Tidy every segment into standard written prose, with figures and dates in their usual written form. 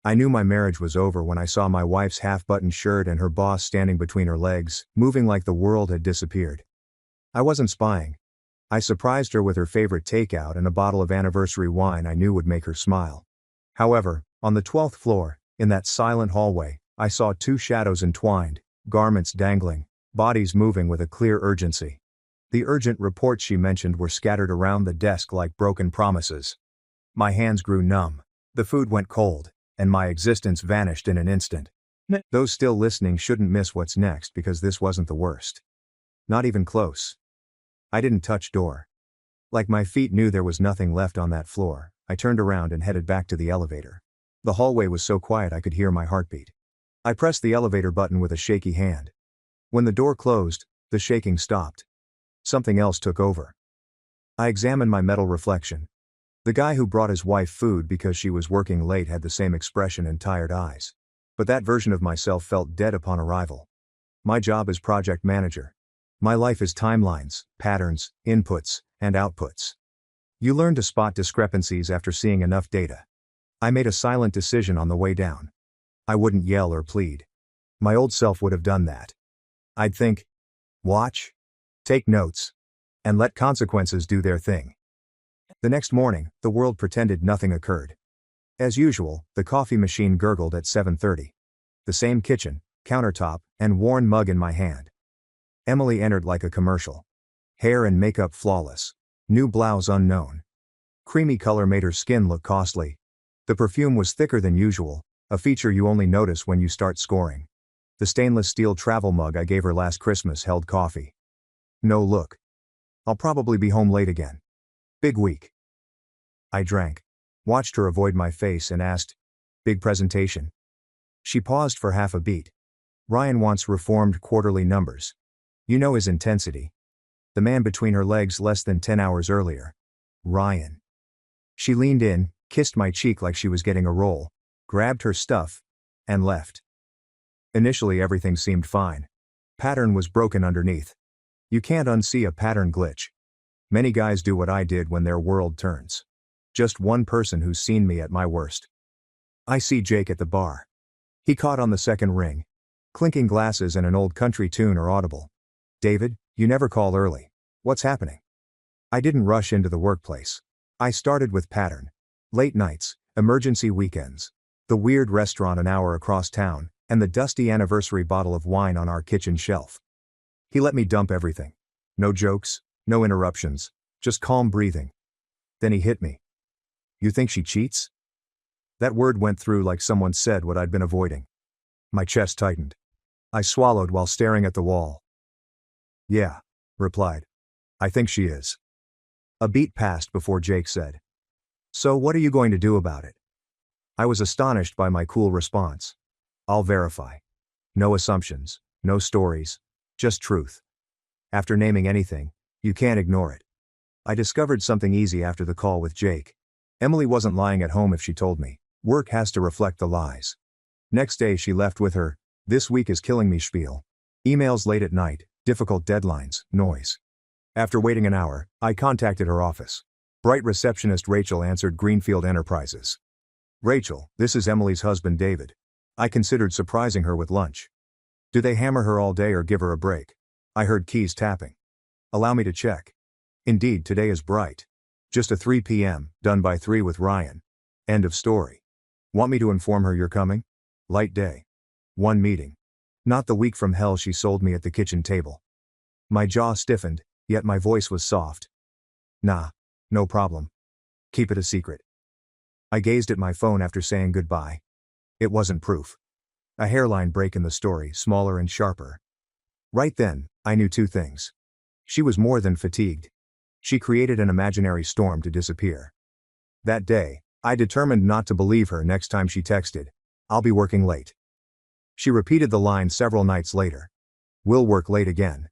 I knew my marriage was over when I saw my wife's half-buttoned shirt and her boss standing between her legs, moving like the world had disappeared. I wasn't spying. I surprised her with her favorite takeout and a bottle of anniversary wine I knew would make her smile. However, on the 12th floor, in that silent hallway, I saw two shadows entwined, garments dangling, bodies moving with a clear urgency. The urgent reports she mentioned were scattered around the desk like broken promises. My hands grew numb, the food went cold, and my existence vanished in an instant. Those still listening shouldn't miss what's next because this wasn't the worst. Not even close. I didn't touch door. Like my feet knew there was nothing left on that floor, I turned around and headed back to the elevator. The hallway was so quiet I could hear my heartbeat. I pressed the elevator button with a shaky hand. When the door closed, the shaking stopped. Something else took over. I examined my metal reflection. The guy who brought his wife food because she was working late had the same expression and tired eyes. But that version of myself felt dead upon arrival. My job is project manager. My life is timelines, patterns, inputs, and outputs. You learn to spot discrepancies after seeing enough data. I made a silent decision on the way down. I wouldn't yell or plead. My old self would have done that. I'd think, watch, take notes, and let consequences do their thing. The next morning, the world pretended nothing occurred. As usual, the coffee machine gurgled at 7:30. The same kitchen, countertop, and worn mug in my hand. Emily entered like a commercial. Hair and makeup flawless. New blouse unknown. Creamy color made her skin look costly. The perfume was thicker than usual, a feature you only notice when you start scoring. The stainless steel travel mug I gave her last Christmas held coffee. No look. I'll probably be home late again. Big week. I drank, watched her avoid my face and asked, big presentation? She paused for half a beat. Ryan wants reformed quarterly numbers. You know his intensity. The man between her legs less than 10 hours earlier. Ryan. She leaned in, kissed my cheek like she was getting a roll, grabbed her stuff, and left. Initially everything seemed fine. Pattern was broken underneath. You can't unsee a pattern glitch. Many guys do what I did when their world turns. Just one person who's seen me at my worst. I see Jake at the bar. He caught on the second ring. Clinking glasses and an old country tune are audible. David, you never call early. What's happening? I didn't rush into the workplace. I started with pattern. Late nights, emergency weekends. The weird restaurant an hour across town, and the dusty anniversary bottle of wine on our kitchen shelf. He let me dump everything. No jokes, no interruptions, just calm breathing. Then he hit me. You think she cheats? That word went through like someone said what I'd been avoiding. My chest tightened. I swallowed while staring at the wall. Yeah, replied. I think she is. A beat passed before Jake said. So what are you going to do about it? I was astonished by my cool response. I'll verify. No assumptions, no stories, just truth. After naming anything, you can't ignore it. I discovered something easy after the call with Jake. Emily wasn't lying at home if she told me. Work has to reflect the lies. Next day she left with her, "This week is killing me" spiel. Emails late at night, difficult deadlines, noise. After waiting an hour, I contacted her office. Bright receptionist Rachel answered Greenfield Enterprises. Rachel, this is Emily's husband David. I considered surprising her with lunch. Do they hammer her all day or give her a break? I heard keys tapping. Allow me to check. Indeed, today is bright. Just a 3 p.m., done by 3 with Ryan. End of story. Want me to inform her you're coming? Light day. One meeting. Not the week from hell she sold me at the kitchen table. My jaw stiffened, yet my voice was soft. Nah, no problem. Keep it a secret. I gazed at my phone after saying goodbye. It wasn't proof. A hairline break in the story, smaller and sharper. Right then, I knew two things. She was more than fatigued. She created an imaginary storm to disappear. That day, I determined not to believe her next time she texted, "I'll be working late." She repeated the line several nights later. "We'll work late again."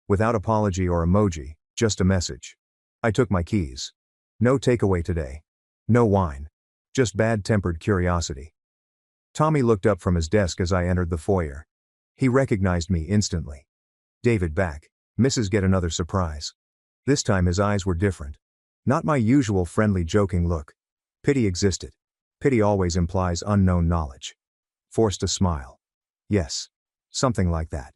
Without apology or emoji, just a message. I took my keys. No takeaway today. No wine. Just bad-tempered curiosity. Tommy looked up from his desk as I entered the foyer. He recognized me instantly. David back. Mrs. Get another surprise. This time his eyes were different. Not my usual friendly joking look. Pity existed. Pity always implies unknown knowledge. Forced a smile. Yes. Something like that.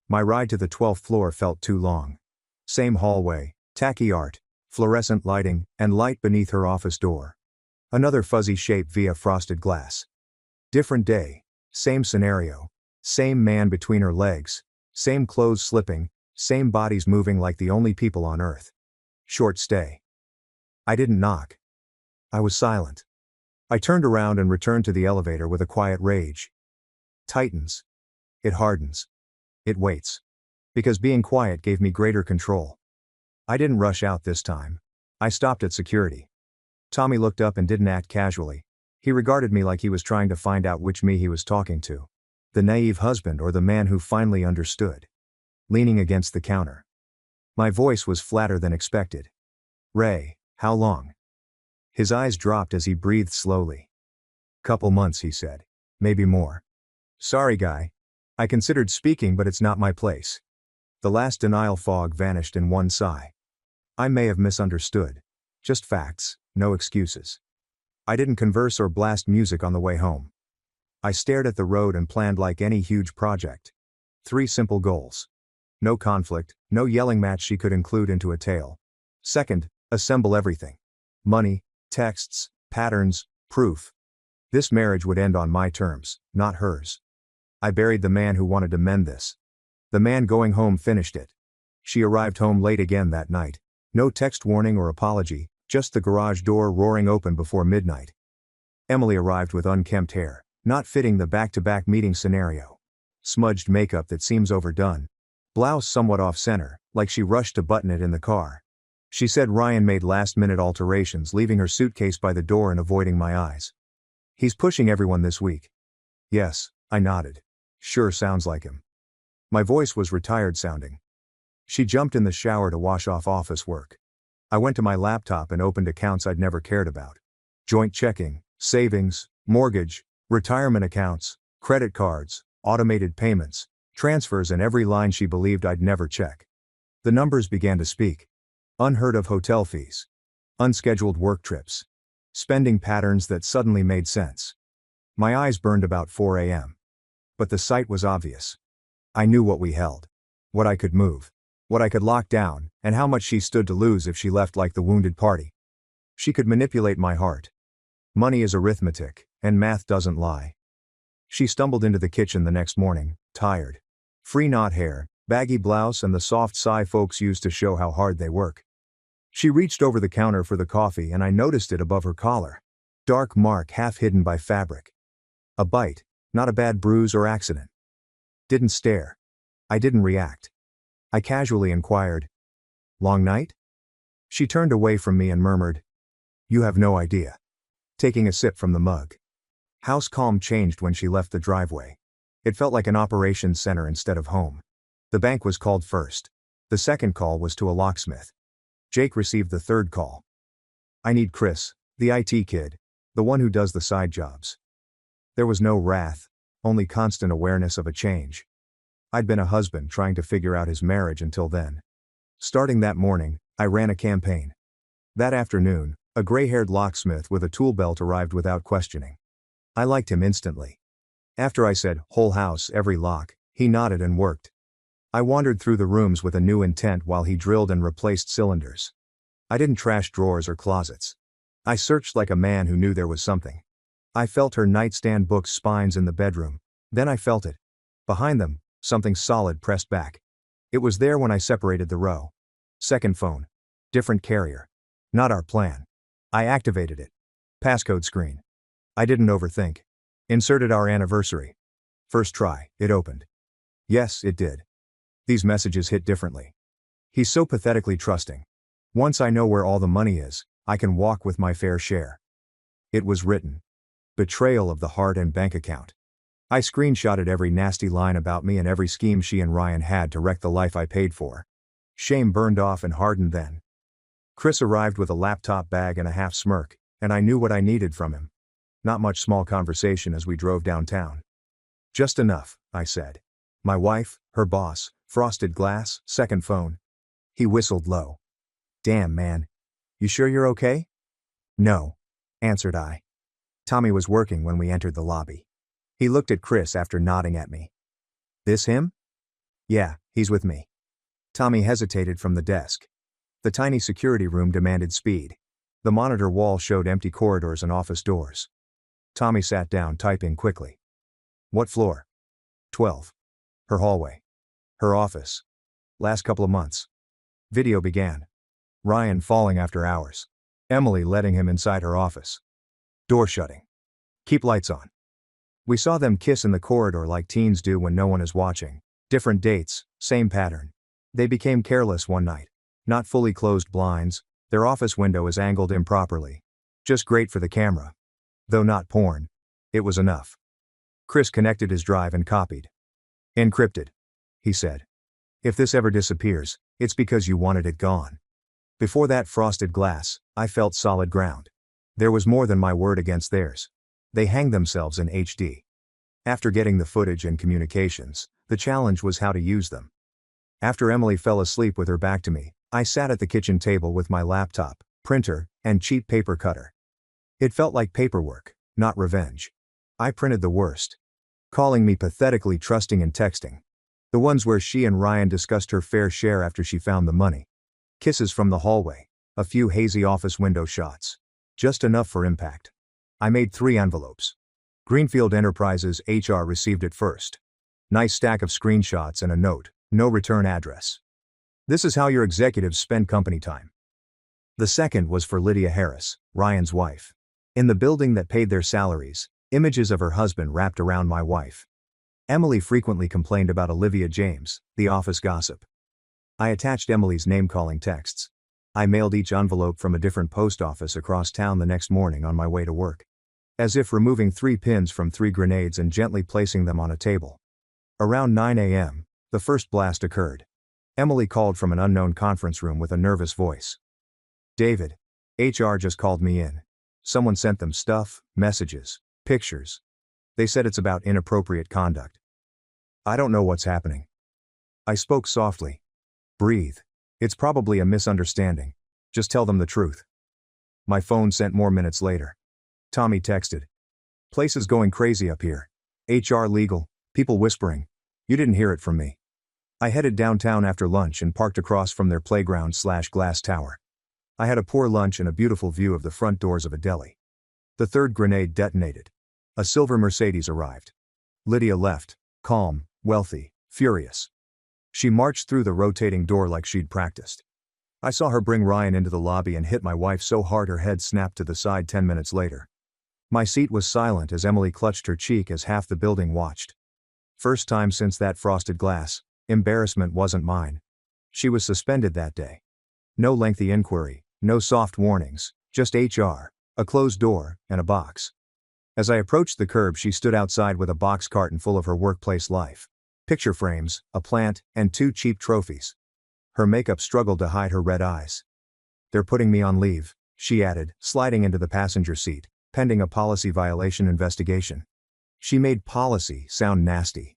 My ride to the 12th floor felt too long. Same hallway, tacky art, fluorescent lighting, and light beneath her office door. Another fuzzy shape via frosted glass. Different day, same scenario, same man between her legs, same clothes slipping, same bodies moving like the only people on earth. Short stay. I didn't knock. I was silent. I turned around and returned to the elevator with a quiet rage. Tightens. It hardens. It waits. Because being quiet gave me greater control. I didn't rush out this time. I stopped at security. Tommy looked up and didn't act casually. He regarded me like he was trying to find out which me he was talking to. The naive husband or the man who finally understood. Leaning against the counter. My voice was flatter than expected. Ray, how long? His eyes dropped as he breathed slowly. Couple months, he said. Maybe more. Sorry, guy. I considered speaking, but it's not my place. The last denial fog vanished in one sigh. I may have misunderstood. Just facts, no excuses. I didn't converse or blast music on the way home. I stared at the road and planned like any huge project. 3 simple goals. No conflict, no yelling match she could include into a tale. Second, assemble everything. Money, texts, patterns, proof. This marriage would end on my terms, not hers. I buried the man who wanted to mend this. The man going home finished it. She arrived home late again that night. No text warning or apology, just the garage door roaring open before midnight. Emily arrived with unkempt hair, not fitting the back-to-back meeting scenario. Smudged makeup that seems overdone. Blouse somewhat off-center, like she rushed to button it in the car. She said Ryan made last-minute alterations, leaving her suitcase by the door and avoiding my eyes. He's pushing everyone this week. Yes, I nodded. Sure sounds like him. My voice was retired sounding. She jumped in the shower to wash off office work. I went to my laptop and opened accounts I'd never cared about. Joint checking, savings, mortgage, retirement accounts, credit cards, automated payments, transfers, and every line she believed I'd never check. The numbers began to speak. Unheard of hotel fees. Unscheduled work trips. Spending patterns that suddenly made sense. My eyes burned about 4 a.m. But the sight was obvious. I knew what we held. What I could move. What I could lock down, and how much she stood to lose if she left like the wounded party. She could manipulate my heart. Money is arithmetic, and math doesn't lie. She stumbled into the kitchen the next morning, tired. Free knot hair, baggy blouse, and the soft sigh folks use to show how hard they work. She reached over the counter for the coffee and I noticed it above her collar. Dark mark half hidden by fabric. A bite, not a bad bruise or accident. Didn't stare. I didn't react. I casually inquired, "Long night?" She turned away from me and murmured, "You have no idea." Taking a sip from the mug. House calm changed when she left the driveway. It felt like an operations center instead of home. The bank was called first. The second call was to a locksmith. Jake received the third call. I need Chris, the IT kid, the one who does the side jobs. There was no wrath, only constant awareness of a change. I'd been a husband trying to figure out his marriage until then. Starting that morning, I ran a campaign. That afternoon, a gray-haired locksmith with a tool belt arrived without questioning. I liked him instantly. After I said, "Whole house, every lock," he nodded and worked. I wandered through the rooms with a new intent while he drilled and replaced cylinders. I didn't trash drawers or closets. I searched like a man who knew there was something. I felt her nightstand books' spines in the bedroom. Then I felt it. Behind them, something solid pressed back. It was there when I separated the row. Second phone. Different carrier. Not our plan. I activated it. Passcode screen. I didn't overthink. Inserted our anniversary. First try, it opened. Yes, it did. These messages hit differently. He's so pathetically trusting. Once I know where all the money is, I can walk with my fair share. It was written. Betrayal of the heart and bank account. I screenshotted every nasty line about me and every scheme she and Ryan had to wreck the life I paid for. Shame burned off and hardened then. Chris arrived with a laptop bag and a half smirk, and I knew what I needed from him. Not much small conversation as we drove downtown. Just enough, I said. My wife, her boss, frosted glass, second phone. He whistled low. Damn, man. You sure you're okay? No, answered I. Tommy was working when we entered the lobby. He looked at Chris after nodding at me. This him? Yeah, he's with me. Tommy hesitated from the desk. The tiny security room demanded speed. The monitor wall showed empty corridors and office doors. Tommy sat down, typing quickly. What floor? 12. Her hallway. Her office. Last couple of months. Video began. Ryan falling after hours. Emily letting him inside her office. Door shutting. Keep lights on. We saw them kiss in the corridor like teens do when no one is watching. Different dates, same pattern. They became careless one night. Not fully closed blinds, their office window is angled improperly. Just great for the camera. Though not porn. It was enough. Chris connected his drive and copied. Encrypted. He said. If this ever disappears, it's because you wanted it gone. Before that frosted glass, I felt solid ground. There was more than my word against theirs. They hanged themselves in HD. After getting the footage and communications, the challenge was how to use them. After Emily fell asleep with her back to me, I sat at the kitchen table with my laptop, printer, and cheap paper cutter. It felt like paperwork, not revenge. I printed the worst. Calling me pathetically trusting and texting. The ones where she and Ryan discussed her fair share after she found the money. Kisses from the hallway. A few hazy office window shots. Just enough for impact. I made 3 envelopes. Greenfield Enterprises HR received it first. Nice stack of screenshots and a note, no return address. This is how your executives spend company time. The second was for Lydia Harris, Ryan's wife. In the building that paid their salaries, images of her husband wrapped around my wife. Emily frequently complained about Olivia James, the office gossip. I attached Emily's name-calling texts. I mailed each envelope from a different post office across town the next morning on my way to work. As if removing 3 pins from 3 grenades and gently placing them on a table. Around 9 a.m., the first blast occurred. Emily called from an unknown conference room with a nervous voice. David. HR just called me in. Someone sent them stuff, messages, pictures. They said it's about inappropriate conduct. I don't know what's happening. I spoke softly. Breathe. It's probably a misunderstanding. Just tell them the truth. My phone sent more minutes later. Tommy texted. Place is going crazy up here. HR legal, people whispering. You didn't hear it from me. I headed downtown after lunch and parked across from their playground/glass tower. I had a poor lunch and a beautiful view of the front doors of a deli. The third grenade detonated. A silver Mercedes arrived. Lydia left, calm, wealthy, furious. She marched through the rotating door like she'd practiced. I saw her bring Ryan into the lobby and hit my wife so hard her head snapped to the side 10 minutes later. My seat was silent as Emily clutched her cheek as half the building watched. First time since that frosted glass, embarrassment wasn't mine. She was suspended that day. No lengthy inquiry, no soft warnings, just HR, a closed door, and a box. As I approached the curb, she stood outside with a box carton full of her workplace life. Picture frames, a plant, and 2 cheap trophies. Her makeup struggled to hide her red eyes. They're putting me on leave, she added, sliding into the passenger seat, pending a policy violation investigation. She made policy sound nasty.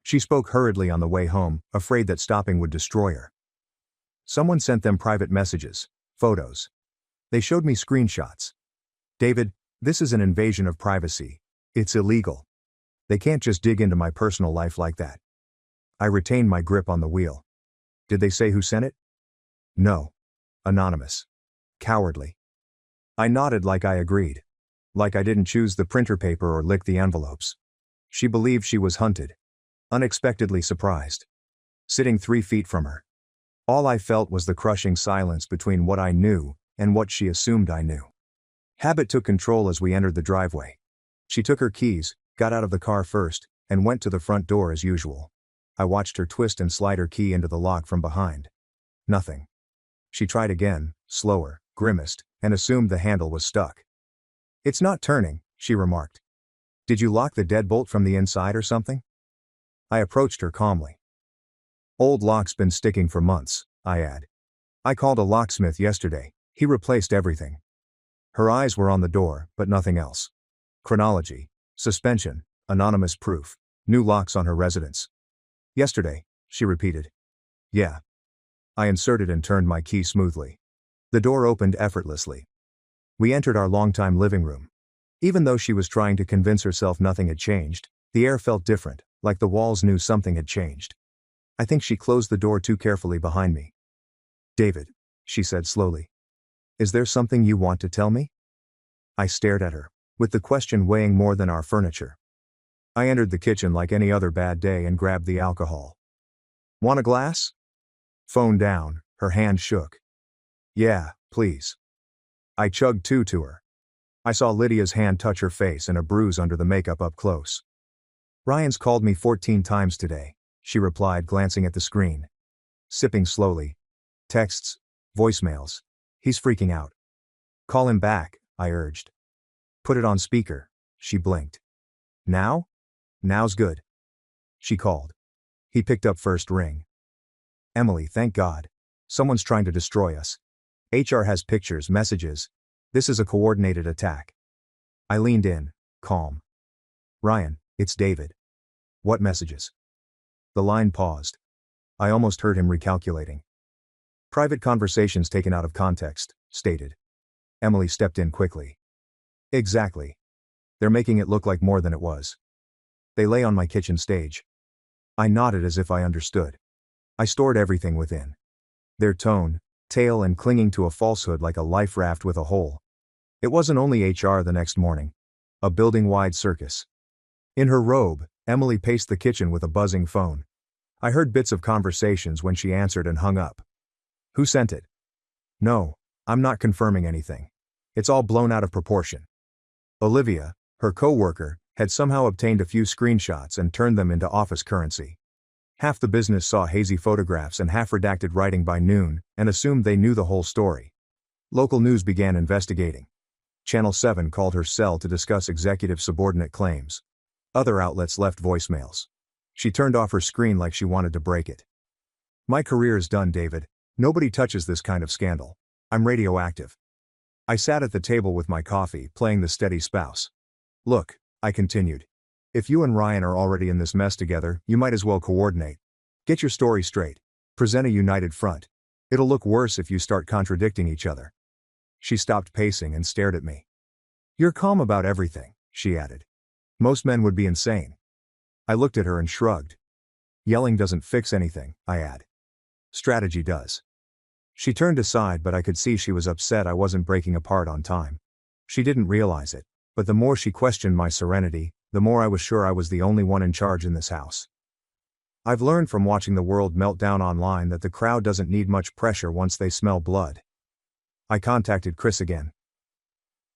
She spoke hurriedly on the way home, afraid that stopping would destroy her. Someone sent them private messages, photos. They showed me screenshots. David, this is an invasion of privacy. It's illegal. They can't just dig into my personal life like that. I retained my grip on the wheel. Did they say who sent it? No. Anonymous. Cowardly. I nodded like I agreed. Like I didn't choose the printer paper or lick the envelopes. She believed she was hunted. Unexpectedly surprised. Sitting 3 feet from her. All I felt was the crushing silence between what I knew and what she assumed I knew. Habit took control as we entered the driveway. She took her keys, got out of the car first, and went to the front door as usual. I watched her twist and slide her key into the lock from behind. Nothing. She tried again, slower, grimaced, and assumed the handle was stuck. It's not turning, she remarked. Did you lock the deadbolt from the inside or something? I approached her calmly. Old lock's been sticking for months, I add. I called a locksmith yesterday, he replaced everything. Her eyes were on the door, but nothing else. Chronology, suspension, anonymous proof, new locks on her residence. Yesterday, she repeated. Yeah. I inserted and turned my key smoothly. The door opened effortlessly. We entered our longtime living room. Even though she was trying to convince herself nothing had changed, the air felt different, like the walls knew something had changed. I think she closed the door too carefully behind me. "David," she said slowly. "Is there something you want to tell me?" I stared at her, with the question weighing more than our furniture. I entered the kitchen like any other bad day and grabbed the alcohol. "Want a glass?" Phone down, her hand shook. "Yeah, please." I chugged two to her. I saw Lydia's hand touch her face and a bruise under the makeup up close. "Ryan's called me 14 times today," she replied, glancing at the screen. Sipping slowly. "Texts, voicemails. He's freaking out." "Call him back," I urged. "Put it on speaker," she blinked. "Now?" "Now's good." She called. He picked up first ring. "Emily, thank God. Someone's trying to destroy us. HR has pictures, messages. This is a coordinated attack." I leaned in, calm. "Ryan, it's David." "What messages?" The line paused. I almost heard him recalculating. "Private conversations taken out of context," stated. Emily stepped in quickly. "Exactly. They're making it look like more than it was. They lay on my kitchen stage." I nodded as if I understood. I stored everything within. Their tone, tale, and clinging to a falsehood like a life raft with a hole. It wasn't only HR the next morning. A building-wide circus. In her robe, Emily paced the kitchen with a buzzing phone. I heard bits of conversations when she answered and hung up. "Who sent it?" "No, I'm not confirming anything. It's all blown out of proportion." Olivia, her co-worker, had somehow obtained a few screenshots and turned them into office currency. Half the business saw hazy photographs and half-redacted writing by noon, and assumed they knew the whole story. Local news began investigating. Channel 7 called her cell to discuss executive subordinate claims. Other outlets left voicemails. She turned off her screen like she wanted to break it. "My career is done, David. Nobody touches this kind of scandal. I'm radioactive." I sat at the table with my coffee, playing the steady spouse. "Look," I continued. "If you and Ryan are already in this mess together, you might as well coordinate. Get your story straight. Present a united front. It'll look worse if you start contradicting each other." She stopped pacing and stared at me. "You're calm about everything," she added. "Most men would be insane." I looked at her and shrugged. "Yelling doesn't fix anything," I add. "Strategy does." She turned aside, but I could see she was upset I wasn't breaking apart on time. She didn't realize it, but the more she questioned my serenity, the more I was sure I was the only one in charge in this house. I've learned from watching the world melt down online that the crowd doesn't need much pressure once they smell blood. I contacted Chris again.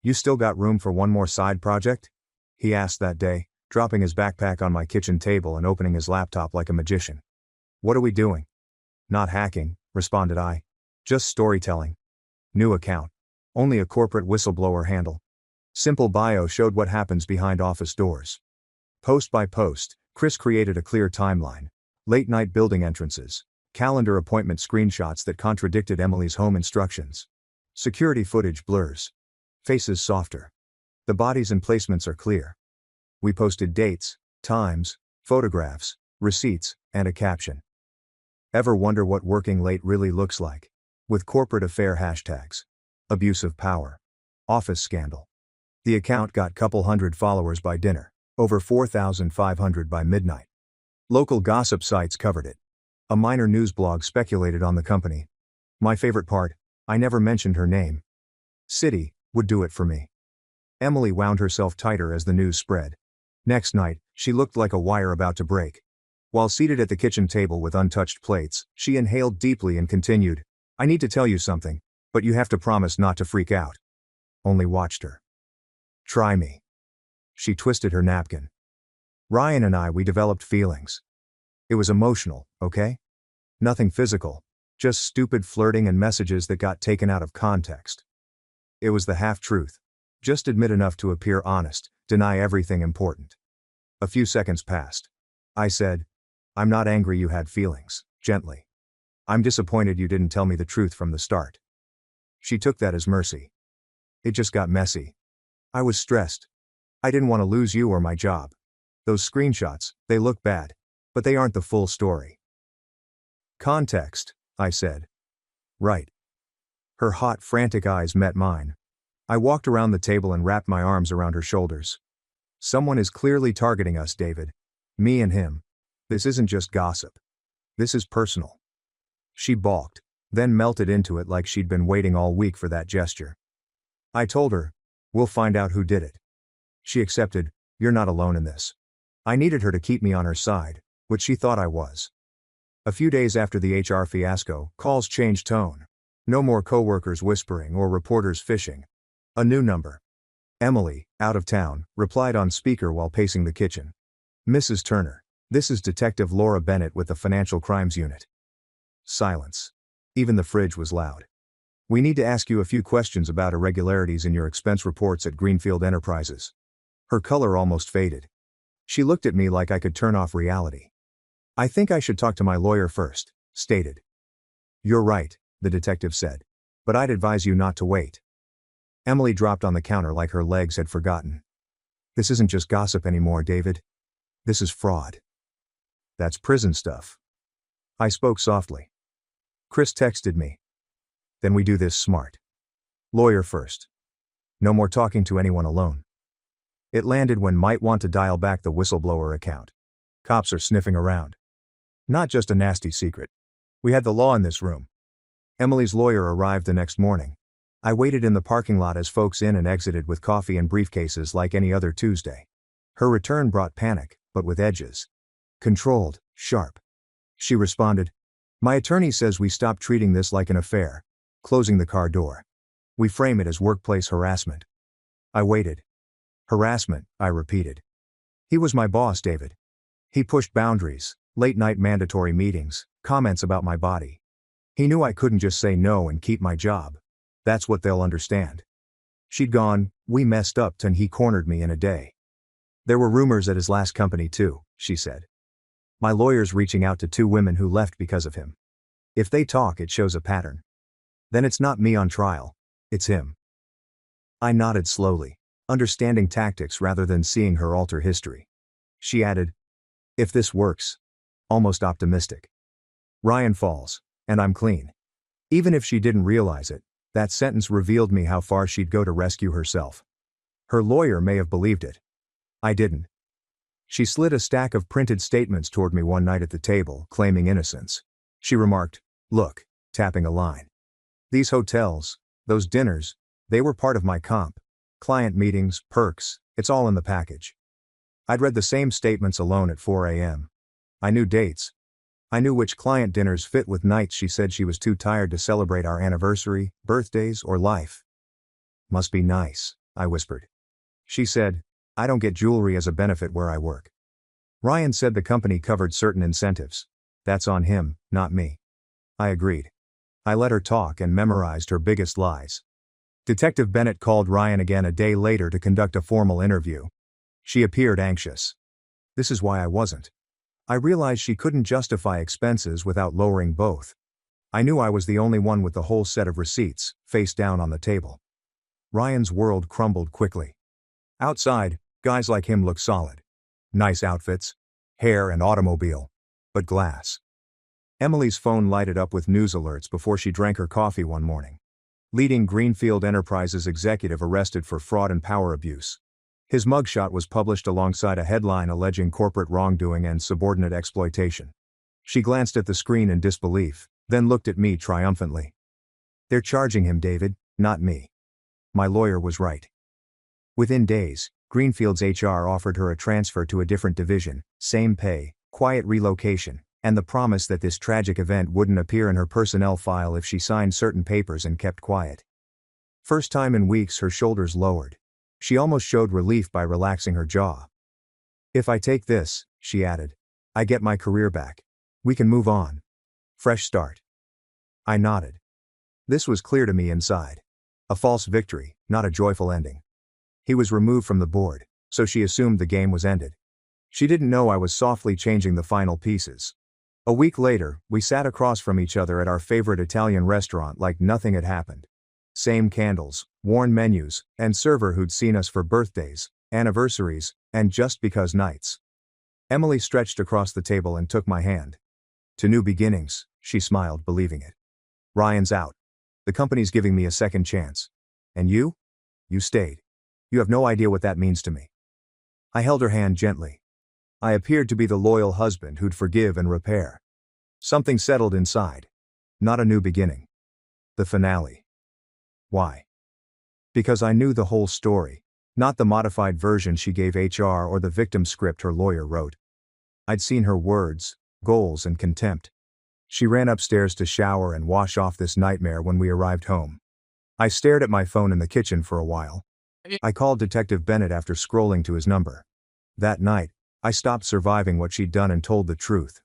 "You still got room for one more side project?" he asked that day, dropping his backpack on my kitchen table and opening his laptop like a magician. "What are we doing?" "Not hacking," responded I. "Just storytelling. New account. Only a corporate whistleblower handle. Simple bio showed what happens behind office doors." Post by post, Chris created a clear timeline. Late-night building entrances. Calendar appointment screenshots that contradicted Emily's home instructions. Security footage blurs. Faces softer. The bodies and placements are clear. We posted dates, times, photographs, receipts, and a caption. Ever wonder what working late really looks like? With corporate affair hashtags. Abuse of power. Office scandal. The account got couple hundred followers by dinner. Over 4,500 by midnight. Local gossip sites covered it. A minor news blog speculated on the company. My favorite part, I never mentioned her name. City would do it for me. Emily wound herself tighter as the news spread. Next night, she looked like a wire about to break. While seated at the kitchen table with untouched plates, she inhaled deeply and continued, "I need to tell you something, but you have to promise not to freak out." Only watched her. "Try me." She twisted her napkin. "Ryan and we developed feelings. It was emotional, okay? Nothing physical. Just stupid flirting and messages that got taken out of context. It was the half-truth. Just admit enough to appear honest, deny everything important." A few seconds passed. I said, "I'm not angry you had feelings," gently. "I'm disappointed you didn't tell me the truth from the start." She took that as mercy. "It just got messy. I was stressed. I didn't want to lose you or my job. Those screenshots, they look bad. But they aren't the full story." "Context," I said. "Right." Her hot, frantic eyes met mine. I walked around the table and wrapped my arms around her shoulders. Someone is clearly targeting us, David. Me and him. This isn't just gossip. This is personal. She balked, then melted into it like she'd been waiting all week for that gesture. I told her, we'll find out who did it. She accepted, you're not alone in this. I needed her to keep me on her side, which she thought I was. A few days after the HR fiasco, calls changed tone. No more coworkers whispering or reporters fishing. A new number. Emily, out of town, replied on speaker while pacing the kitchen. Mrs. Turner, this is Detective Laura Bennett with the Financial Crimes Unit. Silence. Even the fridge was loud. We need to ask you a few questions about irregularities in your expense reports at Greenfield Enterprises. Her color almost faded. She looked at me like I could turn off reality. I think I should talk to my lawyer first, stated. You're right, the detective said. But I'd advise you not to wait. Emily dropped on the counter like her legs had forgotten. This isn't just gossip anymore, David. This is fraud. That's prison stuff. I spoke softly. Chris texted me. Then we do this smart. Lawyer first. No more talking to anyone alone. It landed when might want to dial back the whistleblower account. Cops are sniffing around. Not just a nasty secret. We had the law in this room. Emily's lawyer arrived the next morning. I waited in the parking lot as folks in and exited with coffee and briefcases like any other Tuesday. Her return brought panic, but with edges. Controlled, sharp. She responded, my attorney says we stop treating this like an affair, closing the car door. We frame it as workplace harassment. I waited. Harassment, I repeated. He was my boss, David. He pushed boundaries, late-night mandatory meetings, comments about my body. He knew I couldn't just say no and keep my job. That's what they'll understand. She'd gone, we messed up, and he cornered me in a day. There were rumors at his last company too, she said. My lawyer's reaching out to 2 women who left because of him. If they talk, it shows a pattern. Then it's not me on trial, it's him. I nodded slowly, understanding tactics rather than seeing her alter history. She added, if this works. Almost optimistic. Ryan falls, and I'm clean. Even if she didn't realize it, that sentence revealed me how far she'd go to rescue herself. Her lawyer may have believed it. I didn't. She slid a stack of printed statements toward me one night at the table, claiming innocence. She remarked, look, tapping a line. These hotels, those dinners, they were part of my comp. Client meetings, perks, it's all in the package. I'd read the same statements alone at 4 a.m. I knew dates. I knew which client dinners fit with nights she said she was too tired to celebrate our anniversary, birthdays, or life. Must be nice, I whispered. She said, I don't get jewelry as a benefit where I work. Ryan said the company covered certain incentives. That's on him, not me. I agreed. I let her talk and memorized her biggest lies. Detective Bennett called Ryan again a day later to conduct a formal interview. She appeared anxious. This is why I wasn't. I realized she couldn't justify expenses without lowering both. I knew I was the only one with the whole set of receipts, face down on the table. Ryan's world crumbled quickly. Outside, guys like him look solid. Nice outfits, hair and automobile. But glass. Emily's phone lighted up with news alerts before she drank her coffee one morning. Leading Greenfield Enterprises executive arrested for fraud and power abuse. His mugshot was published alongside a headline alleging corporate wrongdoing and subordinate exploitation. She glanced at the screen in disbelief, then looked at me triumphantly. They're charging him, David, not me. My lawyer was right. Within days, Greenfield's HR offered her a transfer to a different division, same pay, quiet relocation, and the promise that this tragic event wouldn't appear in her personnel file if she signed certain papers and kept quiet. First time in weeks her shoulders lowered. She almost showed relief by relaxing her jaw. If I take this, she added, I get my career back. We can move on. Fresh start. I nodded. This was clear to me inside. A false victory, not a joyful ending. He was removed from the board, so she assumed the game was ended. She didn't know I was softly changing the final pieces. A week later, we sat across from each other at our favorite Italian restaurant like nothing had happened. Same candles, worn menus, and server who'd seen us for birthdays, anniversaries, and just because nights. Emily stretched across the table and took my hand. To new beginnings, she smiled, believing it. Ryan's out. The company's giving me a second chance. And you? You stayed. You have no idea what that means to me. I held her hand gently. I appeared to be the loyal husband who'd forgive and repair. Something settled inside. Not a new beginning. The finale. Why? Because I knew the whole story, not the modified version she gave HR or the victim script her lawyer wrote. I'd seen her words, goals, and contempt. She ran upstairs to shower and wash off this nightmare when we arrived home. I stared at my phone in the kitchen for a while. I called Detective Bennett after scrolling to his number. That night, I stopped surviving what she'd done and told the truth.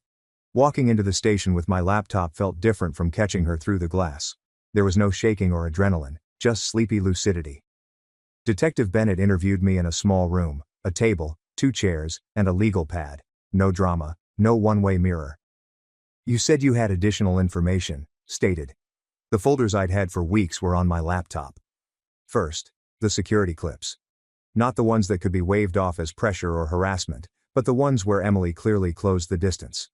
Walking into the station with my laptop felt different from catching her through the glass. There was no shaking or adrenaline, just sleepy lucidity. Detective Bennett interviewed me in a small room, a table, 2 chairs, and a legal pad. No drama, no one-way mirror. You said you had additional information, stated. The folders I'd had for weeks were on my laptop. First, the security clips. Not the ones that could be waved off as pressure or harassment, but the ones where Emily clearly closed the distance.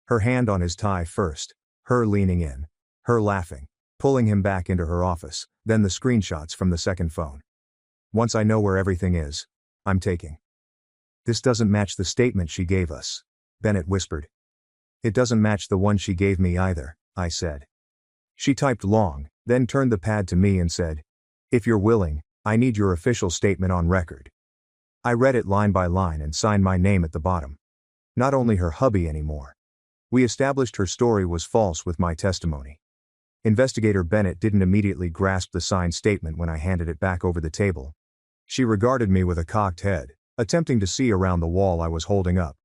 Her hand on his tie first, her leaning in, her laughing, pulling him back into her office, then the screenshots from the second phone. Once I know where everything is, I'm taking. This doesn't match the statement she gave us, Bennett whispered. It doesn't match the one she gave me either, I said. She typed long, then turned the pad to me and said, "If you're willing, I need your official statement on record." I read it line by line and signed my name at the bottom. Not only her hubby anymore. We established her story was false with my testimony. Investigator Bennett didn't immediately grasp the signed statement when I handed it back over the table. She regarded me with a cocked head, attempting to see around the wall I was holding up.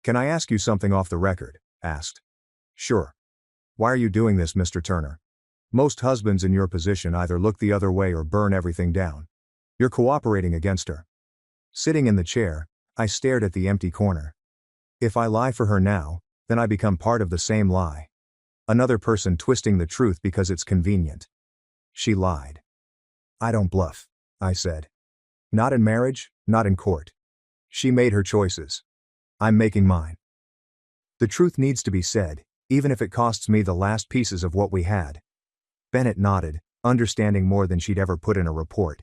"Can I ask you something off the record?" asked. "Sure. Why are you doing this, Mr. Turner? Most husbands in your position either look the other way or burn everything down. You're cooperating against her." Sitting in the chair, I stared at the empty corner. If I lie for her now, then I become part of the same lie. Another person twisting the truth because it's convenient. She lied. "I don't bluff," I said. "Not in marriage, not in court. She made her choices. I'm making mine. The truth needs to be said, even if it costs me the last pieces of what we had." Bennett nodded, understanding more than she'd ever put in a report.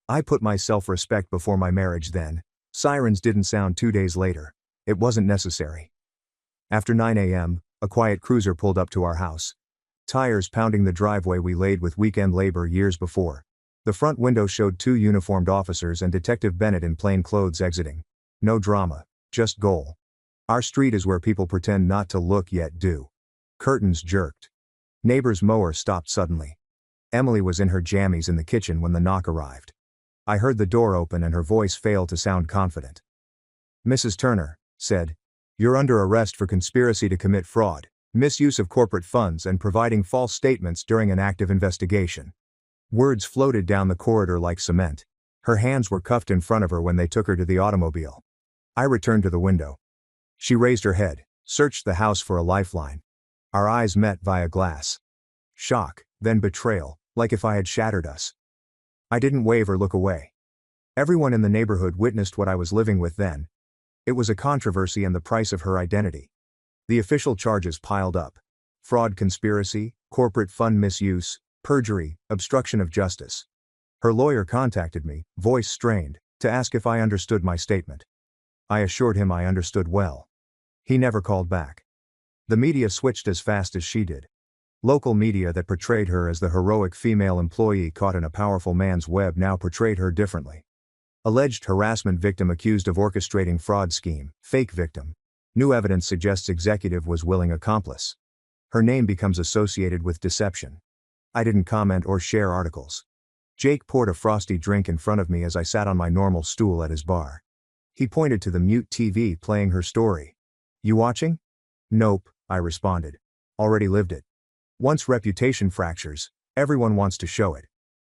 I put my self-respect before my marriage then. Sirens didn't sound 2 days later. It wasn't necessary. After 9 a.m., a quiet cruiser pulled up to our house. Tires pounding the driveway we laid with weekend labor years before. The front window showed 2 uniformed officers and Detective Bennett in plain clothes exiting. No drama, just goal. Our street is where people pretend not to look yet do. Curtains jerked. Neighbor's mower stopped suddenly. Emily was in her jammies in the kitchen when the knock arrived. I heard the door open and her voice failed to sound confident. "Mrs. Turner," said, "you're under arrest for conspiracy to commit fraud, misuse of corporate funds and providing false statements during an active investigation." Words floated down the corridor like cement. Her hands were cuffed in front of her when they took her to the automobile. I returned to the window. She raised her head, searched the house for a lifeline. Our eyes met via glass. Shock, then betrayal, like if I had shattered us. I didn't wave or look away. Everyone in the neighborhood witnessed what I was living with then. It was a controversy and the price of her identity. The official charges piled up. Fraud, conspiracy, corporate fund misuse, perjury, obstruction of justice. Her lawyer contacted me, voice strained, to ask if I understood my statement. I assured him I understood well. He never called back. The media switched as fast as she did. Local media that portrayed her as the heroic female employee caught in a powerful man's web now portrayed her differently. Alleged harassment victim accused of orchestrating fraud scheme, fake victim. New evidence suggests executive was willing accomplice. Her name becomes associated with deception. I didn't comment or share articles. Jake poured a frosty drink in front of me as I sat on my normal stool at his bar. He pointed to the mute TV playing her story. "You watching?" "Nope," I responded. "Already lived it." Once reputation fractures, everyone wants to show it.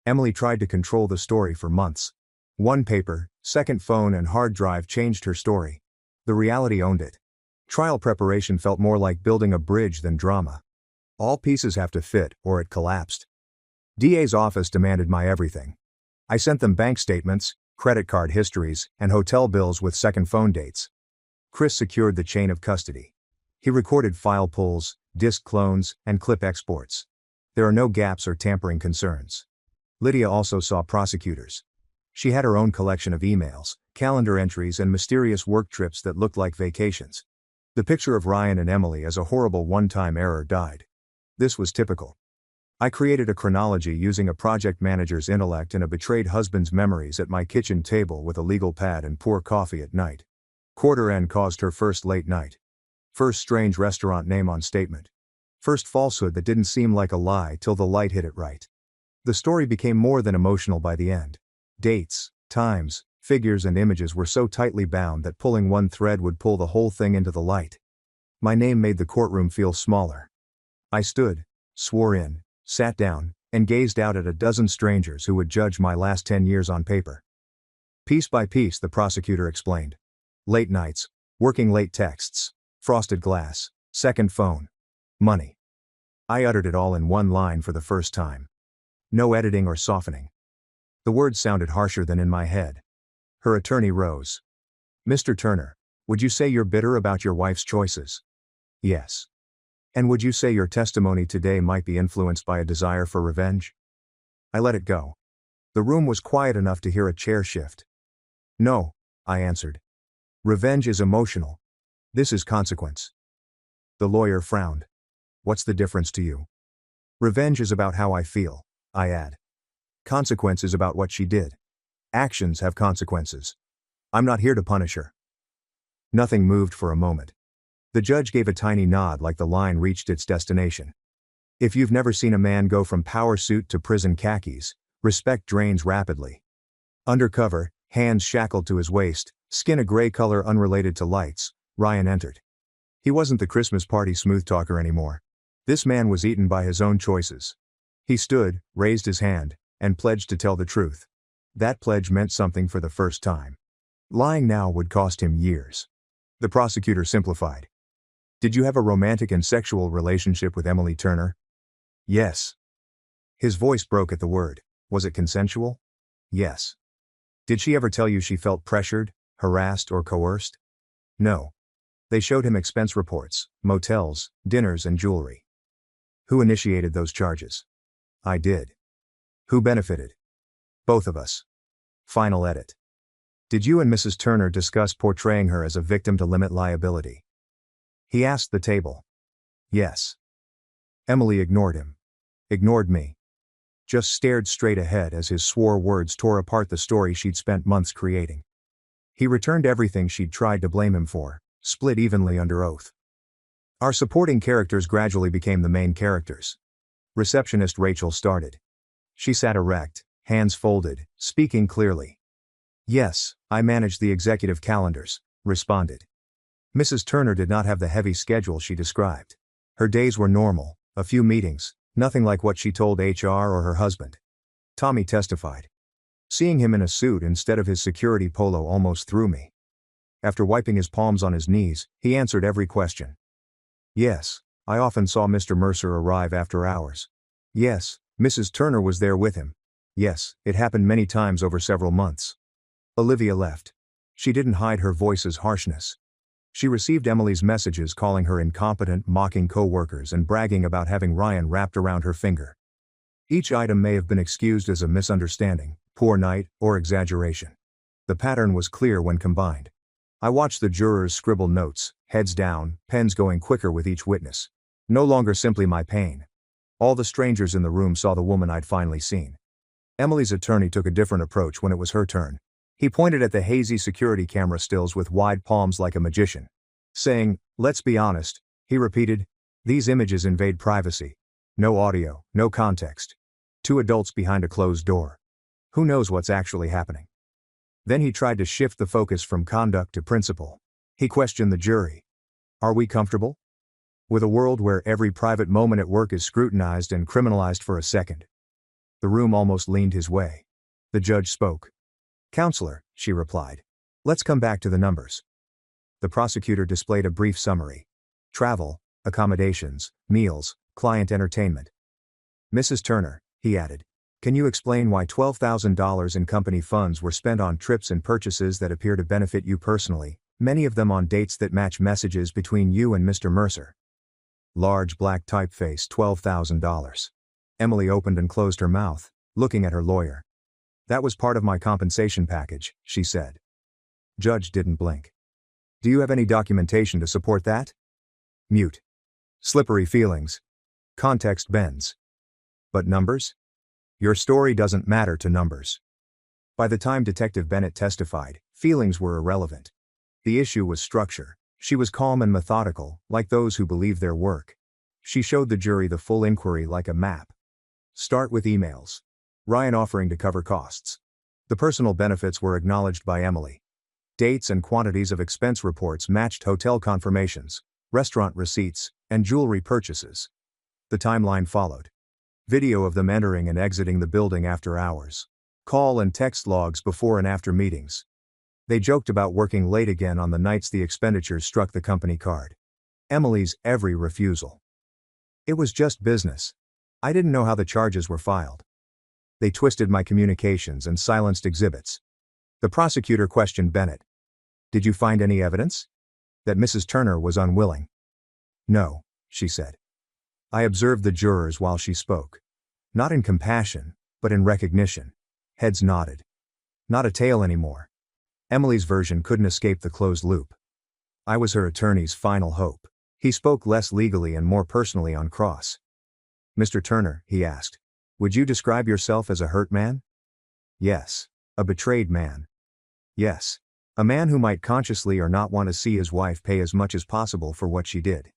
Emily tried to control the story for months. One paper, second phone and hard drive changed her story. The reality owned it. Trial preparation felt more like building a bridge than drama. All pieces have to fit, or it collapsed. DA's office demanded my everything. I sent them bank statements, credit card histories, and hotel bills with second phone dates. Chris secured the chain of custody. He recorded file pulls, disk clones, and clip exports. There are no gaps or tampering concerns. Lydia also saw prosecutors. She had her own collection of emails, calendar entries and mysterious work trips that looked like vacations. The picture of Ryan and Emily as a horrible one-time error died. This was typical. I created a chronology using a project manager's intellect and a betrayed husband's memories at my kitchen table with a legal pad and pour coffee at night. Quarter N caused her first late night. First strange restaurant name on statement. First falsehood that didn't seem like a lie till the light hit it right. The story became more than emotional by the end. Dates, times, figures and images were so tightly bound that pulling one thread would pull the whole thing into the light. My name made the courtroom feel smaller. I stood, swore in, sat down, and gazed out at a dozen strangers who would judge my last 10 years on paper. Piece by piece, the prosecutor explained. Late nights, working late texts, frosted glass, second phone, money. I uttered it all in one line for the first time. No editing or softening. The words sounded harsher than in my head. Her attorney rose. Mr. Turner, would you say you're bitter about your wife's choices? Yes. And would you say your testimony today might be influenced by a desire for revenge? I let it go. The room was quiet enough to hear a chair shift. No, I answered. Revenge is emotional. This is consequence. The lawyer frowned. What's the difference to you? Revenge is about how I feel, I add. Consequence is about what she did. Actions have consequences. I'm not here to punish her. Nothing moved for a moment. The judge gave a tiny nod like the line reached its destination. If you've never seen a man go from power suit to prison khakis, respect drains rapidly. Undercover, hands shackled to his waist, skin a gray color unrelated to lights, Ryan entered. He wasn't the Christmas party smooth talker anymore. This man was eaten by his own choices. He stood, raised his hand, and pledged to tell the truth. That pledge meant something for the first time. Lying now would cost him years. The prosecutor simplified. Did you have a romantic and sexual relationship with Emily Turner? Yes. His voice broke at the word. Was it consensual? Yes. Did she ever tell you she felt pressured, harassed, or coerced? No. They showed him expense reports, motels, dinners, and jewelry. Who initiated those charges? I did. Who benefited? Both of us. Final edit. Did you and Mrs. Turner discuss portraying her as a victim to limit liability? He asked the table. Yes. Emily ignored him. Ignored me. Just stared straight ahead as his swore words tore apart the story she'd spent months creating. He returned everything she'd tried to blame him for, split evenly under oath. Our supporting characters gradually became the main characters. Receptionist Rachel started. She sat erect, hands folded, speaking clearly. Yes, I managed the executive calendars, responded. Mrs. Turner did not have the heavy schedule she described. Her days were normal, a few meetings, nothing like what she told HR or her husband. Tommy testified. Seeing him in a suit instead of his security polo almost threw me. After wiping his palms on his knees, he answered every question. Yes, I often saw Mr. Mercer arrive after hours. Yes, Mrs. Turner was there with him. Yes, it happened many times over several months. Olivia left. She didn't hide her voice's harshness. She received Emily's messages calling her incompetent, mocking co-workers and bragging about having Ryan wrapped around her finger. Each item may have been excused as a misunderstanding, poor night, or exaggeration. The pattern was clear when combined. I watched the jurors scribble notes, heads down, pens going quicker with each witness. No longer simply my pain. All the strangers in the room saw the woman I'd finally seen. Emily's attorney took a different approach when it was her turn. He pointed at the hazy security camera stills with wide palms like a magician. Saying, let's be honest, he repeated, these images invade privacy. No audio, no context. Two adults behind a closed door. Who knows what's actually happening? Then he tried to shift the focus from conduct to principle. He questioned the jury. Are we comfortable with a world where every private moment at work is scrutinized and criminalized for a second? The room almost leaned his way. The judge spoke. Counselor, she replied. Let's come back to the numbers. The prosecutor displayed a brief summary. Travel, accommodations, meals, client entertainment. Mrs. Turner, he added, can you explain why $12,000 in company funds were spent on trips and purchases that appear to benefit you personally, many of them on dates that match messages between you and Mr. Mercer? Large black typeface, $12,000. Emily opened and closed her mouth, looking at her lawyer. That was part of my compensation package, she said. Judge didn't blink. Do you have any documentation to support that? Mute. Slippery feelings. Context bends. But numbers? Your story doesn't matter to numbers. By the time Detective Bennett testified, feelings were irrelevant. The issue was structure. She was calm and methodical, like those who believe their work. She showed the jury the full inquiry like a map. Start with emails. Ryan offering to cover costs. The personal benefits were acknowledged by Emily. Dates and quantities of expense reports matched hotel confirmations, restaurant receipts, and jewelry purchases. The timeline followed. Video of them entering and exiting the building after hours. Call and text logs before and after meetings. They joked about working late again on the nights the expenditures struck the company card. Emily's every refusal. It was just business. I didn't know how the charges were filed. They twisted my communications and silenced exhibits. The prosecutor questioned Bennett. Did you find any evidence? That Mrs. Turner was unwilling. No, she said. I observed the jurors while she spoke. Not in compassion, but in recognition. Heads nodded. Not a tale anymore. Emily's version couldn't escape the closed loop. I was her attorney's final hope. He spoke less legally and more personally on cross. Mr. Turner, he asked, would you describe yourself as a hurt man? Yes. A betrayed man. Yes. A man who might consciously or not want to see his wife pay as much as possible for what she did.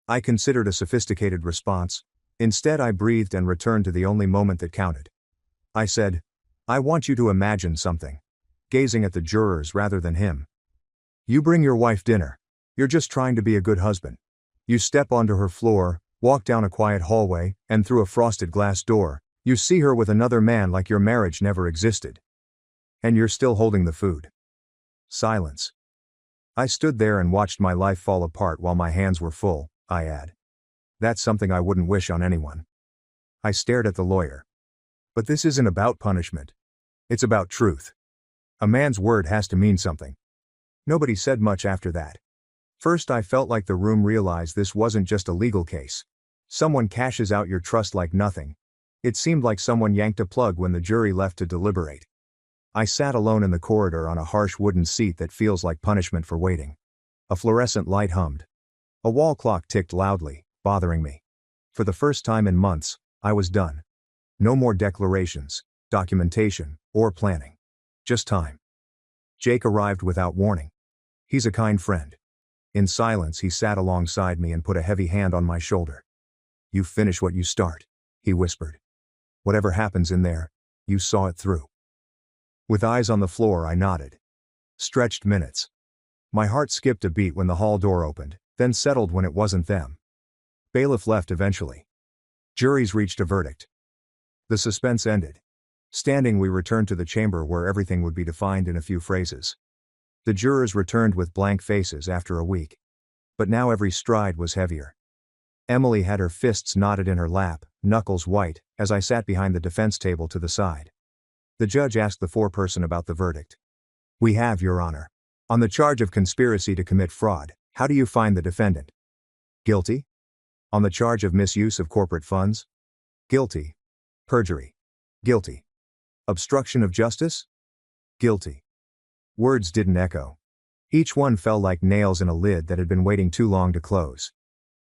I considered a sophisticated response. Instead, I breathed and returned to the only moment that counted. I said, I want you to imagine something. Gazing at the jurors rather than him. You bring your wife dinner. You're just trying to be a good husband. You step onto her floor, walk down a quiet hallway, and through a frosted glass door, you see her with another man like your marriage never existed. And you're still holding the food. Silence. I stood there and watched my life fall apart while my hands were full, I add. That's something I wouldn't wish on anyone. I stared at the lawyer. But this isn't about punishment. It's about truth. A man's word has to mean something. Nobody said much after that. First, I felt like the room realized this wasn't just a legal case. Someone cashes out your trust like nothing. It seemed like someone yanked a plug when the jury left to deliberate. I sat alone in the corridor on a harsh wooden seat that feels like punishment for waiting. A fluorescent light hummed. A wall clock ticked loudly, bothering me. For the first time in months, I was done. No more declarations, documentation, or planning. Just time. Jake arrived without warning. He's a kind friend. In silence, he sat alongside me and put a heavy hand on my shoulder. You finish what you start, he whispered. Whatever happens in there, you saw it through. With eyes on the floor, I nodded. Stretched minutes. My heart skipped a beat when the hall door opened, then settled when it wasn't them. Bailiff left eventually. Juries reached a verdict. The suspense ended. Standing, we returned to the chamber where everything would be defined in a few phrases. The jurors returned with blank faces after a week. But now every stride was heavier. Emily had her fists knotted in her lap, knuckles white, as I sat behind the defense table to the side. The judge asked the foreperson about the verdict. We have, Your Honor. On the charge of conspiracy to commit fraud, how do you find the defendant? Guilty? On the charge of misuse of corporate funds? Guilty. Perjury? Guilty. Obstruction of justice? Guilty. Words didn't echo. Each one fell like nails in a lid that had been waiting too long to close.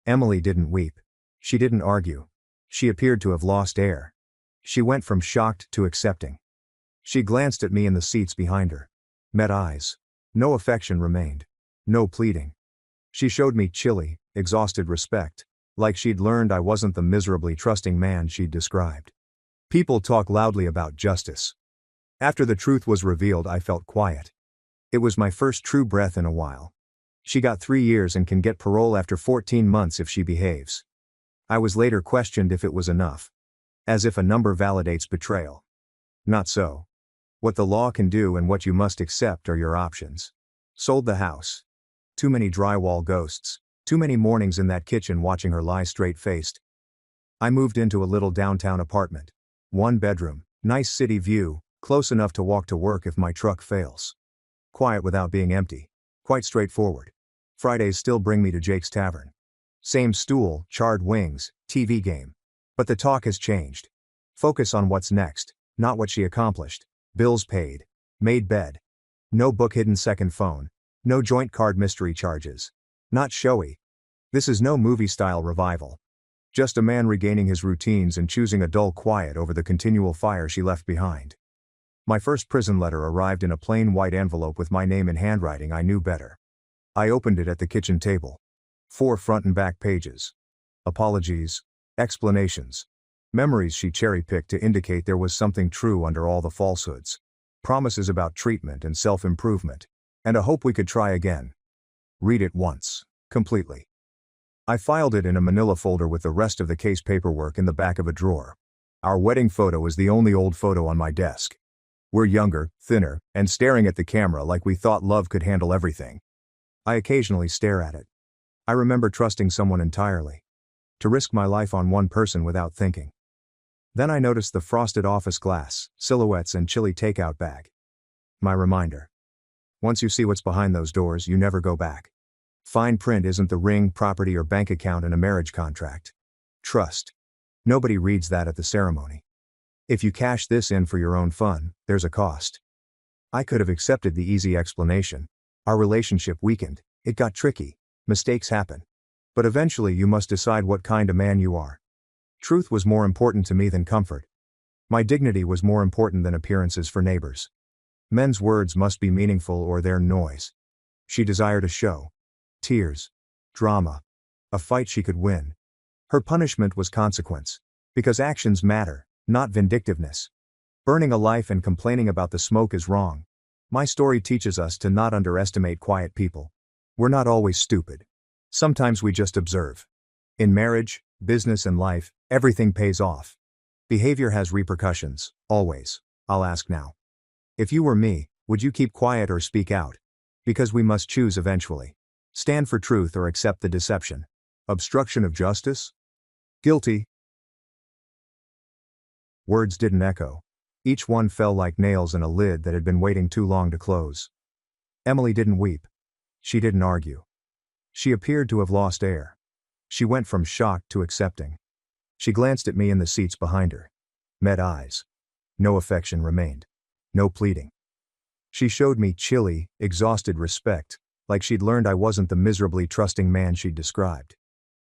Emily didn't weep. She didn't argue. She appeared to have lost air. She went from shocked to accepting. She glanced at me in the seats behind her. Met eyes. No affection remained. No pleading. She showed me chilly, exhausted respect, like she'd learned I wasn't the miserably trusting man she'd described. People talk loudly about justice. After the truth was revealed, I felt quiet. It was my first true breath in a while. She got 3 years and can get parole after 14 months if she behaves. I was later questioned if it was enough. As if a number validates betrayal. Not so. What the law can do and what you must accept are your options. Sold the house. Too many drywall ghosts. Too many mornings in that kitchen watching her lie straight-faced. I moved into a little downtown apartment. 1 bedroom, nice city view, close enough to walk to work if my truck fails. Quiet without being empty. Quite straightforward. Fridays still bring me to Jake's Tavern. Same stool, charred wings, TV game. But the talk has changed. Focus on what's next, not what she accomplished. Bills paid. Made bed. No book hidden second phone. No joint card mystery charges. Not showy. This is no movie-style revival. Just a man regaining his routines and choosing a dull quiet over the continual fire she left behind. My first prison letter arrived in a plain white envelope with my name in handwriting I knew better. I opened it at the kitchen table. 4 front and back pages. Apologies. Explanations. Memories she cherry-picked to indicate there was something true under all the falsehoods. Promises about treatment and self-improvement. And a hope we could try again. Read it once. Completely. I filed it in a manila folder with the rest of the case paperwork in the back of a drawer. Our wedding photo is the only old photo on my desk. We're younger, thinner, and staring at the camera like we thought love could handle everything. I occasionally stare at it. I remember trusting someone entirely. To risk my life on one person without thinking. Then I noticed the frosted office glass, silhouettes and chilly takeout bag. My reminder. Once you see what's behind those doors, you never go back. Fine print isn't the ring, property or bank account in a marriage contract. Trust. Nobody reads that at the ceremony. If you cash this in for your own fun, there's a cost. I could have accepted the easy explanation. Our relationship weakened, it got tricky, mistakes happen. But eventually you must decide what kind of man you are. Truth was more important to me than comfort. My dignity was more important than appearances for neighbors. Men's words must be meaningful or they're noise. She desired a show. Tears. Drama. A fight she could win. Her punishment was consequence. Because actions matter, not vindictiveness. Burning a life and complaining about the smoke is wrong. My story teaches us to not underestimate quiet people. We're not always stupid. Sometimes we just observe. In marriage, business and life, everything pays off. Behavior has repercussions, always. I'll ask now. If you were me, would you keep quiet or speak out? Because we must choose eventually. Stand for truth or accept the deception. Obstruction of justice? Guilty. Words didn't echo. Each one fell like nails in a lid that had been waiting too long to close. Emily didn't weep. She didn't argue. She appeared to have lost air. She went from shock to accepting. She glanced at me in the seats behind her. Met eyes. No affection remained. No pleading. She showed me chilly, exhausted respect, like she'd learned I wasn't the miserably trusting man she'd described.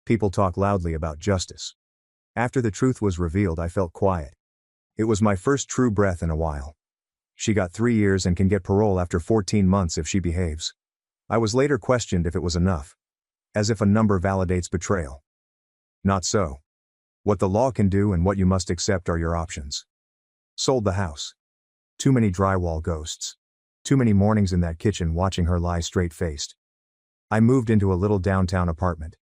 People talk loudly about justice. After the truth was revealed, I felt quiet. It was my first true breath in a while. She got 3 years and can get parole after 14 months if she behaves. I was later questioned if it was enough. As if a number validates betrayal. Not so. What the law can do and what you must accept are your options. Sold the house. Too many drywall ghosts. Too many mornings in that kitchen watching her lie straight-faced. I moved into a little downtown apartment.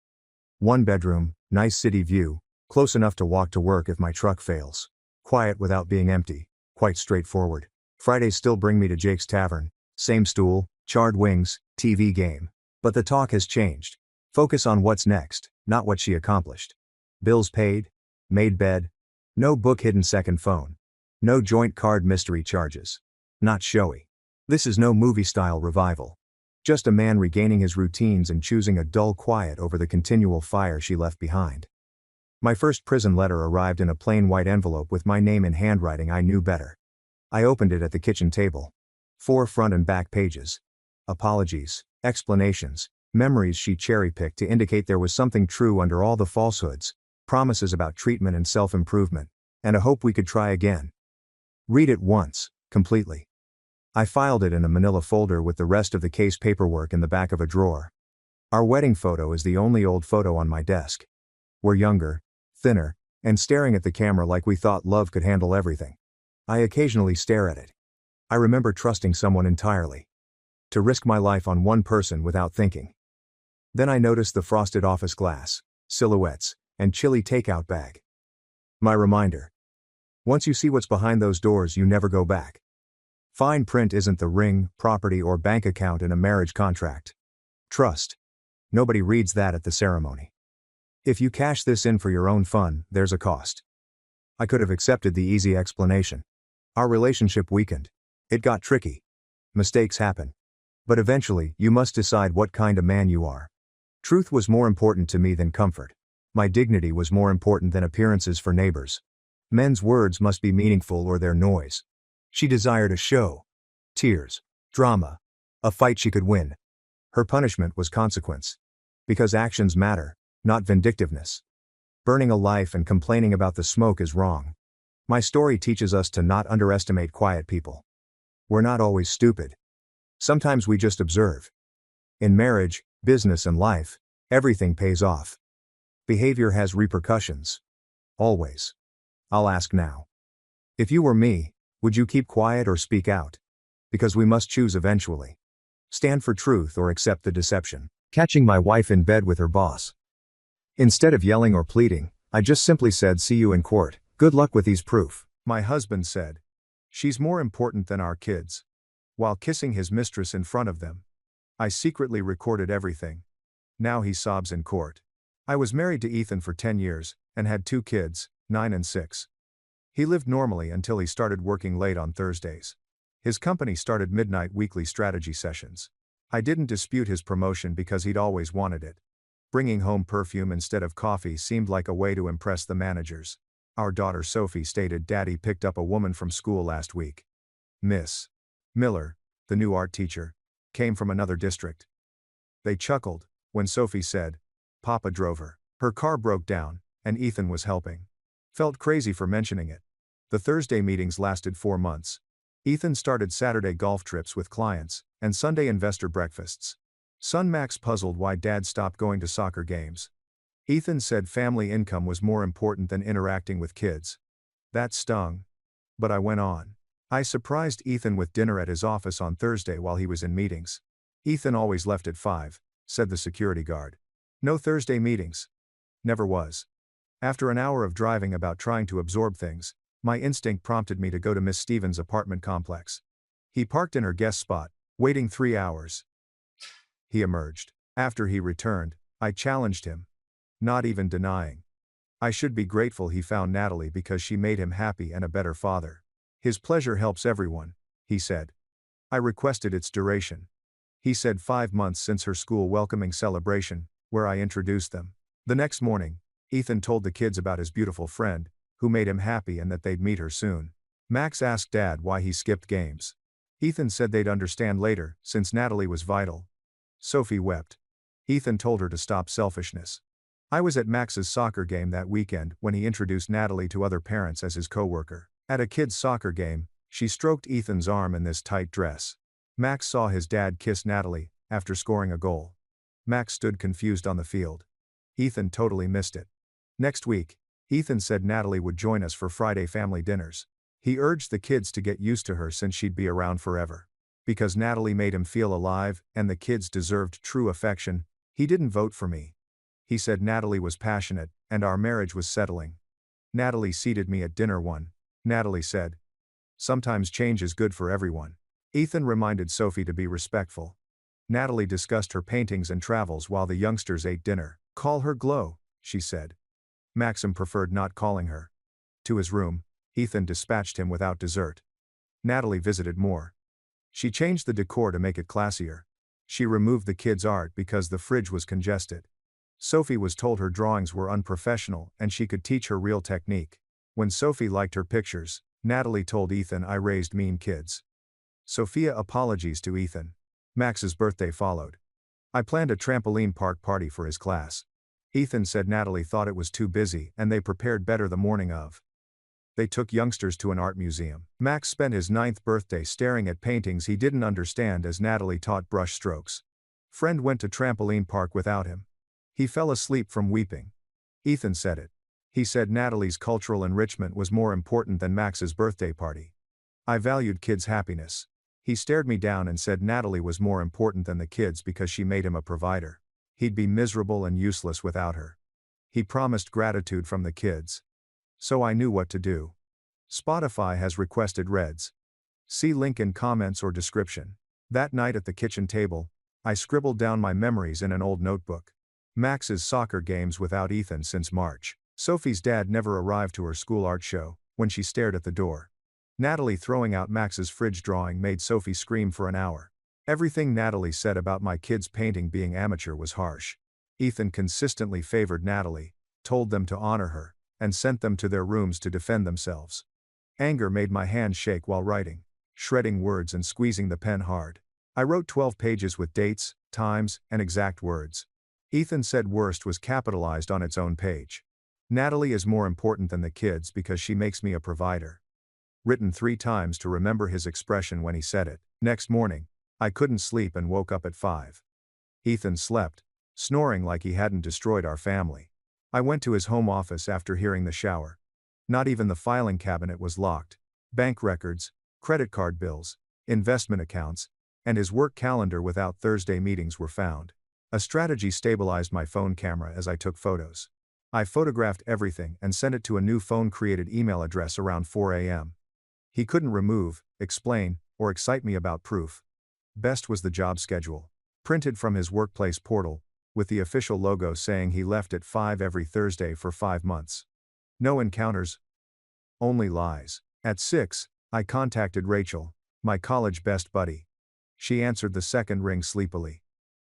1 bedroom, nice city view, close enough to walk to work if my truck fails. Quiet without being empty, quite straightforward. Fridays still bring me to Jake's Tavern, same stool, charred wings, TV game. But the talk has changed. Focus on what's next, not what she accomplished. Bills paid. Made bed. No book hidden second phone. No joint card mystery charges. Not showy. This is no movie-style revival. Just a man regaining his routines and choosing a dull quiet over the continual fire she left behind. My first prison letter arrived in a plain white envelope with my name in handwriting I knew better. I opened it at the kitchen table. 4 front and back pages. Apologies, explanations, memories she cherry-picked to indicate there was something true under all the falsehoods, promises about treatment and self-improvement, and a hope we could try again. Read it once, completely. I filed it in a manila folder with the rest of the case paperwork in the back of a drawer. Our wedding photo is the only old photo on my desk. We're younger, thinner, and staring at the camera like we thought love could handle everything. I occasionally stare at it. I remember trusting someone entirely. To risk my life on one person without thinking. Then I noticed the frosted office glass, silhouettes, and chilly takeout bag. My reminder. Once you see what's behind those doors, you never go back. Fine print isn't the ring, property or bank account in a marriage contract. Trust. Nobody reads that at the ceremony. If you cash this in for your own fun, there's a cost. I could have accepted the easy explanation. Our relationship weakened. It got tricky. Mistakes happen. But eventually, you must decide what kind of man you are. Truth was more important to me than comfort. My dignity was more important than appearances for neighbors. Men's words must be meaningful or they're noise. She desired a show. Tears. Drama. A fight she could win. Her punishment was consequence. Because actions matter, not vindictiveness. Burning a life and complaining about the smoke is wrong. My story teaches us to not underestimate quiet people. We're not always stupid. Sometimes we just observe. In marriage, business and life, everything pays off. Behavior has repercussions. Always. I'll ask now. If you were me, would you keep quiet or speak out? Because we must choose eventually. Stand for truth or accept the deception. Catching my wife in bed with her boss. Instead of yelling or pleading, I just simply said, "See you in court, good luck with these proof." My husband said, "She's more important than our kids." While kissing his mistress in front of them. I secretly recorded everything. Now he sobs in court. I was married to Ethan for 10 years, and had 2 kids, 9 and 6. He lived normally until he started working late on Thursdays. His company started midnight weekly strategy sessions. I didn't dispute his promotion because he'd always wanted it. Bringing home perfume instead of coffee seemed like a way to impress the managers. Our daughter Sophie stated Daddy picked up a woman from school last week. Miss Miller, the new art teacher, came from another district. They chuckled when Sophie said, Papa drove her. Her car broke down, and Ethan was helping. Felt crazy for mentioning it. The Thursday meetings lasted 4 months. Ethan started Saturday golf trips with clients, and Sunday investor breakfasts. Son Max puzzled why Dad stopped going to soccer games. Ethan said family income was more important than interacting with kids. That stung. But I went on. I surprised Ethan with dinner at his office on Thursday while he was in meetings. Ethan always left at 5, said the security guard. No Thursday meetings. Never was. After an hour of driving about trying to absorb things, my instinct prompted me to go to Miss Stevens' apartment complex. He parked in her guest spot, waiting 3 hours. He emerged. After he returned, I challenged him. Not even denying. I should be grateful he found Natalie because she made him happy and a better father. His pleasure helps everyone, he said. I requested its duration. He said 5 months since her school welcoming celebration, where I introduced them. The next morning, Ethan told the kids about his beautiful friend, who made him happy and that they'd meet her soon. Max asked Dad why he skipped games. Ethan said they'd understand later, since Natalie was vital. Sophie wept. Ethan told her to stop selfishness. I was at Max's soccer game that weekend when he introduced Natalie to other parents as his co-worker. At a kid's soccer game, she stroked Ethan's arm in this tight dress. Max saw his dad kiss Natalie, after scoring a goal. Max stood confused on the field. Ethan totally missed it. Next week, Ethan said Natalie would join us for Friday family dinners. He urged the kids to get used to her since she'd be around forever. Because Natalie made him feel alive, and the kids deserved true affection, he didn't vote for me. He said Natalie was passionate, and our marriage was settling. Natalie seated me at dinner one. Natalie said, "Sometimes change is good for everyone." Ethan reminded Sophie to be respectful. Natalie discussed her paintings and travels while the youngsters ate dinner. "Call her Glow," she said. Maxim preferred not calling her. To his room, Ethan dispatched him without dessert. Natalie visited more. She changed the decor to make it classier. She removed the kids' art because the fridge was congested. Sophie was told her drawings were unprofessional and she could teach her real technique. When Sophie liked her pictures, Natalie told Ethan I raised mean kids. Sophia apologies to Ethan. Max's birthday followed. I planned a trampoline park party for his class. Ethan said Natalie thought it was too busy and they prepared better the morning of. They took youngsters to an art museum. Max spent his 9th birthday staring at paintings he didn't understand as Natalie taught brush strokes. Friend went to trampoline park without him. He fell asleep from weeping. Ethan said it. He said Natalie's cultural enrichment was more important than Max's birthday party. I valued kids' happiness. He stared me down and said Natalie was more important than the kids because she made him a provider. He'd be miserable and useless without her. He promised gratitude from the kids. So I knew what to do. Spotify has requested Reds. See link in comments or description. That night at the kitchen table, I scribbled down my memories in an old notebook. Max's soccer games without Ethan since March. Sophie's dad never arrived to her school art show, when she stared at the door. Natalie throwing out Max's fridge drawing made Sophie scream for an hour. Everything Natalie said about my kids' painting being amateur was harsh. Ethan consistently favored Natalie, told them to honor her. and sent them to their rooms to defend themselves. Anger made my hands shake while writing, shredding words and squeezing the pen hard. I wrote 12 pages with dates, times, and exact words. Ethan said worst was capitalized on its own page. Natalie is more important than the kids because she makes me a provider. Written 3 times to remember his expression when he said it. Next morning, I couldn't sleep and woke up at 5. Ethan slept, snoring like he hadn't destroyed our family. I went to his home office after hearing the shower. Not even the filing cabinet was locked. Bank records, credit card bills, investment accounts, and his work calendar without Thursday meetings were found. A strategy stabilized my phone camera as I took photos. I photographed everything and sent it to a new phone-created email address around 4 a.m. He couldn't remove, explain, or excite me about proof. Best was the job schedule, printed from his workplace portal, with the official logo saying he left at 5 every Thursday for 5 months. No encounters. Only lies. At 6, I contacted Rachel, my college best buddy. She answered the second ring sleepily.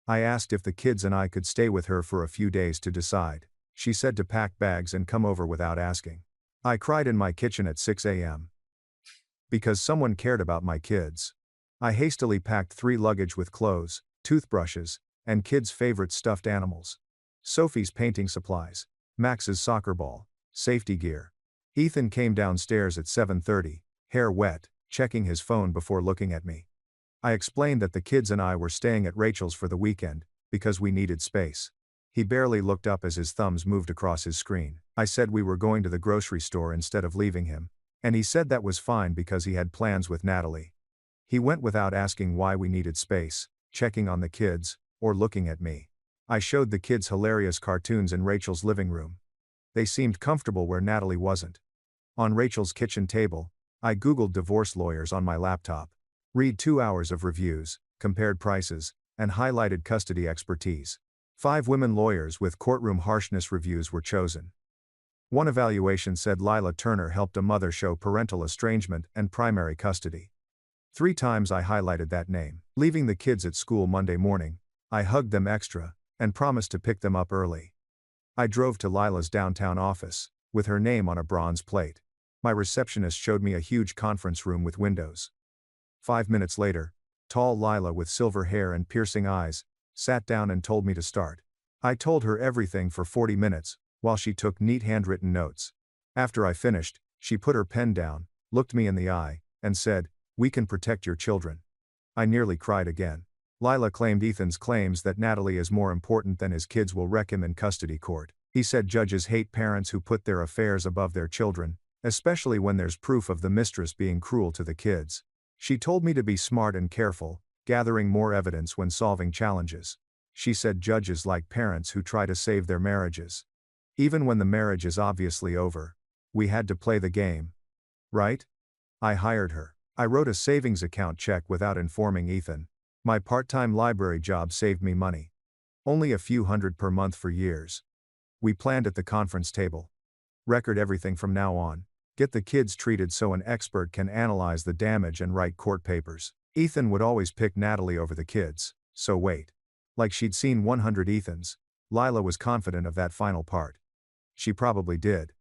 I asked if the kids and I could stay with her for a few days to decide. She said to pack bags and come over without asking. I cried in my kitchen at 6 a.m. because someone cared about my kids. I hastily packed 3 luggage with clothes, toothbrushes, and kids' favorite stuffed animals. Sophie's painting supplies, Max's soccer ball, safety gear. Ethan came downstairs at 7:30, hair wet, checking his phone before looking at me. I explained that the kids and I were staying at Rachel's for the weekend, because we needed space. He barely looked up as his thumbs moved across his screen. I said we were going to the grocery store instead of leaving him, and he said that was fine because he had plans with Natalie. He went without asking why we needed space, checking on the kids, or looking at me. I showed the kids hilarious cartoons in Rachel's living room. They seemed comfortable where Natalie wasn't. On Rachel's kitchen table, I Googled divorce lawyers on my laptop. Read 2 hours of reviews, compared prices, and highlighted custody expertise. 5 women lawyers with courtroom harshness reviews were chosen. One evaluation said Lila Turner helped a mother show parental estrangement and primary custody. 3 times I highlighted that name. Leaving the kids at school Monday morning, I hugged them extra, and promised to pick them up early. I drove to Lila's downtown office, with her name on a bronze plate. My receptionist showed me a huge conference room with windows. 5 minutes later, tall Lila with silver hair and piercing eyes, sat down and told me to start. I told her everything for 40 minutes, while she took neat handwritten notes. After I finished, she put her pen down, looked me in the eye, and said, "We can protect your children." I nearly cried again. Lila claimed Ethan's claims that Natalie is more important than his kids will wreck him in custody court. He said judges hate parents who put their affairs above their children, especially when there's proof of the mistress being cruel to the kids. She told me to be smart and careful, gathering more evidence when solving challenges. She said judges like parents who try to save their marriages. Even when the marriage is obviously over, we had to play the game. Right? I hired her. I wrote a savings account check without informing Ethan. My part-time library job saved me money. Only a few hundred per month for years. We planned at the conference table. Record everything from now on. Get the kids treated so an expert can analyze the damage and write court papers. Ethan would always pick Natalie over the kids, so wait. Like she'd seen 100 Ethans, Lila was confident of that final part. She probably did.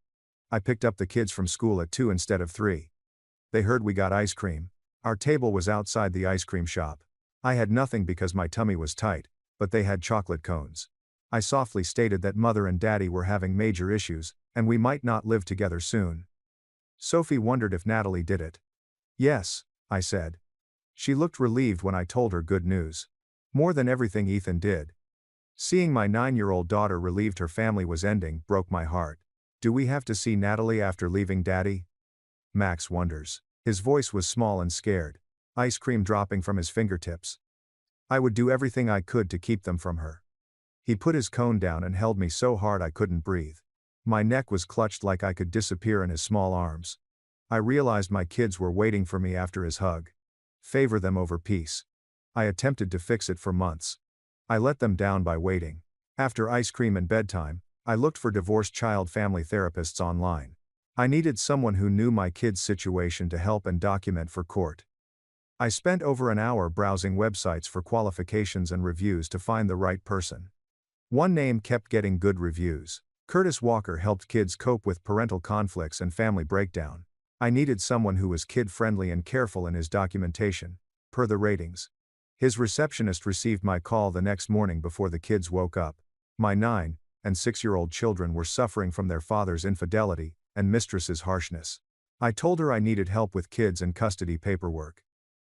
I picked up the kids from school at 2 instead of 3. They heard we got ice cream. Our table was outside the ice cream shop. I had nothing because my tummy was tight, but they had chocolate cones. I softly stated that Mother and Daddy were having major issues, and we might not live together soon. Sophie wondered if Natalie did it. Yes, I said. She looked relieved when I told her good news. More than everything Ethan did. Seeing my 9-year-old daughter relieved her family was ending broke my heart. Do we have to see Natalie after leaving Daddy? Max wonders. His voice was small and scared, ice cream dropping from his fingertips. I would do everything I could to keep them from her. He put his cone down and held me so hard I couldn't breathe. My neck was clutched like I could disappear in his small arms. I realized my kids were waiting for me after his hug. Favor them over peace. I attempted to fix it for months. I let them down by waiting. After ice cream and bedtime, I looked for divorced child family therapists online. I needed someone who knew my kids' situation to help and document for court. I spent over an hour browsing websites for qualifications and reviews to find the right person. One name kept getting good reviews. Curtis Walker helped kids cope with parental conflicts and family breakdown. I needed someone who was kid-friendly and careful in his documentation, per the ratings. His receptionist received my call the next morning before the kids woke up. My 9 and 6-year-old children were suffering from their father's infidelity and mistress's harshness. I told her I needed help with kids and custody paperwork.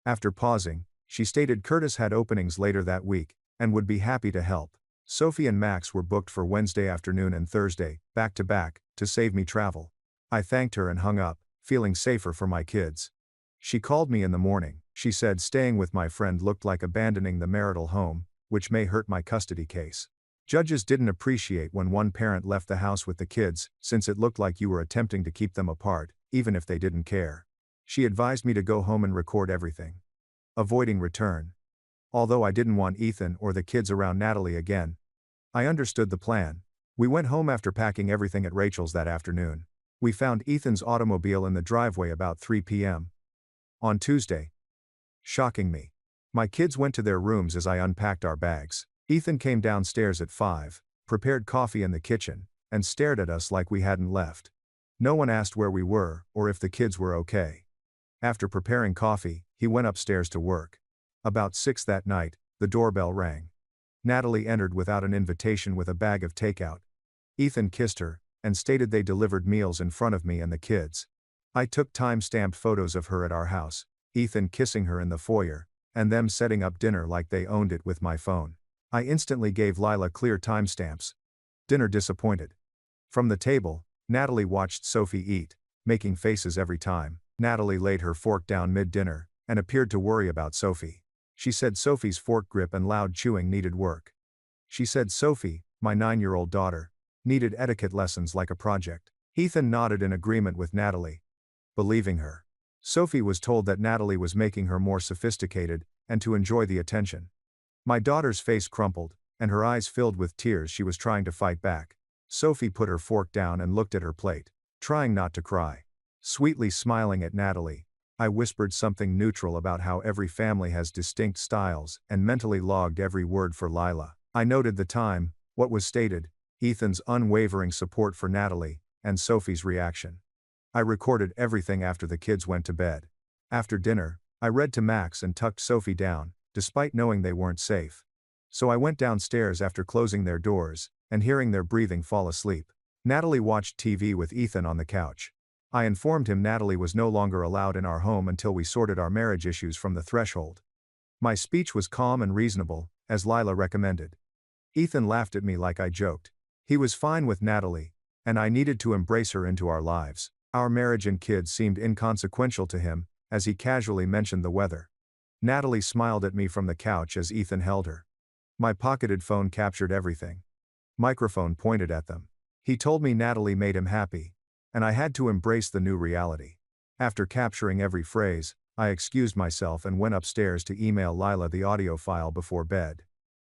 After pausing, she stated Curtis had openings later that week and would be happy to help. Sophie and Max were booked for Wednesday afternoon and Thursday, back to back, to save me travel. I thanked her and hung up, feeling safer for my kids. She called me in the morning. She said staying with my friend looked like abandoning the marital home, which may hurt my custody case. Judges didn't appreciate when one parent left the house with the kids, since it looked like you were attempting to keep them apart, even if they didn't care. She advised me to go home and record everything. Avoiding return. Although I didn't want Ethan or the kids around Natalie again, I understood the plan. We went home after packing everything at Rachel's that afternoon. We found Ethan's automobile in the driveway about 3 p.m. on Tuesday. Shocking me. My kids went to their rooms as I unpacked our bags. Ethan came downstairs at 5, prepared coffee in the kitchen, and stared at us like we hadn't left. No one asked where we were or if the kids were okay. After preparing coffee, he went upstairs to work. About 6 that night, the doorbell rang. Natalie entered without an invitation with a bag of takeout. Ethan kissed her and stated they delivered meals in front of me and the kids. I took time-stamped photos of her at our house, Ethan kissing her in the foyer, and them setting up dinner like they owned it with my phone. I instantly gave Lila clear timestamps. Dinner disappointed. From the table, Natalie watched Sophie eat, making faces every time. Natalie laid her fork down mid-dinner and appeared to worry about Sophie. She said Sophie's fork grip and loud chewing needed work. She said Sophie, my 9-year-old daughter, needed etiquette lessons like a project. Ethan nodded in agreement with Natalie, believing her. Sophie was told that Natalie was making her more sophisticated and to enjoy the attention. My daughter's face crumpled, and her eyes filled with tears. She was trying to fight back. Sophie put her fork down and looked at her plate, trying not to cry. Sweetly smiling at Natalie, I whispered something neutral about how every family has distinct styles and mentally logged every word for Lila. I noted the time, what was stated, Ethan's unwavering support for Natalie, and Sophie's reaction. I recorded everything after the kids went to bed. After dinner, I read to Max and tucked Sophie down, despite knowing they weren't safe. So I went downstairs after closing their doors and hearing their breathing fall asleep. Natalie watched TV with Ethan on the couch. I informed him Natalie was no longer allowed in our home until we sorted our marriage issues from the threshold. My speech was calm and reasonable, as Lila recommended. Ethan laughed at me like I joked. He was fine with Natalie, and I needed to embrace her into our lives. Our marriage and kids seemed inconsequential to him, as he casually mentioned the weather. Natalie smiled at me from the couch as Ethan held her. My pocketed phone captured everything. Microphone pointed at them. He told me Natalie made him happy, and I had to embrace the new reality. After capturing every phrase, I excused myself and went upstairs to email Lila the audio file before bed.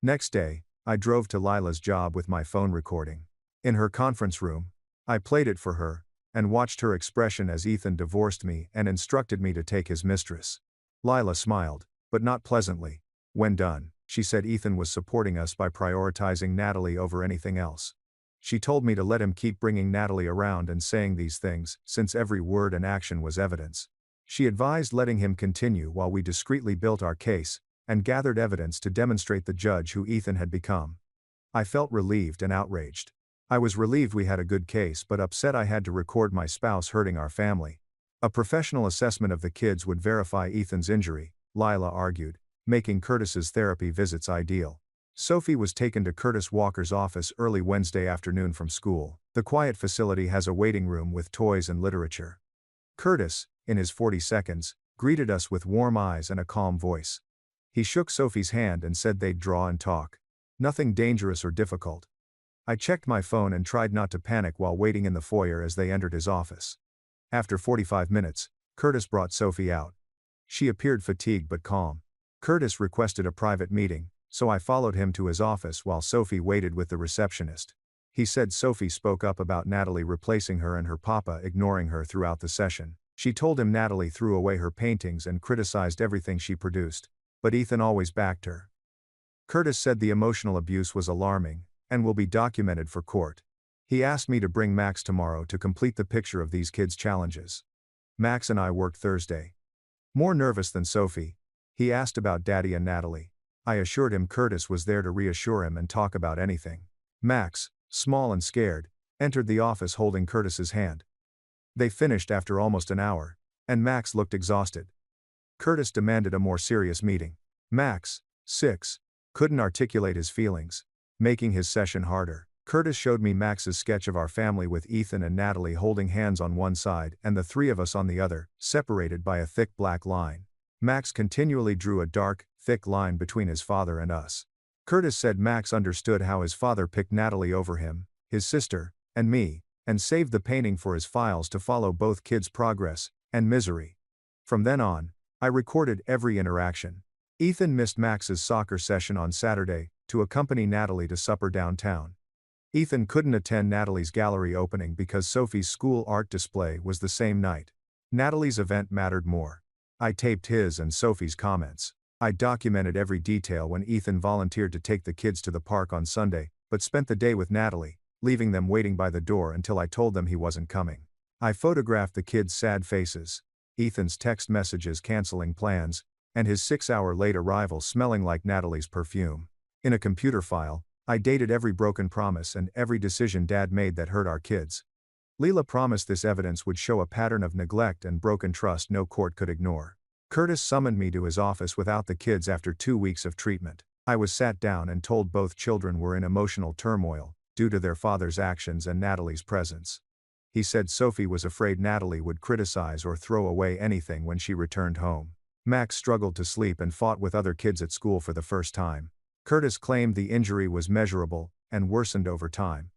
Next day, I drove to Lila's job with my phone recording. In her conference room, I played it for her, and watched her expression as Ethan divorced me and instructed me to take his mistress. Lila smiled, but not pleasantly. When done, she said Ethan was supporting us by prioritizing Natalie over anything else. She told me to let him keep bringing Natalie around and saying these things, since every word and action was evidence. She advised letting him continue while we discreetly built our case, and gathered evidence to demonstrate the judge who Ethan had become. I felt relieved and outraged. I was relieved we had a good case but upset I had to record my spouse hurting our family. A professional assessment of the kids would verify Ethan's injury, Lila argued, making Curtis's therapy visits ideal. Sophie was taken to Curtis Walker's office early Wednesday afternoon from school. The quiet facility has a waiting room with toys and literature. Curtis, in his 40 seconds, greeted us with warm eyes and a calm voice. He shook Sophie's hand and said they'd draw and talk. Nothing dangerous or difficult. I checked my phone and tried not to panic while waiting in the foyer as they entered his office. After 45 minutes, Curtis brought Sophie out. She appeared fatigued but calm. Curtis requested a private meeting, so I followed him to his office while Sophie waited with the receptionist. He said Sophie spoke up about Natalie replacing her and her papa ignoring her throughout the session. She told him Natalie threw away her paintings and criticized everything she produced, but Ethan always backed her. Curtis said the emotional abuse was alarming, and will be documented for court. He asked me to bring Max tomorrow to complete the picture of these kids' challenges. Max and I worked Thursday. More nervous than Sophie, he asked about Daddy and Natalie. I assured him Curtis was there to reassure him and talk about anything. Max, small and scared, entered the office holding Curtis's hand. They finished after almost an hour, and Max looked exhausted. Curtis demanded a more serious meeting. Max, 6, couldn't articulate his feelings, making his session harder. Curtis showed me Max's sketch of our family with Ethan and Natalie holding hands on one side and the three of us on the other, separated by a thick black line. Max continually drew a dark, thick line between his father and us. Curtis said Max understood how his father picked Natalie over him, his sister, and me, and saved the painting for his files to follow both kids' progress and misery. From then on, I recorded every interaction. Ethan missed Max's soccer session on Saturday to accompany Natalie to supper downtown. Ethan couldn't attend Natalie's gallery opening because Sophie's school art display was the same night. Natalie's event mattered more. I taped his and Sophie's comments. I documented every detail when Ethan volunteered to take the kids to the park on Sunday, but spent the day with Natalie, leaving them waiting by the door until I told them he wasn't coming. I photographed the kids' sad faces, Ethan's text messages canceling plans, and his 6-hour late arrival smelling like Natalie's perfume. In a computer file, I dated every broken promise and every decision Dad made that hurt our kids. Leela promised this evidence would show a pattern of neglect and broken trust no court could ignore. Curtis summoned me to his office without the kids after 2 weeks of treatment. I was sat down and told both children were in emotional turmoil, due to their father's actions and Natalie's presence. He said Sophie was afraid Natalie would criticize or throw away anything when she returned home. Max struggled to sleep and fought with other kids at school for the first time. Curtis claimed the injury was measurable and worsened over time.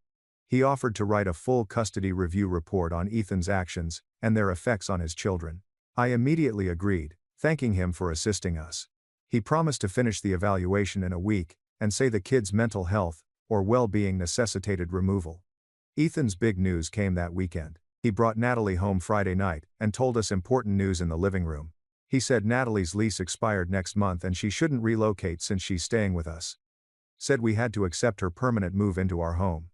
He offered to write a full custody review report on Ethan's actions and their effects on his children. I immediately agreed, thanking him for assisting us. He promised to finish the evaluation in a week and say the kids' mental health or well-being necessitated removal. Ethan's big news came that weekend. He brought Natalie home Friday night and told us important news in the living room. He said Natalie's lease expired next month and she shouldn't relocate since she's staying with us. Said we had to accept her permanent move into our home.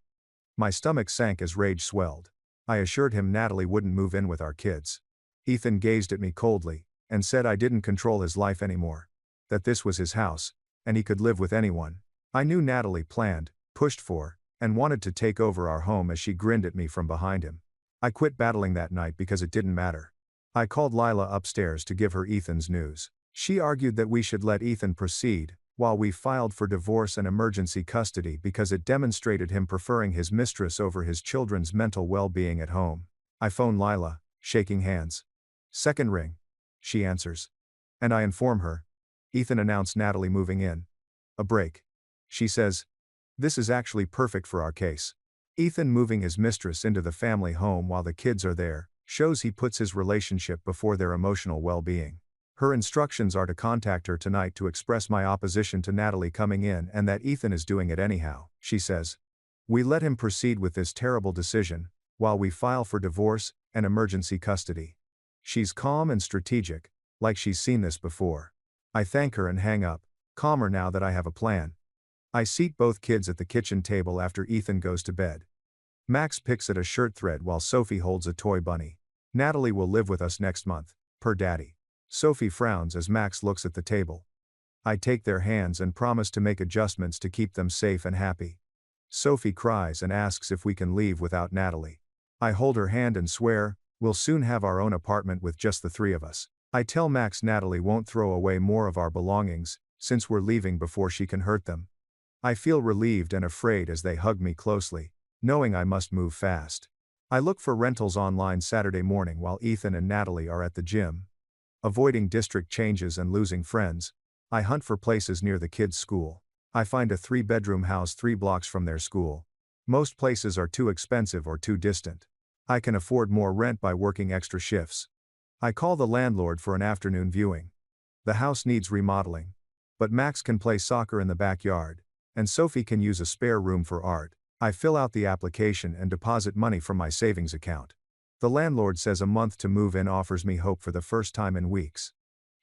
My stomach sank as rage swelled. I assured him Natalie wouldn't move in with our kids. Ethan gazed at me coldly and said I didn't control his life anymore. That this was his house, and he could live with anyone. I knew Natalie planned, pushed for, and wanted to take over our home as she grinned at me from behind him. I quit battling that night because it didn't matter. I called Lila upstairs to give her Ethan's news. She argued that we should let Ethan proceed, while we filed for divorce and emergency custody because it demonstrated him preferring his mistress over his children's mental well-being at home. I phone Lila, shaking hands. Second ring. She answers. And I inform her. Ethan announced Natalie moving in. A break. She says. This is actually perfect for our case. Ethan moving his mistress into the family home while the kids are there shows he puts his relationship before their emotional well-being. Her instructions are to contact her tonight to express my opposition to Natalie coming in and that Ethan is doing it anyhow, she says. We let him proceed with this terrible decision, while we file for divorce and emergency custody. She's calm and strategic, like she's seen this before. I thank her and hang up, calmer now that I have a plan. I seat both kids at the kitchen table after Ethan goes to bed. Max picks at a shirt thread while Sophie holds a toy bunny. Natalie will live with us next month, per Daddy. Sophie frowns as Max looks at the table. I take their hands and promise to make adjustments to keep them safe and happy. Sophie cries and asks if we can leave without Natalie. I hold her hand and swear, we'll soon have our own apartment with just the three of us. I tell Max Natalie won't throw away more of our belongings, since we're leaving before she can hurt them. I feel relieved and afraid as they hug me closely, knowing I must move fast. I look for rentals online Saturday morning while Ethan and Natalie are at the gym. Avoiding district changes and losing friends, I hunt for places near the kids' school. I find a 3-bedroom house 3 blocks from their school. Most places are too expensive or too distant. I can afford more rent by working extra shifts. I call the landlord for an afternoon viewing. The house needs remodeling. But Max can play soccer in the backyard, and Sophie can use a spare room for art. I fill out the application and deposit money from my savings account. The landlord says a month to move in offers me hope for the first time in weeks.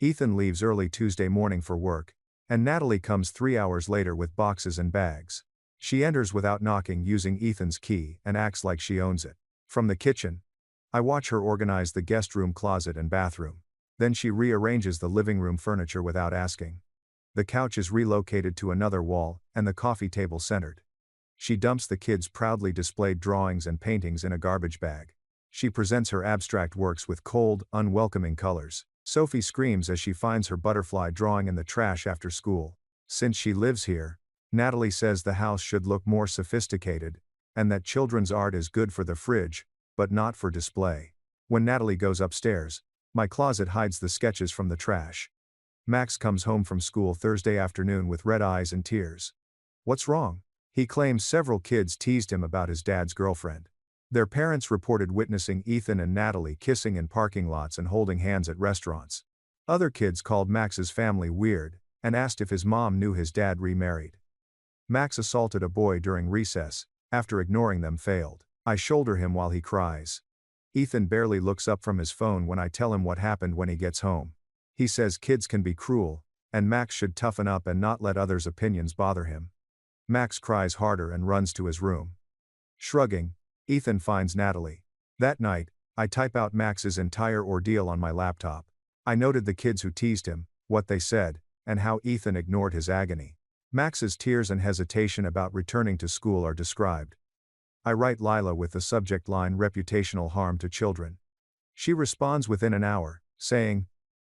Ethan leaves early Tuesday morning for work, and Natalie comes 3 hours later with boxes and bags. She enters without knocking using Ethan's key and acts like she owns it. From the kitchen, I watch her organize the guest room closet and bathroom. Then she rearranges the living room furniture without asking. The couch is relocated to another wall, and the coffee table centered. She dumps the kids' proudly displayed drawings and paintings in a garbage bag. She presents her abstract works with cold, unwelcoming colors. Sophie screams as she finds her butterfly drawing in the trash after school. Since she lives here, Natalie says the house should look more sophisticated, and that children's art is good for the fridge, but not for display. When Natalie goes upstairs, my closet hides the sketches from the trash. Max comes home from school Thursday afternoon with red eyes and tears. What's wrong? He claims several kids teased him about his dad's girlfriend. Their parents reported witnessing Ethan and Natalie kissing in parking lots and holding hands at restaurants. Other kids called Max's family weird and asked if his mom knew his dad remarried. Max assaulted a boy during recess, after ignoring them failed. I shoulder him while he cries. Ethan barely looks up from his phone when I tell him what happened when he gets home. He says kids can be cruel, and Max should toughen up and not let others' opinions bother him. Max cries harder and runs to his room. Shrugging, Ethan finds Natalie. That night, I type out Max's entire ordeal on my laptop. I noted the kids who teased him, what they said, and how Ethan ignored his agony. Max's tears and hesitation about returning to school are described. I write Lila with the subject line reputational harm to children. She responds within an hour, saying,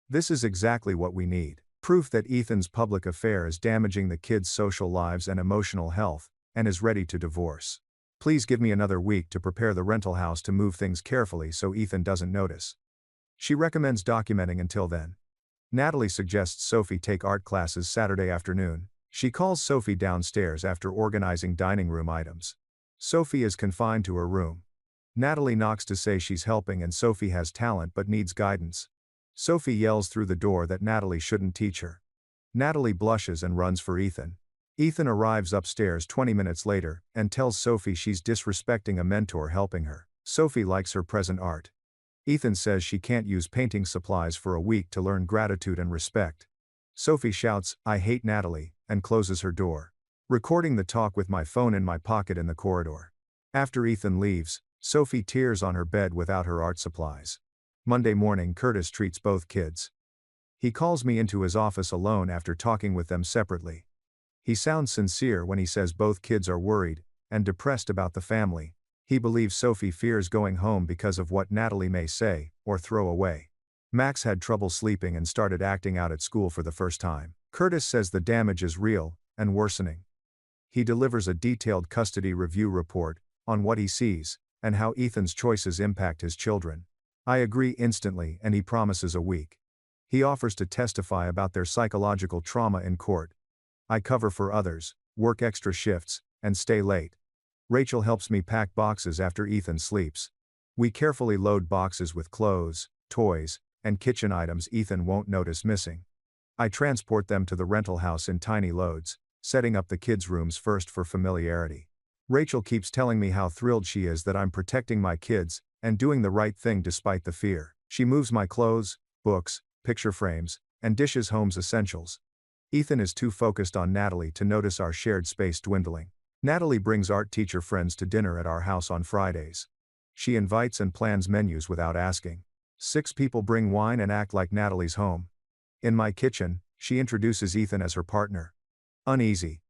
"This is exactly what we need. Proof that Ethan's public affair is damaging the kids' social lives and emotional health, and is ready to divorce. Please give me another week to prepare the rental house to move things carefully so Ethan doesn't notice." She recommends documenting until then. Natalie suggests Sophie take art classes Saturday afternoon. She calls Sophie downstairs after organizing dining room items. Sophie is confined to her room. Natalie knocks to say she's helping and Sophie has talent but needs guidance. Sophie yells through the door that Natalie shouldn't teach her. Natalie blushes and runs for Ethan. Ethan arrives upstairs 20 minutes later and tells Sophie she's disrespecting a mentor helping her. Sophie likes her present art. Ethan says she can't use painting supplies for a week to learn gratitude and respect. Sophie shouts, "I hate Natalie," and closes her door. Recording the talk with my phone in my pocket in the corridor. After Ethan leaves, Sophie tears on her bed without her art supplies. Monday morning, Curtis treats both kids. He calls me into his office alone after talking with them separately. He sounds sincere when he says both kids are worried and depressed about the family. He believes Sophie fears going home because of what Natalie may say or throw away. Max had trouble sleeping and started acting out at school for the first time. Curtis says the damage is real and worsening. He delivers a detailed custody review report on what he sees and how Ethan's choices impact his children. I agree instantly and he promises a week. He offers to testify about their psychological trauma in court. I cover for others, work extra shifts, and stay late. Rachel helps me pack boxes after Ethan sleeps. We carefully load boxes with clothes, toys, and kitchen items Ethan won't notice missing. I transport them to the rental house in tiny loads, setting up the kids' rooms first for familiarity. Rachel keeps telling me how thrilled she is that I'm protecting my kids and doing the right thing despite the fear. She moves my clothes, books, picture frames, and dishes home's essentials. Ethan is too focused on Natalie to notice our shared space dwindling. Natalie brings art teacher friends to dinner at our house on Fridays. She invites and plans menus without asking. 6 people bring wine and act like Natalie's home. In my kitchen, she introduces Ethan as her partner. Uneasy.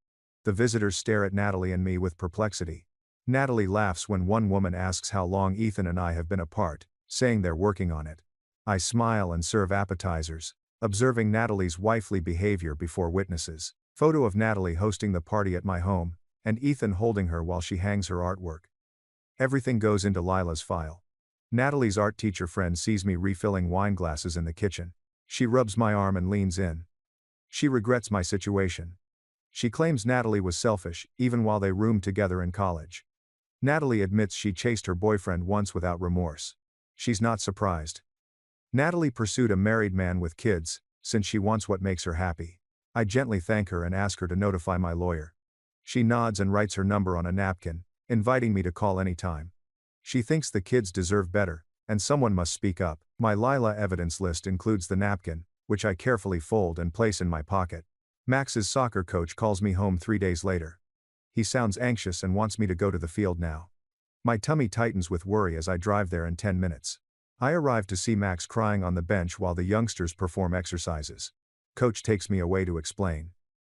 The visitors stare at Natalie and me with perplexity. Natalie laughs when one woman asks how long Ethan and I have been apart, saying they're working on it. I smile and serve appetizers, observing Natalie's wifely behavior before witnesses. Photo of Natalie hosting the party at my home, and Ethan holding her while she hangs her artwork. Everything goes into Lila's file. Natalie's art teacher friend sees me refilling wine glasses in the kitchen. She rubs my arm and leans in. She regrets my situation. She claims Natalie was selfish, even while they roomed together in college. Natalie admits she chased her boyfriend once without remorse. She's not surprised. Natalie pursued a married man with kids, since she wants what makes her happy. I gently thank her and ask her to notify my lawyer. She nods and writes her number on a napkin, inviting me to call anytime. She thinks the kids deserve better, and someone must speak up. My Lila evidence list includes the napkin, which I carefully fold and place in my pocket. Max's soccer coach calls me home 3 days later. He sounds anxious and wants me to go to the field now. My tummy tightens with worry as I drive there in 10 minutes. I arrive to see Max crying on the bench while the youngsters perform exercises. Coach takes me away to explain.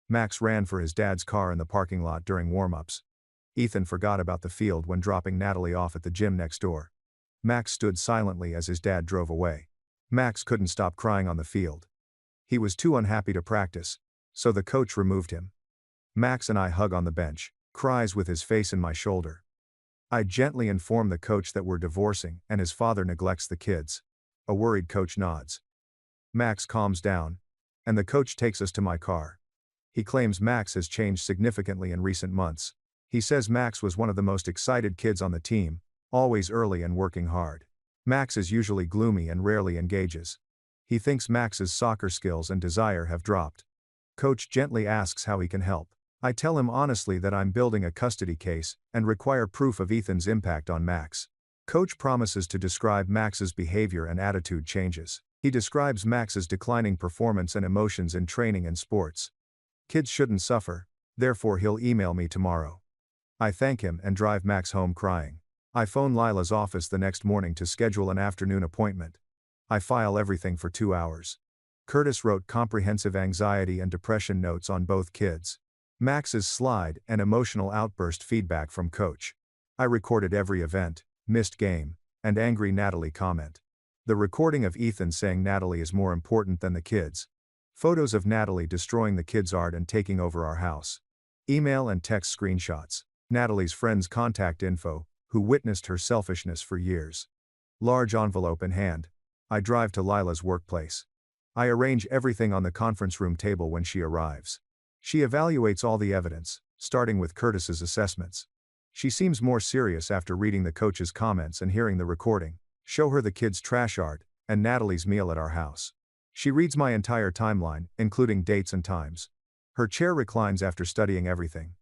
Max ran for his dad's car in the parking lot during warm-ups. Ethan forgot about the field when dropping Natalie off at the gym next door. Max stood silently as his dad drove away. Max couldn't stop crying on the field. He was too unhappy to practice, so the coach removed him. Max and I hug on the bench, cries with his face in my shoulder. I gently inform the coach that we're divorcing and his father neglects the kids. A worried coach nods. Max calms down, and the coach takes us to my car. He claims Max has changed significantly in recent months. He says Max was one of the most excited kids on the team, always early and working hard. Max is usually gloomy and rarely engages. He thinks Max's soccer skills and desire have dropped. Coach gently asks how he can help. I tell him honestly that I'm building a custody case and require proof of Ethan's impact on Max. Coach promises to describe Max's behavior and attitude changes. He describes Max's declining performance and emotions in training and sports. Kids shouldn't suffer, therefore he'll email me tomorrow. I thank him and drive Max home crying. I phone Lila's office the next morning to schedule an afternoon appointment. I file everything for 2 hours. Curtis wrote comprehensive anxiety and depression notes on both kids. Max's slide and emotional outburst feedback from Coach. I recorded every event, missed game, and angry Natalie comment. The recording of Ethan saying Natalie is more important than the kids. Photos of Natalie destroying the kids' art and taking over our house. Email and text screenshots. Natalie's friend's contact info, who witnessed her selfishness for years. Large envelope in hand. I drive to Lila's workplace. I arrange everything on the conference room table when she arrives. She evaluates all the evidence, starting with Curtis's assessments. She seems more serious after reading the coach's comments and hearing the recording. Show her the kids' trash art, and Natalie's meal at our house. She reads my entire timeline, including dates and times. Her chair reclines after studying everything.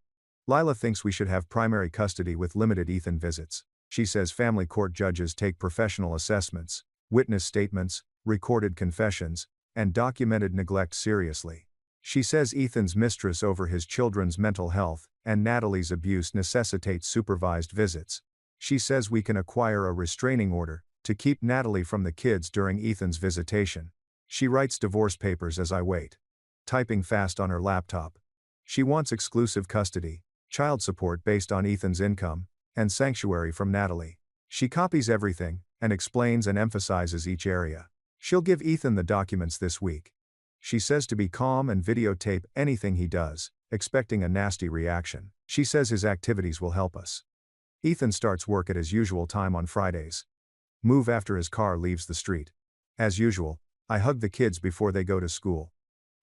Lila thinks we should have primary custody with limited Ethan visits. She says family court judges take professional assessments, witness statements, recorded confessions, and documented neglect seriously. She says Ethan's mistress over his children's mental health and Natalie's abuse necessitates supervised visits. She says we can acquire a restraining order to keep Natalie from the kids during Ethan's visitation. She writes divorce papers as I wait. Typing fast on her laptop. She wants exclusive custody, child support based on Ethan's income, and sanctuary from Natalie. She copies everything and explains and emphasizes each area. She'll give Ethan the documents this week. She says to be calm and videotape anything he does, expecting a nasty reaction. She says his activities will help us. Ethan starts work at his usual time on Fridays. Move after his car leaves the street. As usual, I hug the kids before they go to school.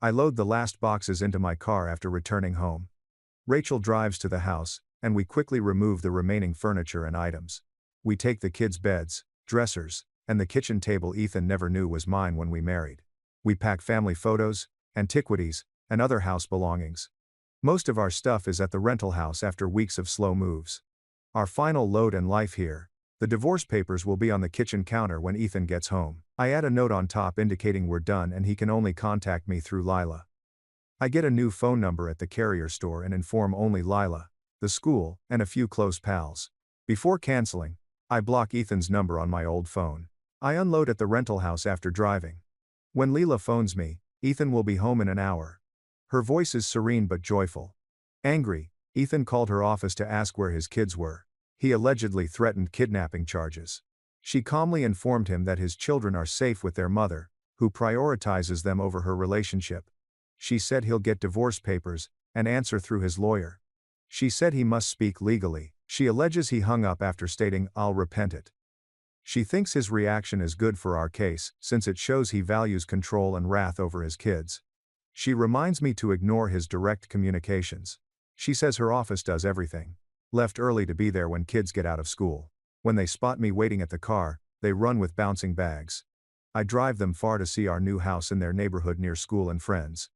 I load the last boxes into my car after returning home. Rachel drives to the house, and we quickly remove the remaining furniture and items. We take the kids' beds, dressers, and the kitchen table Ethan never knew was mine when we married. We pack family photos, antiquities, and other house belongings. Most of our stuff is at the rental house after weeks of slow moves. Our final load and life here. The divorce papers will be on the kitchen counter when Ethan gets home. I add a note on top indicating we're done and he can only contact me through Lila. I get a new phone number at the carrier store and inform only Lila, the school, and a few close pals. Before canceling, I block Ethan's number on my old phone. I unload at the rental house after driving. When Leela phones me, Ethan will be home in an hour. Her voice is serene but joyful. Angry, Ethan called her office to ask where his kids were. He allegedly threatened kidnapping charges. She calmly informed him that his children are safe with their mother, who prioritizes them over her relationship. She said he'll get divorce papers and answer through his lawyer. She said he must speak legally. She alleges he hung up after stating, "I'll repent it." She thinks his reaction is good for our case, since it shows he values control and wrath over his kids. She reminds me to ignore his direct communications. She says her office does everything. Left early to be there when kids get out of school. When they spot me waiting at the car, they run with bouncing bags. I drive them far to see our new house in their neighborhood near school and friends.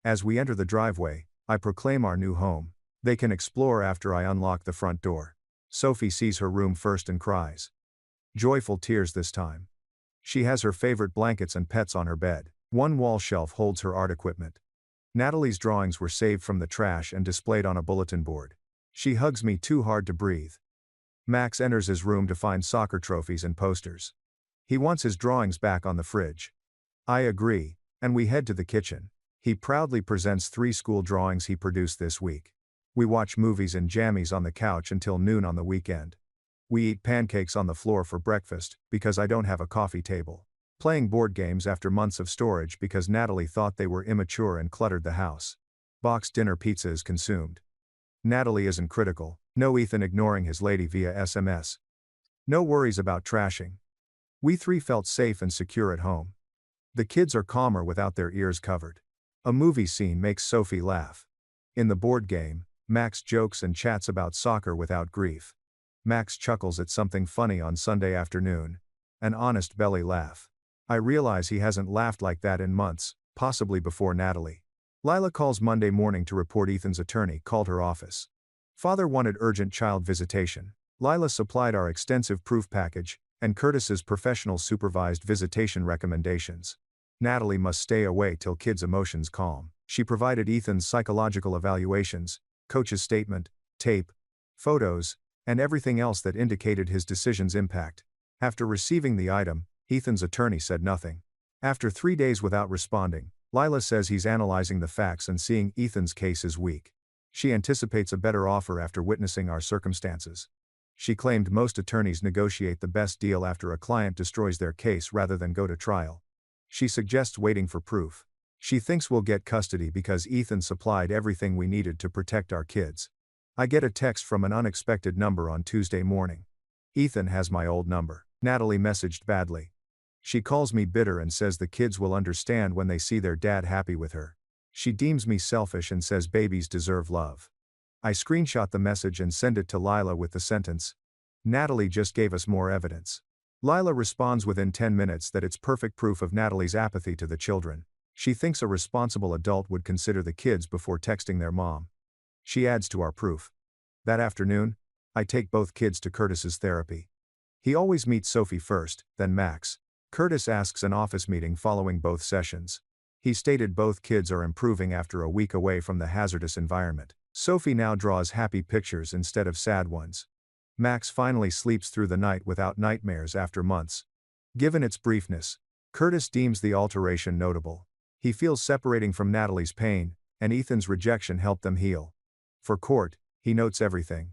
As we enter the driveway, I proclaim our new home. They can explore after I unlock the front door. Sophie sees her room first and cries. Joyful tears this time. She has her favorite blankets and pets on her bed. One wall shelf holds her art equipment. Natalie's drawings were saved from the trash and displayed on a bulletin board. She hugs me too hard to breathe. Max enters his room to find soccer trophies and posters. He wants his drawings back on the fridge. I agree, and we head to the kitchen. He proudly presents 3 school drawings he produced this week. We watch movies and jammies on the couch until noon on the weekend. We eat pancakes on the floor for breakfast, because I don't have a coffee table. Playing board games after months of storage because Natalie thought they were immature and cluttered the house. Boxed dinner pizza is consumed. Natalie isn't critical, no Ethan ignoring his lady via SMS. No worries about trashing. We 3 felt safe and secure at home. The kids are calmer without their ears covered. A movie scene makes Sophie laugh. In the board game, Max jokes and chats about soccer without grief. Max chuckles at something funny on Sunday afternoon. An honest belly laugh. I realize he hasn't laughed like that in months, possibly before Natalie. Lila calls Monday morning to report Ethan's attorney called her office. Father wanted urgent child visitation. Lila supplied our extensive proof package, and Curtis's professional supervised visitation recommendations. Natalie must stay away till kids' emotions calm. She provided Ethan's psychological evaluations, coach's statement, tape, photos, and everything else that indicated his decision's impact. After receiving the item, Ethan's attorney said nothing. After 3 days without responding, Lila says he's analyzing the facts and seeing Ethan's case is weak. She anticipates a better offer after witnessing our circumstances. She claimed most attorneys negotiate the best deal after a client destroys their case rather than go to trial. She suggests waiting for proof. She thinks we'll get custody because Ethan supplied everything we needed to protect our kids. I get a text from an unexpected number on Tuesday morning. Ethan has my old number. Natalie messaged badly. She calls me bitter and says the kids will understand when they see their dad happy with her. She deems me selfish and says babies deserve love. I screenshot the message and send it to Lila with the sentence, "Natalie just gave us more evidence." Lila responds within 10 minutes that it's perfect proof of Natalie's apathy to the children. She thinks a responsible adult would consider the kids before texting their mom. She adds to our proof. That afternoon, I take both kids to Curtis's therapy. He always meets Sophie first, then Max. Curtis asks an office meeting following both sessions. He stated both kids are improving after a week away from the hazardous environment. Sophie now draws happy pictures instead of sad ones. Max finally sleeps through the night without nightmares after months. Given its briefness, Curtis deems the alteration notable. He feels separating from Natalie's pain, and Ethan's rejection helped them heal. For court, he notes everything.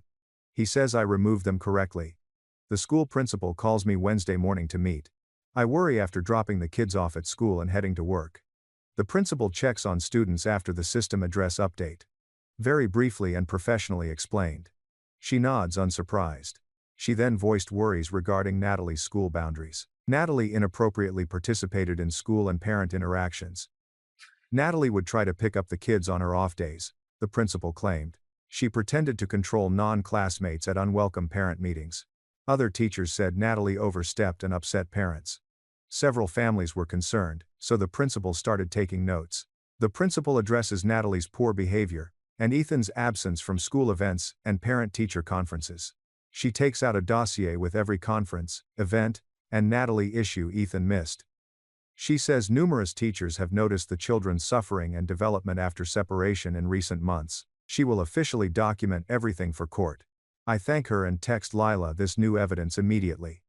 He says I removed them correctly. The school principal calls me Wednesday morning to meet. I worry after dropping the kids off at school and heading to work. The principal checks on students after the system address update. Very briefly and professionally explained. She nods unsurprised. She then voiced worries regarding Natalie's school boundaries. Natalie inappropriately participated in school and parent interactions. Natalie would try to pick up the kids on her off days, the principal claimed. She pretended to control non-classmates at unwelcome parent meetings. Other teachers said Natalie overstepped and upset parents. Several families were concerned, so the principal started taking notes. The principal addresses Natalie's poor behavior, and Ethan's absence from school events and parent-teacher conferences. She takes out a dossier with every conference, event, and Natalie issue Ethan missed. She says numerous teachers have noticed the children's suffering and development after separation in recent months. She will officially document everything for court. I thank her and text Lila this new evidence immediately.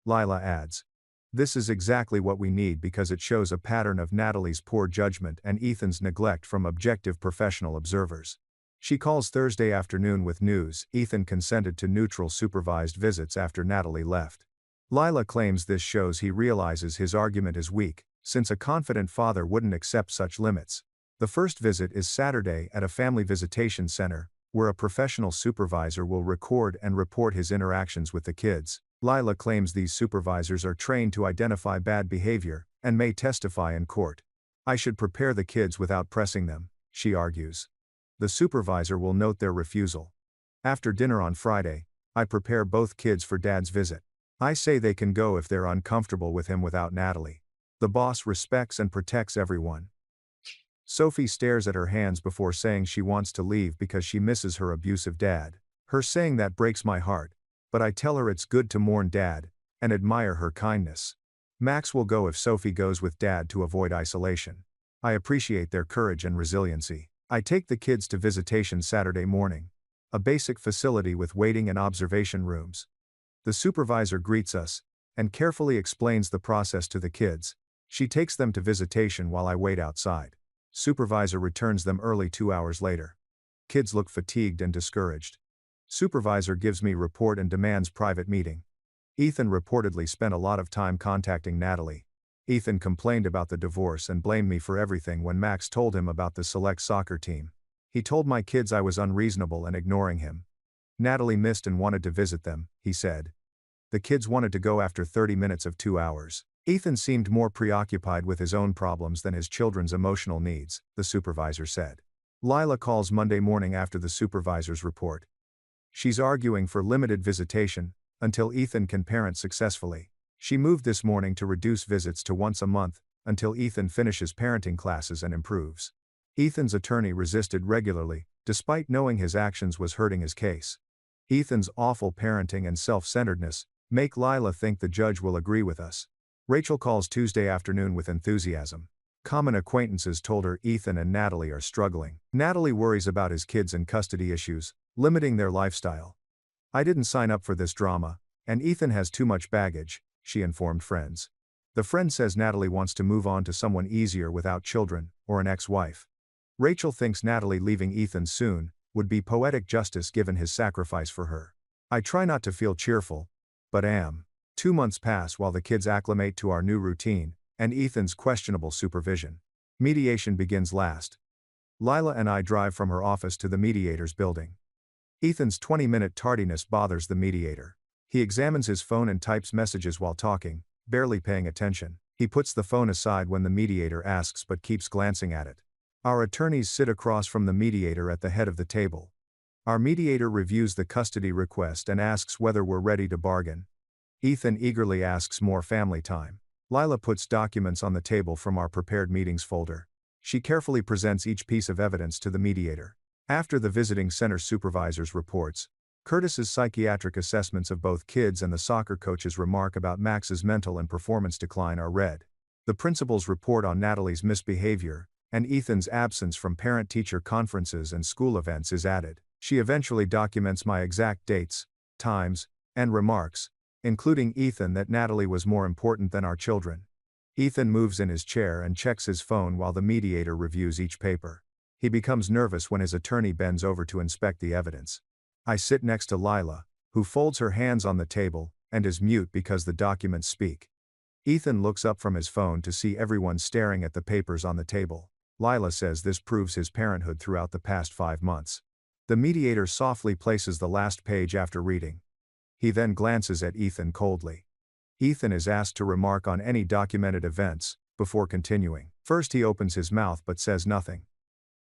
Lila adds, "This is exactly what we need because it shows a pattern of Natalie's poor judgment and Ethan's neglect from objective professional observers." She calls Thursday afternoon with news. Ethan consented to neutral supervised visits after Natalie left. Lila claims this shows he realizes his argument is weak, since a confident father wouldn't accept such limits. The first visit is Saturday at a family visitation center, where a professional supervisor will record and report his interactions with the kids. Lila claims these supervisors are trained to identify bad behavior, and may testify in court. I should prepare the kids without pressing them, she argues. The supervisor will note their refusal. After dinner on Friday, I prepare both kids for Dad's visit. I say they can go if they're uncomfortable with him without Natalie. The boss respects and protects everyone. Sophie stares at her hands before saying she wants to leave because she misses her abusive dad. Her saying that breaks my heart, but I tell her it's good to mourn Dad, and admire her kindness. Max will go if Sophie goes with Dad to avoid isolation. I appreciate their courage and resiliency. I take the kids to visitation Saturday morning. a basic facility with waiting and observation rooms. The supervisor greets us and carefully explains the process to the kids. She takes them to visitation while I wait outside. Supervisor returns them early 2 hours later. Kids look fatigued and discouraged. Supervisor gives me report and demands private meeting. Ethan reportedly spent a lot of time contacting Natalie. Ethan complained about the divorce and blamed me for everything when Max told him about the select soccer team. He told my kids I was unreasonable and ignoring him. Natalie missed and wanted to visit them, he said. The kids wanted to go after 30 minutes of 2 hours. Ethan seemed more preoccupied with his own problems than his children's emotional needs, the supervisor said. Lila calls Monday morning after the supervisor's report. She's arguing for limited visitation, until Ethan can parent successfully. She moved this morning to reduce visits to once a month, until Ethan finishes parenting classes and improves. Ethan's attorney resisted regularly, despite knowing his actions was hurting his case. Ethan's awful parenting and self-centeredness make Lila think the judge will agree with us. Rachel calls Tuesday afternoon with enthusiasm. Common acquaintances told her Ethan and Natalie are struggling. Natalie worries about his kids and custody issues, limiting their lifestyle. I didn't sign up for this drama, and Ethan has too much baggage, she informed friends. The friend says Natalie wants to move on to someone easier without children, or an ex-wife. Rachel thinks Natalie leaving Ethan soon would be poetic justice given his sacrifice for her. I try not to feel cheerful, but am. 2 months pass while the kids acclimate to our new routine, and Ethan's questionable supervision. Mediation begins last. Lila and I drive from her office to the mediator's building. Ethan's 20-minute tardiness bothers the mediator. He examines his phone and types messages while talking, barely paying attention. He puts the phone aside when the mediator asks but keeps glancing at it. Our attorneys sit across from the mediator at the head of the table. Our mediator reviews the custody request and asks whether we're ready to bargain. Ethan eagerly asks more family time. Lila puts documents on the table from our prepared meetings folder. She carefully presents each piece of evidence to the mediator. After the visiting center supervisor's reports, Curtis's psychiatric assessments of both kids and the soccer coach's remark about Max's mental and performance decline are read. The principal's report on Natalie's misbehavior and Ethan's absence from parent-teacher conferences and school events is added. She eventually documents my exact dates, times, and remarks, including Ethan that Natalie was more important than our children. Ethan moves in his chair and checks his phone while the mediator reviews each paper. He becomes nervous when his attorney bends over to inspect the evidence. I sit next to Lila, who folds her hands on the table and is mute because the documents speak. Ethan looks up from his phone to see everyone staring at the papers on the table. Lila says this proves his parenthood throughout the past 5 months. The mediator softly places the last page after reading. He then glances at Ethan coldly. Ethan is asked to remark on any documented events, before continuing. First he opens his mouth but says nothing.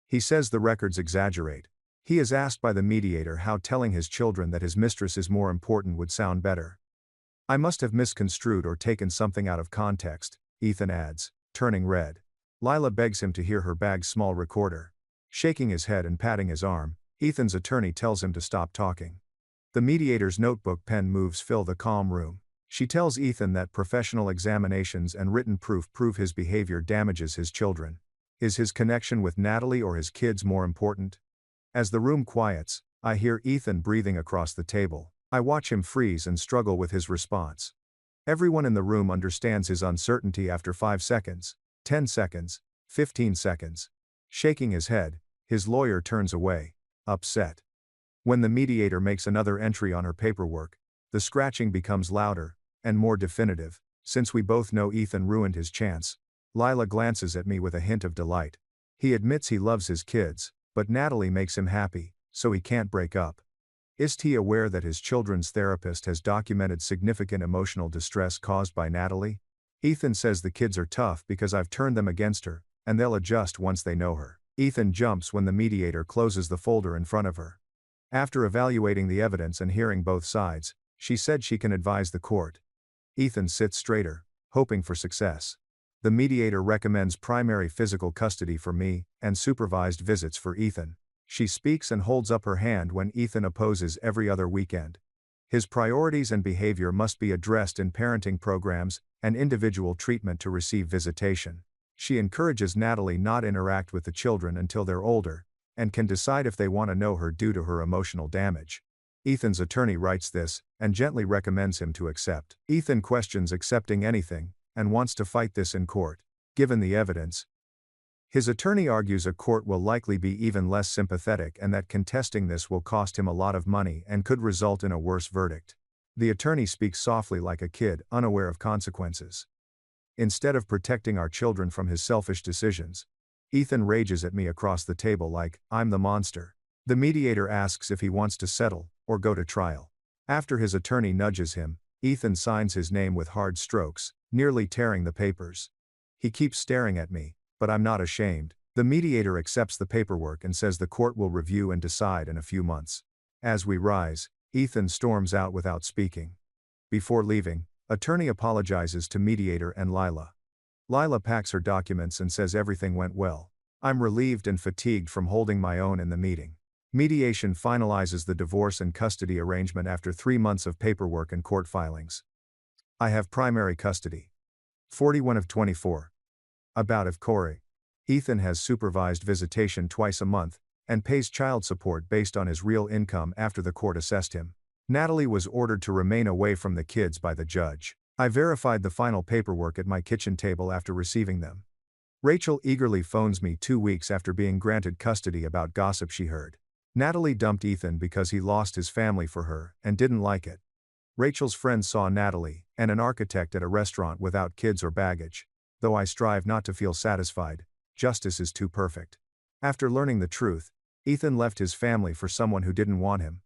He says the records exaggerate. He is asked by the mediator how telling his children that his mistress is more important would sound better. I must have misconstrued or taken something out of context, Ethan adds, turning red. Lila begs him to hear her bag's small recorder. Shaking his head and patting his arm, Ethan's attorney tells him to stop talking. The mediator's notebook pen moves fill the calm room. She tells Ethan that professional examinations and written proof prove his behavior damages his children. Is his connection with Natalie or his kids more important? As the room quiets, I hear Ethan breathing across the table. I watch him freeze and struggle with his response. Everyone in the room understands his uncertainty after 5 seconds, 10 seconds, 15 seconds. Shaking his head, his lawyer turns away, upset. When the mediator makes another entry on her paperwork, the scratching becomes louder and more definitive. Since we both know Ethan ruined his chance, Lila glances at me with a hint of delight. He admits he loves his kids, but Natalie makes him happy, so he can't break up. Is he aware that his children's therapist has documented significant emotional distress caused by Natalie? Ethan says the kids are tough because I've turned them against her, and they'll adjust once they know her. Ethan jumps when the mediator closes the folder in front of her. After evaluating the evidence and hearing both sides, she said she can advise the court. Ethan sits straighter, hoping for success. The mediator recommends primary physical custody for me, and supervised visits for Ethan. She speaks and holds up her hand when Ethan opposes every other weekend. His priorities and behavior must be addressed in parenting programs and individual treatment to receive visitation. She encourages Natalie not interact with the children until they're older, and can decide if they want to know her due to her emotional damage. Ethan's attorney writes this, and gently recommends him to accept. Ethan questions accepting anything, and wants to fight this in court. Given the evidence, his attorney argues a court will likely be even less sympathetic and that contesting this will cost him a lot of money and could result in a worse verdict. The attorney speaks softly like a kid, unaware of consequences. Instead of protecting our children from his selfish decisions, Ethan rages at me across the table like, I'm the monster. The mediator asks if he wants to settle, or go to trial. After his attorney nudges him, Ethan signs his name with hard strokes, nearly tearing the papers. He keeps staring at me, but I'm not ashamed. The mediator accepts the paperwork and says the court will review and decide in a few months. As we rise, Ethan storms out without speaking. Before leaving, attorney apologizes to mediator and Lila. Lila packs her documents and says everything went well. I'm relieved and fatigued from holding my own in the meeting. Mediation finalizes the divorce and custody arrangement after 3 months of paperwork and court filings. I have primary custody. 41 of 24. About if Corey. Ethan has supervised visitation twice a month, and pays child support based on his real income after the court assessed him. Natalie was ordered to remain away from the kids by the judge. I verified the final paperwork at my kitchen table after receiving them. Rachel eagerly phones me 2 weeks after being granted custody about gossip she heard. Natalie dumped Ethan because he lost his family for her and didn't like it. Rachel's friends saw Natalie and an architect at a restaurant without kids or baggage. Though I strive not to feel satisfied, justice is too perfect. After learning the truth, Ethan left his family for someone who didn't want him.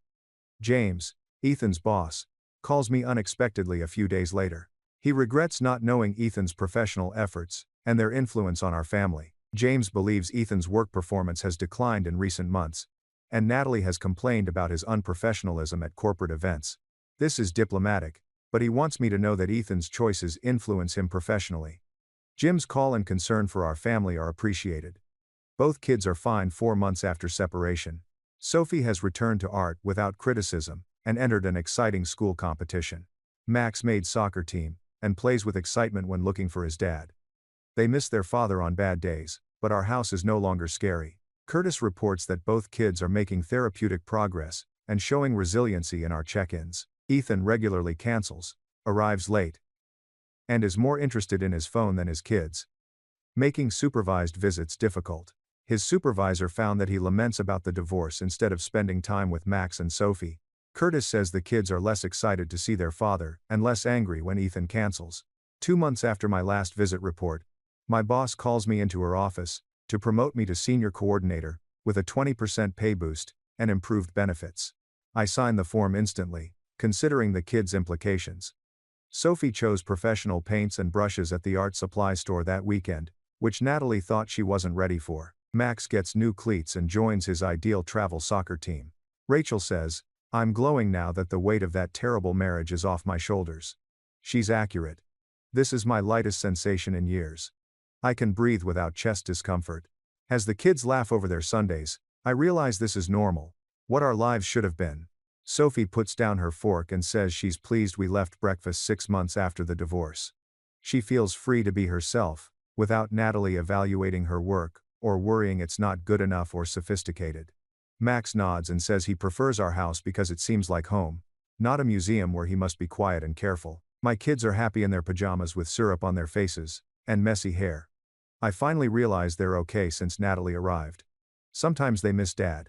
James, Ethan's boss, calls me unexpectedly a few days later. He regrets not knowing Ethan's professional efforts and their influence on our family. James believes Ethan's work performance has declined in recent months, and Natalie has complained about his unprofessionalism at corporate events. This is diplomatic, but he wants me to know that Ethan's choices influence him professionally. Jim's call and concern for our family are appreciated. Both kids are fine 4 months after separation. Sophie has returned to art without criticism and entered an exciting school competition. Max made soccer team and plays with excitement when looking for his dad. They miss their father on bad days, but our house is no longer scary. Curtis reports that both kids are making therapeutic progress and showing resiliency in our check-ins. Ethan regularly cancels, arrives late, and is more interested in his phone than his kids, making supervised visits difficult. His supervisor found that he laments about the divorce instead of spending time with Max and Sophie. Curtis says the kids are less excited to see their father and less angry when Ethan cancels. 2 months after my last visit report, my boss calls me into her office to promote me to senior coordinator with a 20% pay boost and improved benefits. I sign the form instantly, considering the kids' implications. Sophie chose professional paints and brushes at the art supply store that weekend, which Natalie thought she wasn't ready for. Max gets new cleats and joins his ideal travel soccer team. Rachel says, I'm glowing now that the weight of that terrible marriage is off my shoulders. She's accurate. This is my lightest sensation in years. I can breathe without chest discomfort. As the kids laugh over their Sundays, I realize this is normal, what our lives should have been. Sophie puts down her fork and says she's pleased we left breakfast 6 months after the divorce. She feels free to be herself, without Natalie evaluating her work, or worrying it's not good enough or sophisticated. Max nods and says he prefers our house because it seems like home, not a museum where he must be quiet and careful. My kids are happy in their pajamas with syrup on their faces, and messy hair. I finally realize they're okay since Natalie arrived. Sometimes they miss Dad.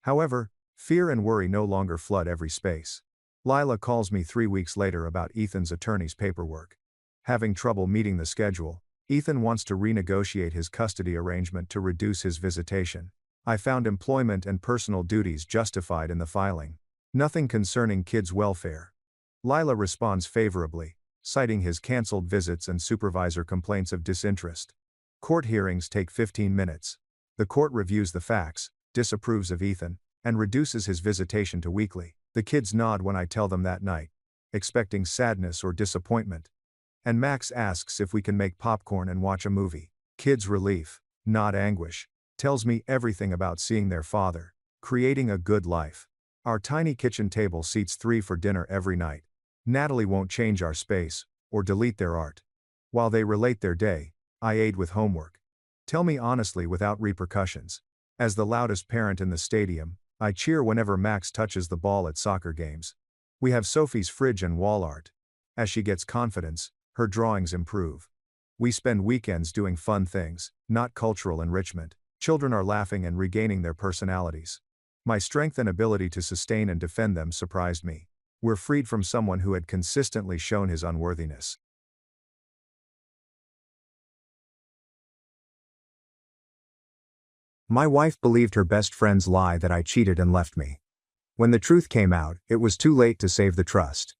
However, fear and worry no longer flood every space. Lila calls me 3 weeks later about Ethan's attorney's paperwork. Having trouble meeting the schedule, Ethan wants to renegotiate his custody arrangement to reduce his visitation. I found employment and personal duties justified in the filing. Nothing concerning kids' welfare. Lila responds favorably, citing his canceled visits and supervisor complaints of disinterest. Court hearings take 15 minutes. The court reviews the facts, disapproves of Ethan, and reduces his visitation to weekly. The kids nod when I tell them that night, expecting sadness or disappointment. And Max asks if we can make popcorn and watch a movie. Kids' relief, not anguish, tells me everything about seeing their father, creating a good life. Our tiny kitchen table seats 3 for dinner every night. Natalie won't change our space, or delete their art. While they relate their day, I aid with homework. Tell me honestly without repercussions. As the loudest parent in the stadium, I cheer whenever Max touches the ball at soccer games. We have Sophie's fridge and wall art. As she gets confidence, her drawings improve. We spend weekends doing fun things, not cultural enrichment. Children are laughing and regaining their personalities. My strength and ability to sustain and defend them surprised me. We're freed from someone who had consistently shown his unworthiness. My wife believed her best friend's lie that I cheated and left me. When the truth came out, it was too late to save the trust.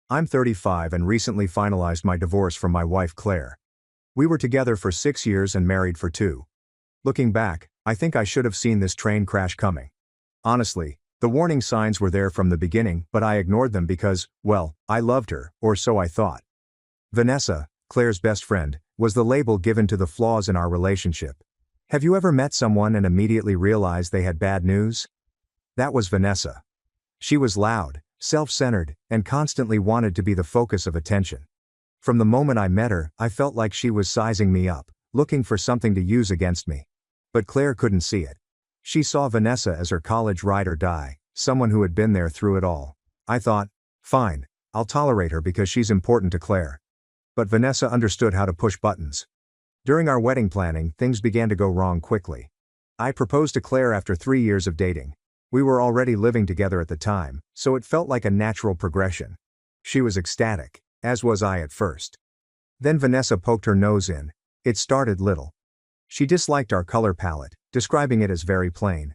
I'm 35 and recently finalized my divorce from my wife Claire. We were together for 6 years and married for 2. Looking back, I think I should have seen this train crash coming. Honestly, the warning signs were there from the beginning, but I ignored them because, well, I loved her, or so I thought. Vanessa, Claire's best friend, was the label given to the flaws in our relationship. Have you ever met someone and immediately realized they had bad news? That was Vanessa. She was loud, self-centered, and constantly wanted to be the focus of attention. From the moment I met her, I felt like she was sizing me up, looking for something to use against me. But Claire couldn't see it. She saw Vanessa as her college ride or die, someone who had been there through it all. I thought, fine, I'll tolerate her because she's important to Claire. But Vanessa understood how to push buttons. During our wedding planning, things began to go wrong quickly. I proposed to Claire after 3 years of dating. We were already living together at the time, so it felt like a natural progression. She was ecstatic, as was I at first. Then Vanessa poked her nose in. It started little. She disliked our color palette, describing it as very plain.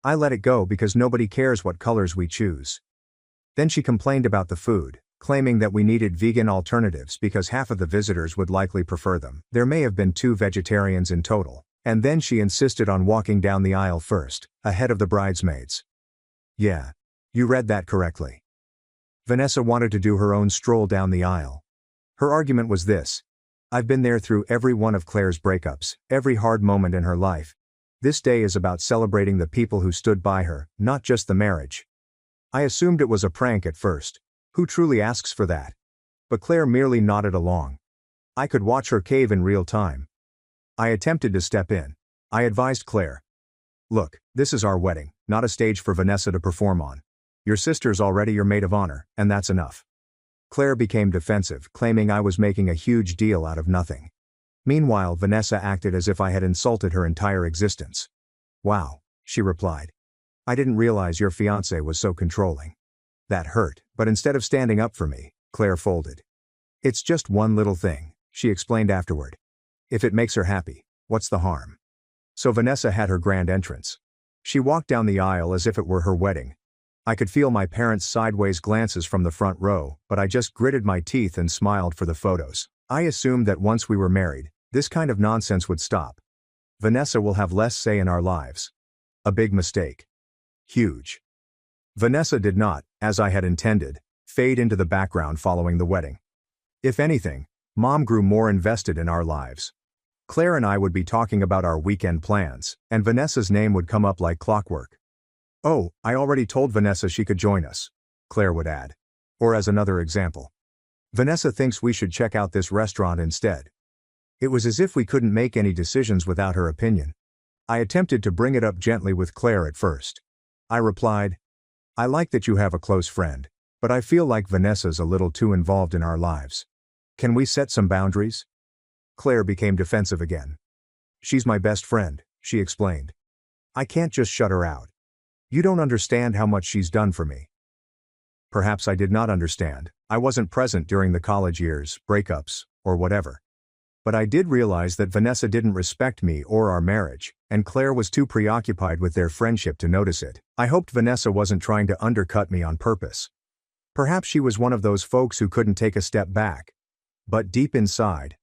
I let it go because nobody cares what colors we choose. Then she complained about the food, claiming that we needed vegan alternatives because half of the visitors would likely prefer them. There may have been 2 vegetarians in total. And then she insisted on walking down the aisle first, ahead of the bridesmaids. Yeah. You read that correctly. Vanessa wanted to do her own stroll down the aisle. Her argument was this. I've been there through every one of Claire's breakups, every hard moment in her life. This day is about celebrating the people who stood by her, not just the marriage. I assumed it was a prank at first. Who truly asks for that? But Claire merely nodded along. I could watch her cave in real time. I attempted to step in. I advised Claire. Look, this is our wedding, not a stage for Vanessa to perform on. Your sister's already your maid of honor, and that's enough. Claire became defensive, claiming I was making a huge deal out of nothing. Meanwhile, Vanessa acted as if I had insulted her entire existence. Wow, she replied. I didn't realize your fiancé was so controlling. That hurt, but instead of standing up for me, Claire folded. It's just one little thing, she explained afterward. If it makes her happy, what's the harm? So Vanessa had her grand entrance. She walked down the aisle as if it were her wedding. I could feel my parents' sideways glances from the front row, but I just gritted my teeth and smiled for the photos. I assumed that once we were married, this kind of nonsense would stop. Vanessa will have less say in our lives. A big mistake. Huge. Vanessa did not, as I had intended, fade into the background following the wedding. If anything, Mom grew more invested in our lives. Claire and I would be talking about our weekend plans, and Vanessa's name would come up like clockwork. Oh, I already told Vanessa she could join us, Claire would add. Or as another example. Vanessa thinks we should check out this restaurant instead. It was as if we couldn't make any decisions without her opinion. I attempted to bring it up gently with Claire at first. I replied, I like that you have a close friend, but I feel like Vanessa's a little too involved in our lives. Can we set some boundaries? Claire became defensive again. She's my best friend, she explained. I can't just shut her out. You don't understand how much she's done for me. Perhaps I did not understand. I wasn't present during the college years, breakups, or whatever. But I did realize that Vanessa didn't respect me or our marriage, and Claire was too preoccupied with their friendship to notice it. I hoped Vanessa wasn't trying to undercut me on purpose. Perhaps she was one of those folks who couldn't take a step back. But deep inside,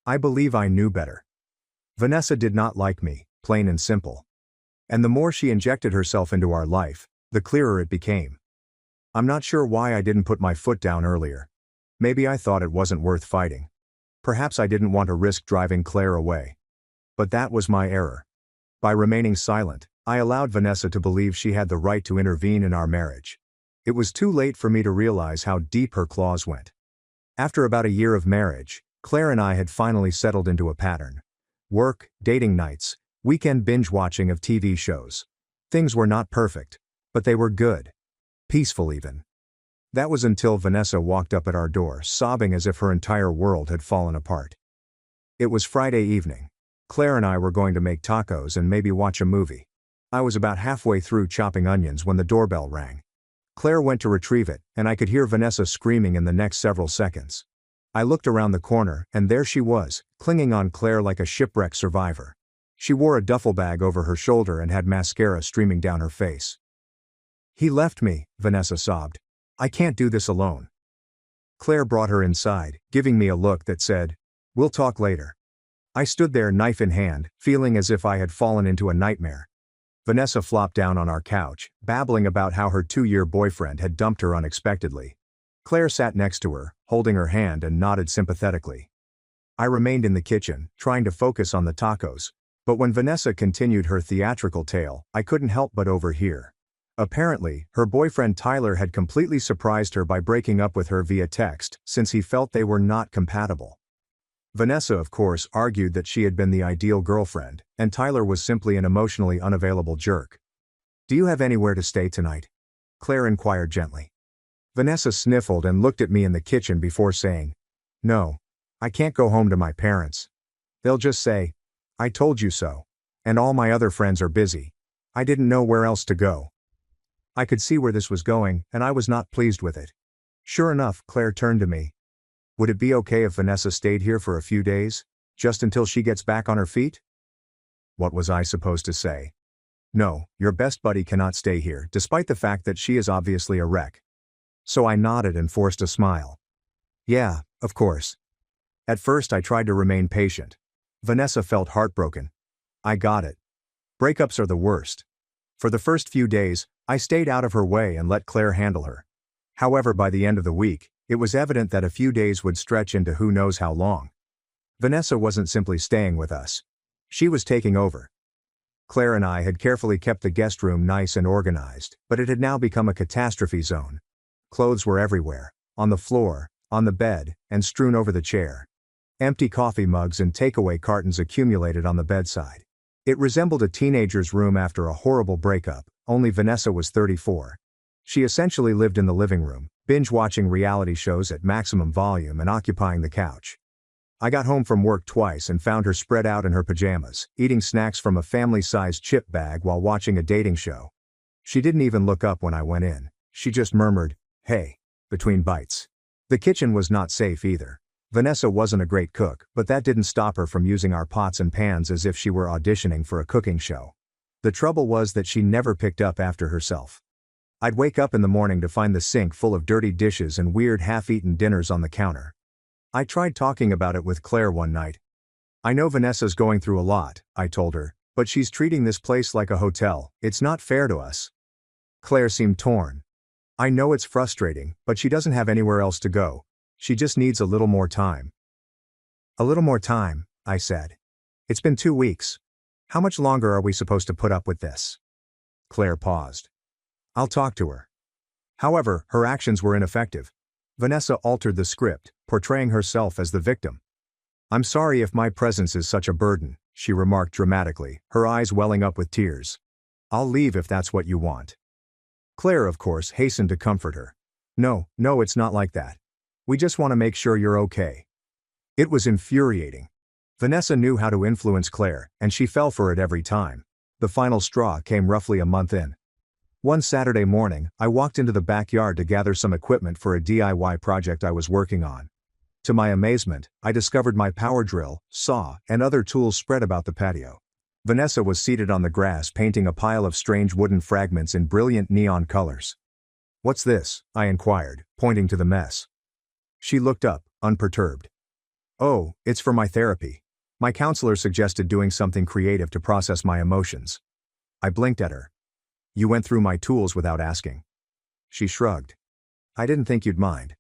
I believe I knew better. Vanessa did not like me, plain and simple. And the more she injected herself into our life, the clearer it became. I'm not sure why I didn't put my foot down earlier. Maybe I thought it wasn't worth fighting. Perhaps I didn't want to risk driving Claire away. But that was my error. By remaining silent, I allowed Vanessa to believe she had the right to intervene in our marriage. It was too late for me to realize how deep her claws went. After about a year of marriage, Claire and I had finally settled into a pattern. Work, dating nights, Weekend binge watching of TV shows. Things were not perfect, but they were good. Peaceful even. That was until Vanessa walked up at our door, sobbing as if her entire world had fallen apart. It was Friday evening. Claire and I were going to make tacos and maybe watch a movie. I was about halfway through chopping onions when the doorbell rang. Claire went to retrieve it, and I could hear Vanessa screaming in the next several seconds. I looked around the corner, and there she was, clinging on Claire like a shipwreck survivor. She wore a duffel bag over her shoulder and had mascara streaming down her face. "He left me," Vanessa sobbed. "I can't do this alone." Claire brought her inside, giving me a look that said, "We'll talk later." I stood there, knife in hand, feeling as if I had fallen into a nightmare. Vanessa flopped down on our couch, babbling about how her 2-year boyfriend had dumped her unexpectedly. Claire sat next to her, holding her hand, and nodded sympathetically. I remained in the kitchen, trying to focus on the tacos, but when Vanessa continued her theatrical tale, I couldn't help but overhear. Apparently, her boyfriend Tyler had completely surprised her by breaking up with her via text, since he felt they were not compatible. Vanessa, of course, argued that she had been the ideal girlfriend, and Tyler was simply an emotionally unavailable jerk. "Do you have anywhere to stay tonight?" Claire inquired gently. Vanessa sniffled and looked at me in the kitchen before saying, "No. I can't go home to my parents. They'll just say, 'I told you so.' And all my other friends are busy. I didn't know where else to go." I could see where this was going, and I was not pleased with it. Sure enough, Claire turned to me. "Would it be okay if Vanessa stayed here for a few days, just until she gets back on her feet?" What was I supposed to say? No, your best buddy cannot stay here, despite the fact that she is obviously a wreck. So I nodded and forced a smile. "Yeah, of course." At first I tried to remain patient. Vanessa felt heartbroken. I got it. Breakups are the worst. For the first few days, I stayed out of her way and let Claire handle her. However, by the end of the week, it was evident that a few days would stretch into who knows how long. Vanessa wasn't simply staying with us. She was taking over. Claire and I had carefully kept the guest room nice and organized, but it had now become a catastrophe zone. Clothes were everywhere, on the floor, on the bed, and strewn over the chair. Empty coffee mugs and takeaway cartons accumulated on the bedside. It resembled a teenager's room after a horrible breakup, only Vanessa was 34. She essentially lived in the living room, binge-watching reality shows at maximum volume and occupying the couch. I got home from work twice and found her spread out in her pajamas, eating snacks from a family-sized chip bag while watching a dating show. She didn't even look up when I went in. She just murmured, "Hey," between bites. The kitchen was not safe either. Vanessa wasn't a great cook, but that didn't stop her from using our pots and pans as if she were auditioning for a cooking show. The trouble was that she never picked up after herself. I'd wake up in the morning to find the sink full of dirty dishes and weird half-eaten dinners on the counter. I tried talking about it with Claire one night. "I know Vanessa's going through a lot," I told her, "but she's treating this place like a hotel. It's not fair to us." Claire seemed torn. "I know it's frustrating, but she doesn't have anywhere else to go. She just needs a little more time." "A little more time," I said. "It's been 2 weeks. How much longer are we supposed to put up with this?" Claire paused. "I'll talk to her." However, her actions were ineffective. Vanessa altered the script, portraying herself as the victim. "I'm sorry if my presence is such a burden," she remarked dramatically, her eyes welling up with tears. "I'll leave if that's what you want." Claire, of course, hastened to comfort her. No, it's not like that. We just want to make sure you're okay." It was infuriating. Vanessa knew how to influence Claire, and she fell for it every time. The final straw came roughly a month in. One Saturday morning, I walked into the backyard to gather some equipment for a DIY project I was working on. To my amazement, I discovered my power drill, saw, and other tools spread about the patio. Vanessa was seated on the grass painting a pile of strange wooden fragments in brilliant neon colors. "What's this?" I inquired, pointing to the mess. She looked up, unperturbed. "Oh, it's for my therapy. My counselor suggested doing something creative to process my emotions." I blinked at her. "You went through my tools without asking." She shrugged. "I didn't think you'd mind."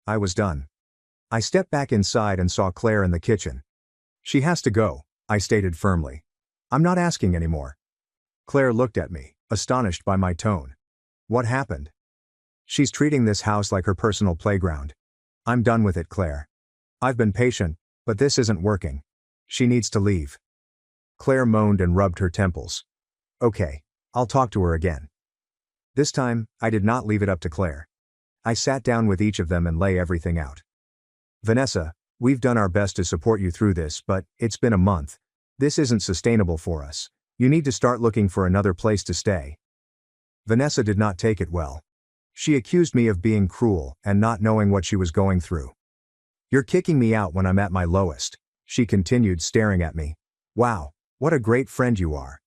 I was done. I stepped back inside and saw Claire in the kitchen. "She has to go," I stated firmly. "I'm not asking anymore." Claire looked at me, astonished by my tone. "What happened?" "She's treating this house like her personal playground. I'm done with it, Claire. I've been patient, but this isn't working. She needs to leave." Claire moaned and rubbed her temples. Okay, I'll talk to her again. This time, I did not leave it up to Claire. I sat down with each of them and lay everything out. Vanessa, we've done our best to support you through this, but it's been a month. This isn't sustainable for us. You need to start looking for another place to stay. Vanessa did not take it well. She accused me of being cruel and not knowing what she was going through. You're kicking me out when I'm at my lowest, she continued, staring at me. Wow, what a great friend you are.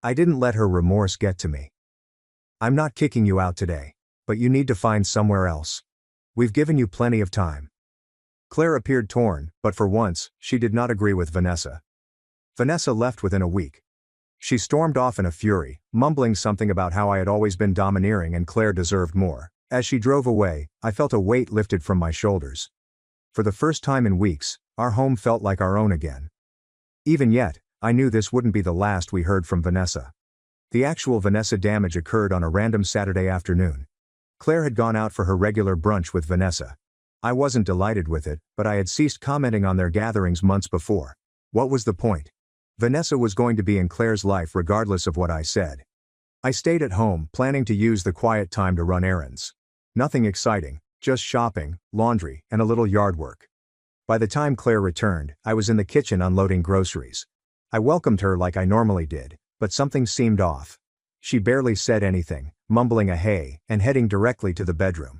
I didn't let her remorse get to me. I'm not kicking you out today, but you need to find somewhere else. We've given you plenty of time. Claire appeared torn, but for once, she did not agree with Vanessa. Vanessa left within a week. She stormed off in a fury, mumbling something about how I had always been domineering and Claire deserved more. As she drove away, I felt a weight lifted from my shoulders. For the first time in weeks, our home felt like our own again. Even yet, I knew this wouldn't be the last we heard from Vanessa. The actual Vanessa damage occurred on a random Saturday afternoon. Claire had gone out for her regular brunch with Vanessa. I wasn't delighted with it, but I had ceased commenting on their gatherings months before. What was the point? Vanessa was going to be in Claire's life regardless of what I said. I stayed at home, planning to use the quiet time to run errands. Nothing exciting, just shopping, laundry, and a little yard work. By the time Claire returned, I was in the kitchen unloading groceries. I welcomed her like I normally did, but something seemed off. She barely said anything, mumbling a hey, and heading directly to the bedroom.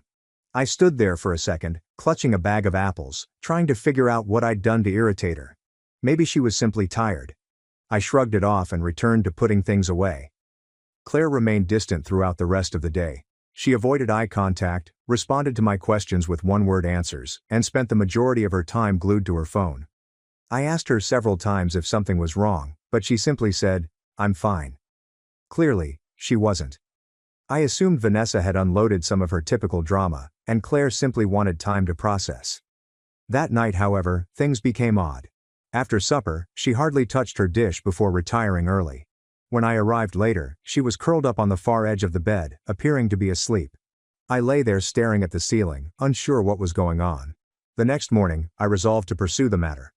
I stood there for a second, clutching a bag of apples, trying to figure out what I'd done to irritate her. Maybe she was simply tired. I shrugged it off and returned to putting things away. Claire remained distant throughout the rest of the day. She avoided eye contact, responded to my questions with one-word answers, and spent the majority of her time glued to her phone. I asked her several times if something was wrong, but she simply said, "I'm fine." Clearly, she wasn't. I assumed Vanessa had unloaded some of her typical drama, and Claire simply wanted time to process. That night, however, things became odd. After supper, she hardly touched her dish before retiring early. When I arrived later, she was curled up on the far edge of the bed, appearing to be asleep. I lay there staring at the ceiling, unsure what was going on. The next morning, I resolved to pursue the matter.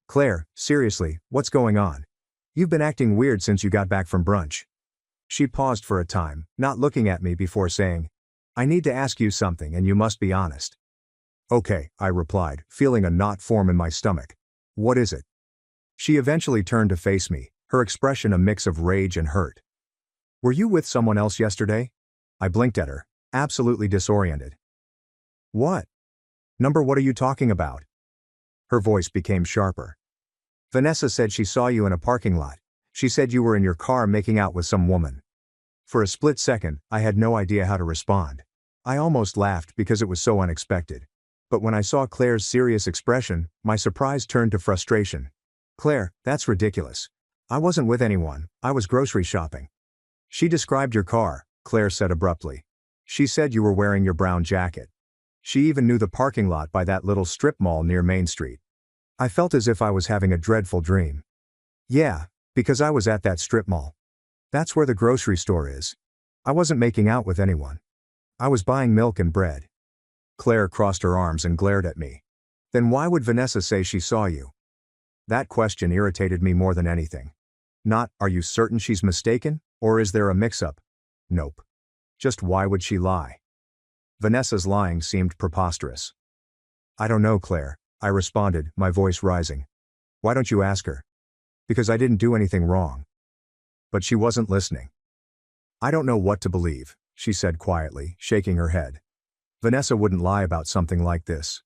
Claire, seriously, what's going on? You've been acting weird since you got back from brunch. She paused for a time, not looking at me before saying, I need to ask you something and you must be honest. Okay, I replied, feeling a knot form in my stomach. What is it? She eventually turned to face me, her expression a mix of rage and hurt. Were you with someone else yesterday? I blinked at her, absolutely disoriented. What? What are you talking about? Her voice became sharper. Vanessa said she saw you in a parking lot. She said you were in your car making out with some woman. For a split second, I had no idea how to respond. I almost laughed because it was so unexpected. But when I saw Claire's serious expression, my surprise turned to frustration. Claire, that's ridiculous. I wasn't with anyone, I was grocery shopping. She described your car, Claire said abruptly. She said you were wearing your brown jacket. She even knew the parking lot by that little strip mall near Main Street. I felt as if I was having a dreadful dream. Yeah, because I was at that strip mall. That's where the grocery store is. I wasn't making out with anyone. I was buying milk and bread. Claire crossed her arms and glared at me. Then why would Vanessa say she saw you? That question irritated me more than anything. Not, are you certain she's mistaken, or is there a mix-up? Nope. Just why would she lie? Vanessa's lying seemed preposterous. I don't know, Claire, I responded, my voice rising. Why don't you ask her? Because I didn't do anything wrong. But she wasn't listening. I don't know what to believe, she said quietly, shaking her head. Vanessa wouldn't lie about something like this.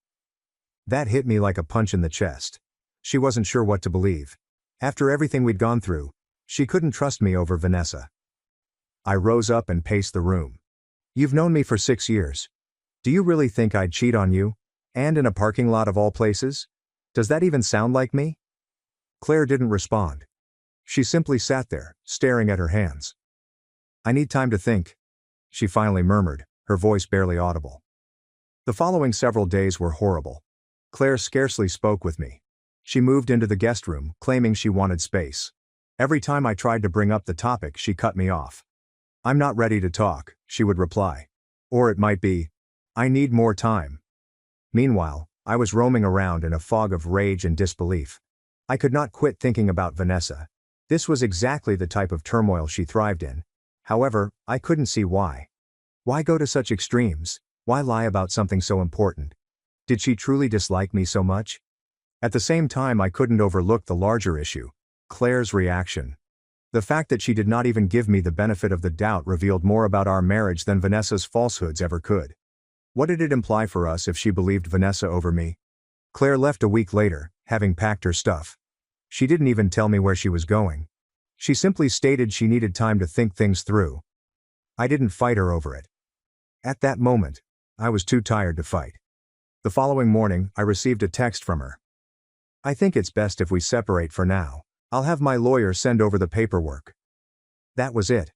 That hit me like a punch in the chest. She wasn't sure what to believe. After everything we'd gone through, she couldn't trust me over Vanessa. I rose up and paced the room. You've known me for 6 years. Do you really think I'd cheat on you? And in a parking lot of all places? Does that even sound like me? Claire didn't respond. She simply sat there, staring at her hands. I need time to think, she finally murmured, her voice barely audible. The following several days were horrible. Claire scarcely spoke with me. She moved into the guest room, claiming she wanted space. Every time I tried to bring up the topic, she cut me off. I'm not ready to talk, she would reply. Or it might be, I need more time. Meanwhile, I was roaming around in a fog of rage and disbelief. I could not quit thinking about Vanessa. This was exactly the type of turmoil she thrived in. However, I couldn't see why. Why go to such extremes? Why lie about something so important? Did she truly dislike me so much? At the same time, I couldn't overlook the larger issue: Claire's reaction. The fact that she did not even give me the benefit of the doubt revealed more about our marriage than Vanessa's falsehoods ever could. What did it imply for us if she believed Vanessa over me? Claire left a week later, having packed her stuff. She didn't even tell me where she was going. She simply stated she needed time to think things through. I didn't fight her over it. At that moment, I was too tired to fight. The following morning, I received a text from her. "I think it's best if we separate for now. I'll have my lawyer send over the paperwork." That was it.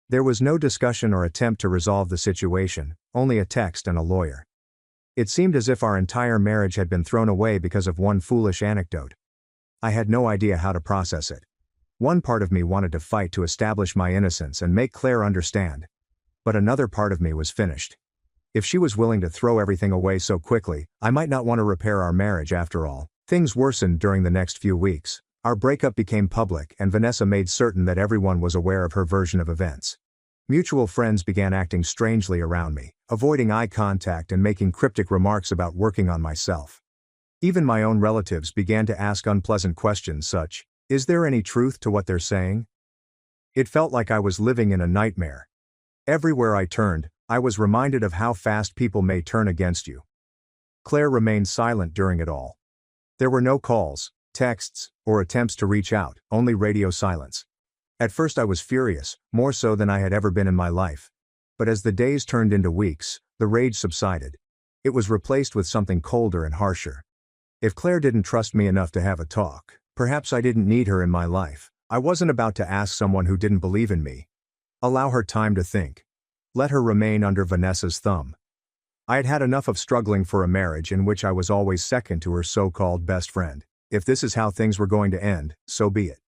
There was no discussion or attempt to resolve the situation, only a text and a lawyer. It seemed as if our entire marriage had been thrown away because of one foolish anecdote. I had no idea how to process it. One part of me wanted to fight to establish my innocence and make Claire understand. But another part of me was finished. If she was willing to throw everything away so quickly, I might not want to repair our marriage after all. Things worsened during the next few weeks. Our breakup became public and Vanessa made certain that everyone was aware of her version of events. Mutual friends began acting strangely around me, avoiding eye contact and making cryptic remarks about working on myself. Even my own relatives began to ask unpleasant questions such, "Is there any truth to what they're saying?" It felt like I was living in a nightmare. Everywhere I turned, I was reminded of how fast people may turn against you. Claire remained silent during it all. There were no calls, texts, or attempts to reach out, only radio silence. At first I was furious, more so than I had ever been in my life. But as the days turned into weeks, the rage subsided. It was replaced with something colder and harsher. If Claire didn't trust me enough to have a talk, perhaps I didn't need her in my life. I wasn't about to ask someone who didn't believe in me. Allow her time to think. Let her remain under Vanessa's thumb. I had had enough of struggling for a marriage in which I was always second to her so-called best friend. If this is how things were going to end, so be it.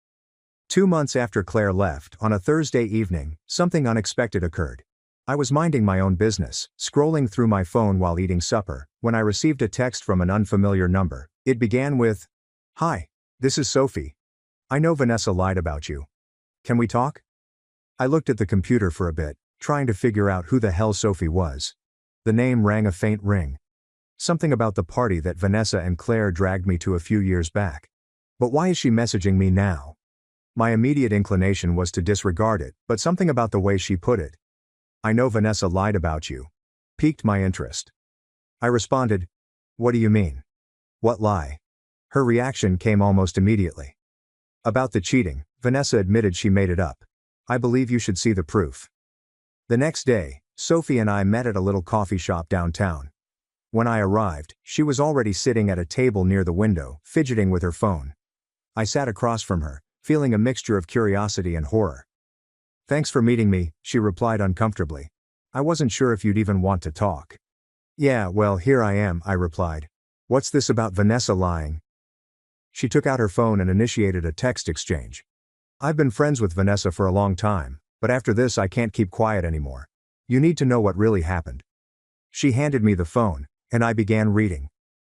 2 months after Claire left, on a Thursday evening, something unexpected occurred. I was minding my own business, scrolling through my phone while eating supper, when I received a text from an unfamiliar number. It began with, "Hi, this is Sophie. I know Vanessa lied about you. Can we talk?" I looked at the computer for a bit, trying to figure out who the hell Sophie was. The name rang a faint ring. Something about the party that Vanessa and Claire dragged me to a few years back. But why is she messaging me now? My immediate inclination was to disregard it, but something about the way she put it, "I know Vanessa lied about you," piqued my interest. I responded, "What do you mean? What lie?" Her reaction came almost immediately. "About the cheating, Vanessa admitted she made it up. I believe you should see the proof." The next day, Sophie and I met at a little coffee shop downtown. When I arrived, she was already sitting at a table near the window, fidgeting with her phone. I sat across from her, feeling a mixture of curiosity and horror. "Thanks for meeting me," she replied uncomfortably. "I wasn't sure if you'd even want to talk." "Yeah, well, here I am," I replied. "What's this about Vanessa lying?" She took out her phone and initiated a text exchange. "I've been friends with Vanessa for a long time, but after this I can't keep quiet anymore. You need to know what really happened." She handed me the phone, and I began reading.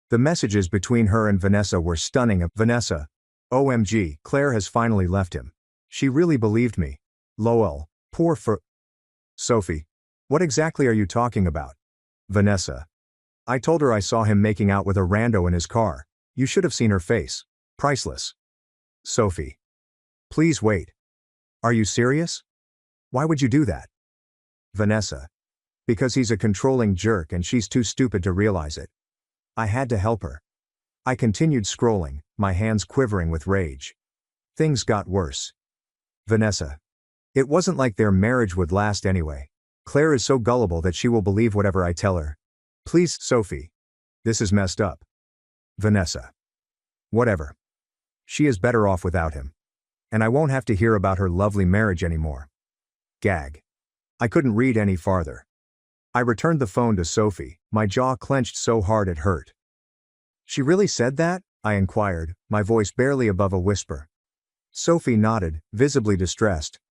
The messages between her and Vanessa were stunning. Vanessa. OMG, Claire has finally left him. She really believed me. LOL. Poor for. Sophie. What exactly are you talking about? Vanessa. I told her I saw him making out with a rando in his car. You should have seen her face. Priceless. Sophie. Please wait. Are you serious? Why would you do that? Vanessa. Because he's a controlling jerk and she's too stupid to realize it. I had to help her. I continued scrolling, my hands quivering with rage. Things got worse. Vanessa. It wasn't like their marriage would last anyway. Claire is so gullible that she will believe whatever I tell her. Please, Sophie. This is messed up. Vanessa. Whatever. She is better off without him. And I won't have to hear about her lovely marriage anymore. Gag. I couldn't read any farther. I returned the phone to Sophie, my jaw clenched so hard it hurt. She really said that? I inquired, my voice barely above a whisper. Sophie nodded, visibly distressed.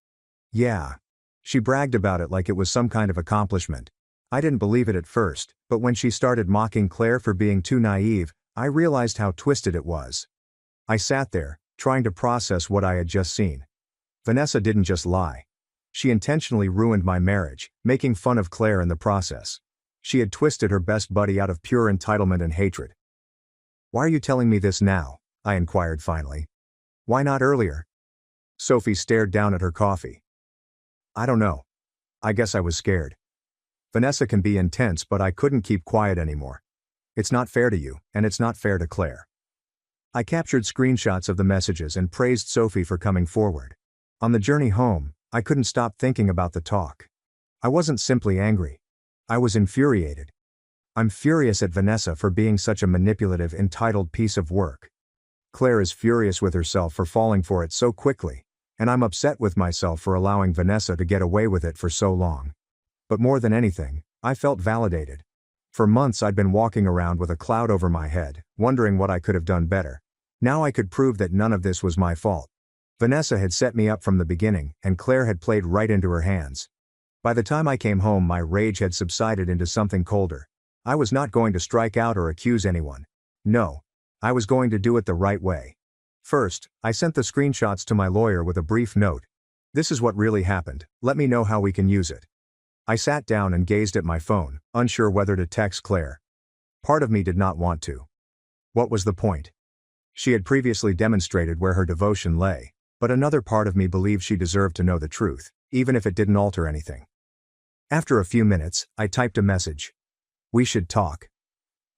Yeah. She bragged about it like it was some kind of accomplishment. I didn't believe it at first, but when she started mocking Claire for being too naive, I realized how twisted it was. I sat there, trying to process what I had just seen. Vanessa didn't just lie. She intentionally ruined my marriage, making fun of Claire in the process. She had twisted her best buddy out of pure entitlement and hatred. "Why are you telling me this now?" I inquired finally. "Why not earlier?" Sophie stared down at her coffee. "I don't know. I guess I was scared. Vanessa can be intense, but I couldn't keep quiet anymore. It's not fair to you, and it's not fair to Claire." I captured screenshots of the messages and praised Sophie for coming forward. On the journey home, I couldn't stop thinking about the talk. I wasn't simply angry. I was infuriated. I'm furious at Vanessa for being such a manipulative, entitled piece of work. Claire is furious with herself for falling for it so quickly, and I'm upset with myself for allowing Vanessa to get away with it for so long. But more than anything, I felt validated. For months I'd been walking around with a cloud over my head, wondering what I could have done better. Now I could prove that none of this was my fault. Vanessa had set me up from the beginning, and Claire had played right into her hands. By the time I came home, my rage had subsided into something colder. I was not going to strike out or accuse anyone. No. I was going to do it the right way. First, I sent the screenshots to my lawyer with a brief note. "This is what really happened. Let me know how we can use it." I sat down and gazed at my phone, unsure whether to text Claire. Part of me did not want to. What was the point? She had previously demonstrated where her devotion lay, but another part of me believed she deserved to know the truth, even if it didn't alter anything. After a few minutes, I typed a message. "We should talk.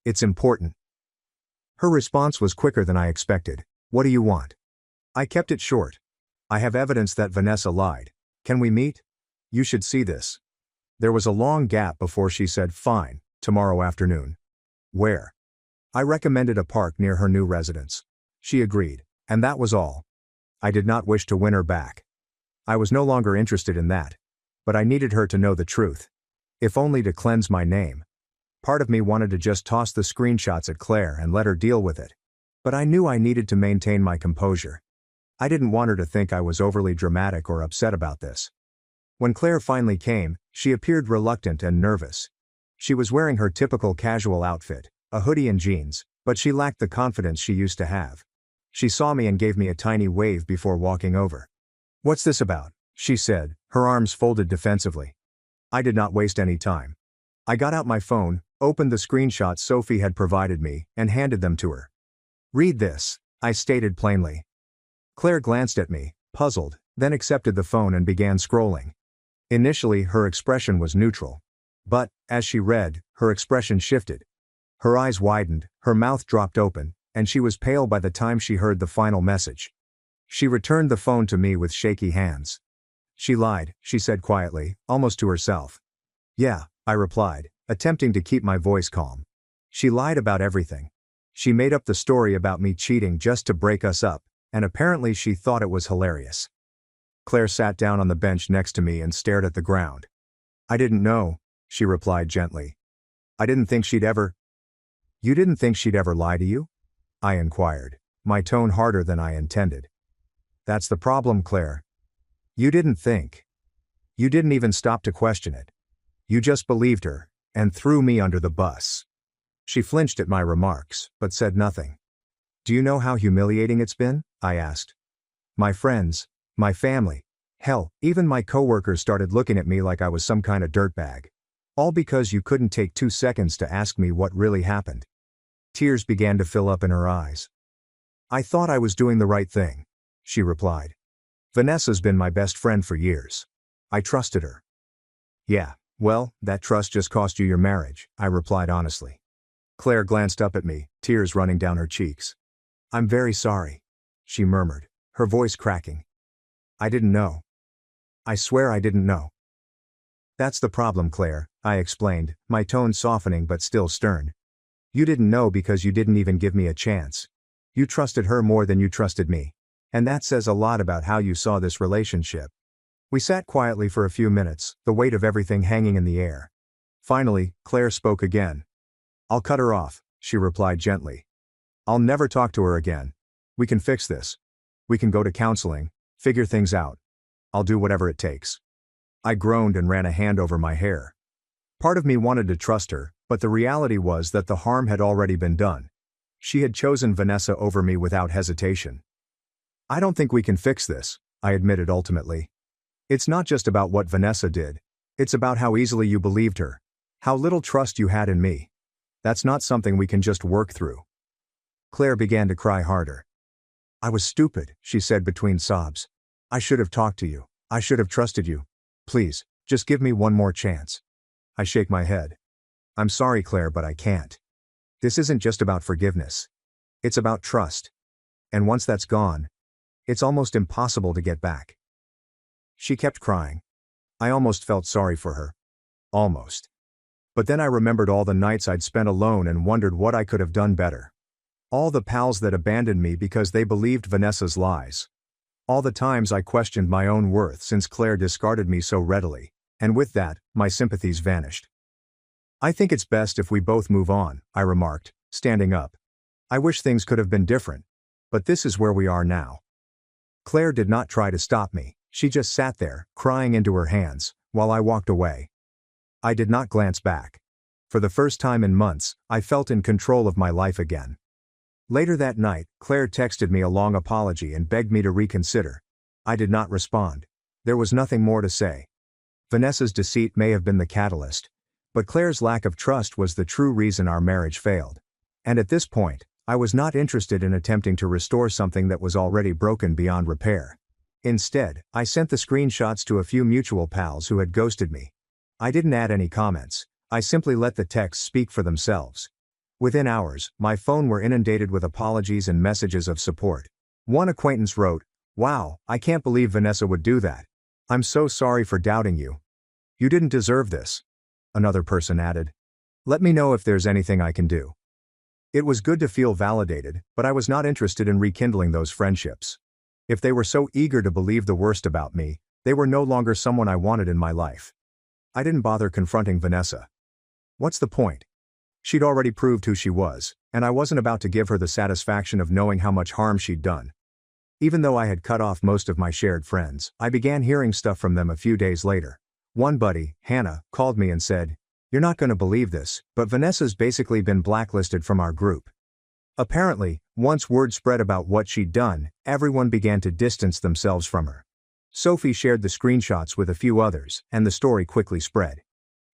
It's important." Her response was quicker than I expected. "What do you want?" I kept it short. "I have evidence that Vanessa lied. Can we meet? You should see this." There was a long gap before she said, "Fine, tomorrow afternoon." "Where?" I recommended a park near her new residence. She agreed, and that was all. I did not wish to win her back. I was no longer interested in that. But I needed her to know the truth. If only to cleanse my name. Part of me wanted to just toss the screenshots at Claire and let her deal with it. But I knew I needed to maintain my composure. I didn't want her to think I was overly dramatic or upset about this. When Claire finally came, she appeared reluctant and nervous. She was wearing her typical casual outfit, a hoodie and jeans, but she lacked the confidence she used to have. She saw me and gave me a tiny wave before walking over. "What's this about?" she said, her arms folded defensively. I did not waste any time. I got out my phone, opened the screenshots Sophie had provided me, and handed them to her. "Read this," I stated plainly. Claire glanced at me, puzzled, then accepted the phone and began scrolling. Initially, her expression was neutral. But, as she read, her expression shifted. Her eyes widened, her mouth dropped open, and she was pale by the time she heard the final message. She returned the phone to me with shaky hands. "She lied," she said quietly, almost to herself. "Yeah," I replied, attempting to keep my voice calm. "She lied about everything. She made up the story about me cheating just to break us up, and apparently she thought it was hilarious." Claire sat down on the bench next to me and stared at the ground. "I didn't know," she replied gently. "I didn't think she'd ever—" "You didn't think she'd ever lie to you?" I inquired, my tone harder than I intended. "That's the problem, Claire. You didn't think. You didn't even stop to question it. You just believed her, and threw me under the bus." She flinched at my remarks, but said nothing. "Do you know how humiliating it's been?" I asked. "My friends, my family, hell, even my coworkers started looking at me like I was some kind of dirtbag. All because you couldn't take 2 seconds to ask me what really happened." Tears began to fill up in her eyes. "I thought I was doing the right thing," she replied. "Vanessa's been my best friend for years. I trusted her." "Yeah, well, that trust just cost you your marriage," I replied honestly. Claire glanced up at me, tears running down her cheeks. "I'm very sorry," she murmured, her voice cracking. "I didn't know. I swear I didn't know." "That's the problem, Claire," I explained, my tone softening but still stern. "You didn't know because you didn't even give me a chance. You trusted her more than you trusted me. And that says a lot about how you saw this relationship." We sat quietly for a few minutes, the weight of everything hanging in the air. Finally, Claire spoke again. "I'll cut her off," she replied gently. "I'll never talk to her again. We can fix this. We can go to counseling, figure things out. I'll do whatever it takes." I groaned and ran a hand over my hair. Part of me wanted to trust her, but the reality was that the harm had already been done. She had chosen Vanessa over me without hesitation. I don't think we can fix this, I admitted ultimately. It's not just about what Vanessa did. It's about how easily you believed her. How little trust you had in me. That's not something we can just work through. Claire began to cry harder. I was stupid, she said between sobs. I should have talked to you. I should have trusted you. Please, just give me one more chance. I shake my head. I'm sorry, Claire, but I can't. This isn't just about forgiveness. It's about trust. And once that's gone, it's almost impossible to get back. She kept crying. I almost felt sorry for her. Almost. But then I remembered all the nights I'd spent alone and wondered what I could have done better. All the pals that abandoned me because they believed Vanessa's lies. All the times I questioned my own worth since Claire discarded me so readily, and with that, my sympathies vanished. I think it's best if we both move on, I remarked, standing up. I wish things could have been different, but this is where we are now. Claire did not try to stop me, she just sat there, crying into her hands, while I walked away. I did not glance back. For the first time in months, I felt in control of my life again. Later that night, Claire texted me a long apology and begged me to reconsider. I did not respond. There was nothing more to say. Vanessa's deceit may have been the catalyst, but Claire's lack of trust was the true reason our marriage failed. And at this point, I was not interested in attempting to restore something that was already broken beyond repair. Instead, I sent the screenshots to a few mutual pals who had ghosted me. I didn't add any comments, I simply let the texts speak for themselves. Within hours, my phone were inundated with apologies and messages of support. One acquaintance wrote, "Wow, I can't believe Vanessa would do that. I'm so sorry for doubting you. You didn't deserve this." Another person added, "Let me know if there's anything I can do." It was good to feel validated, but I was not interested in rekindling those friendships. If they were so eager to believe the worst about me, they were no longer someone I wanted in my life. I didn't bother confronting Vanessa. What's the point? She'd already proved who she was, and I wasn't about to give her the satisfaction of knowing how much harm she'd done. Even though I had cut off most of my shared friends, I began hearing stuff from them a few days later. One buddy, Hannah, called me and said, "You're not going to believe this, but Vanessa's basically been blacklisted from our group." Apparently, once word spread about what she'd done, everyone began to distance themselves from her. Sophie shared the screenshots with a few others, and the story quickly spread.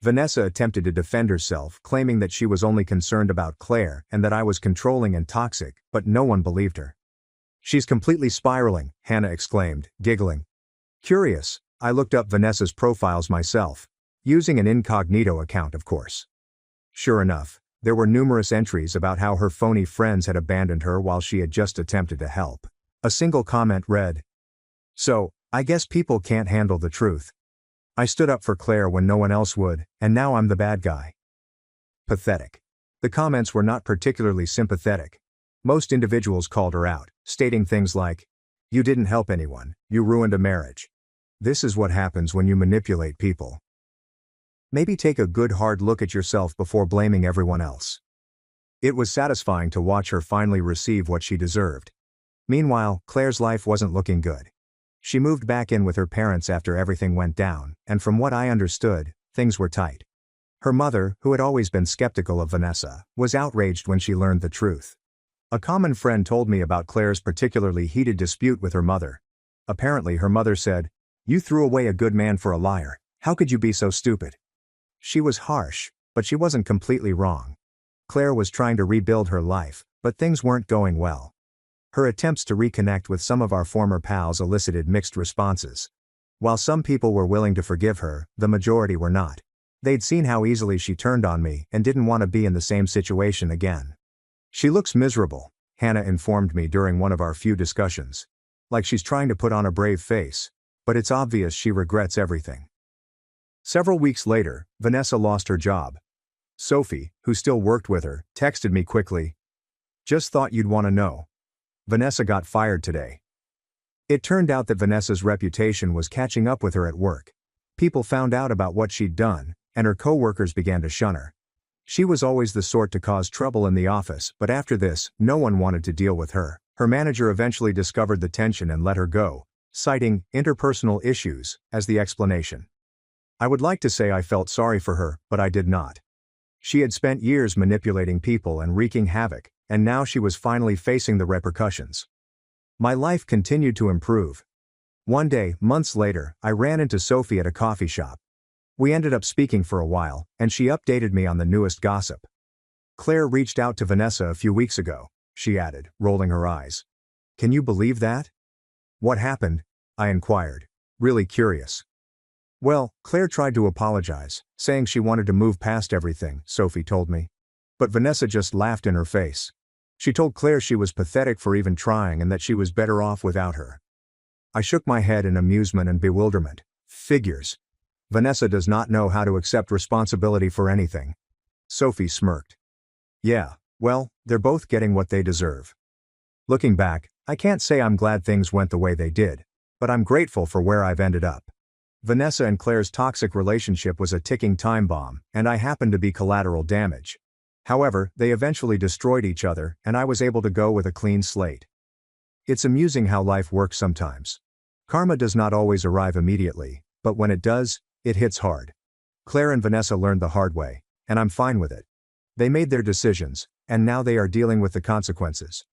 Vanessa attempted to defend herself, claiming that she was only concerned about Claire and that I was controlling and toxic, but no one believed her. "She's completely spiraling," Hannah exclaimed, giggling. Curious, I looked up Vanessa's profiles myself, using an incognito account, of course. Sure enough, there were numerous entries about how her phony friends had abandoned her while she had just attempted to help. A single comment read, "So, I guess people can't handle the truth. I stood up for Claire when no one else would, and now I'm the bad guy." Pathetic. The comments were not particularly sympathetic. Most individuals called her out, stating things like, "You didn't help anyone, you ruined a marriage. This is what happens when you manipulate people. Maybe take a good hard look at yourself before blaming everyone else." It was satisfying to watch her finally receive what she deserved. Meanwhile, Claire's life wasn't looking good. She moved back in with her parents after everything went down, and from what I understood, things were tight. Her mother, who had always been skeptical of Vanessa, was outraged when she learned the truth. A common friend told me about Claire's particularly heated dispute with her mother. Apparently her mother said, "You threw away a good man for a liar. How could you be so stupid?" She was harsh, but she wasn't completely wrong. Claire was trying to rebuild her life, but things weren't going well. Her attempts to reconnect with some of our former pals elicited mixed responses. While some people were willing to forgive her, the majority were not. They'd seen how easily she turned on me and didn't want to be in the same situation again. "She looks miserable," Hannah informed me during one of our few discussions. "Like she's trying to put on a brave face, but it's obvious she regrets everything." Several weeks later, Vanessa lost her job. Sophie, who still worked with her, texted me quickly, "Just thought you'd want to know. Vanessa got fired today." It turned out that Vanessa's reputation was catching up with her at work. People found out about what she'd done, and her coworkers began to shun her. She was always the sort to cause trouble in the office, but after this, no one wanted to deal with her. Her manager eventually discovered the tension and let her go, citing interpersonal issues as the explanation. I would like to say I felt sorry for her, but I did not. She had spent years manipulating people and wreaking havoc, and now she was finally facing the repercussions. My life continued to improve. One day, months later, I ran into Sophie at a coffee shop. We ended up speaking for a while, and she updated me on the newest gossip. Claire reached out to Vanessa a few weeks ago, she added, rolling her eyes. Can you believe that? What happened? I inquired, really curious. Well, Claire tried to apologize, saying she wanted to move past everything, Sophie told me. But Vanessa just laughed in her face. She told Claire she was pathetic for even trying and that she was better off without her. I shook my head in amusement and bewilderment. Figures. Vanessa does not know how to accept responsibility for anything. Sophie smirked. Yeah, well, they're both getting what they deserve. Looking back, I can't say I'm glad things went the way they did, but I'm grateful for where I've ended up. Vanessa and Claire's toxic relationship was a ticking time bomb, and I happened to be collateral damage. However, they eventually destroyed each other, and I was able to go with a clean slate. It's amusing how life works sometimes. Karma does not always arrive immediately, but when it does, it hits hard. Claire and Vanessa learned the hard way, and I'm fine with it. They made their decisions, and now they are dealing with the consequences.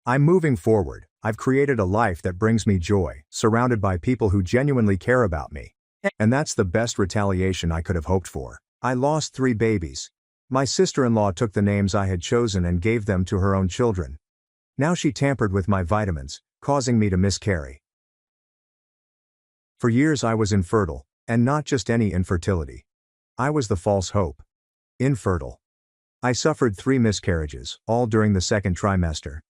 I'm moving forward. I've created a life that brings me joy, surrounded by people who genuinely care about me. And that's the best retaliation I could have hoped for. I lost 3 babies. My sister-in-law took the names I had chosen and gave them to her own children. Now she tampered with my vitamins, causing me to miscarry. For years I was infertile, and not just any infertility. I was the false hope. Infertile. I suffered 3 miscarriages, all during the 2nd trimester.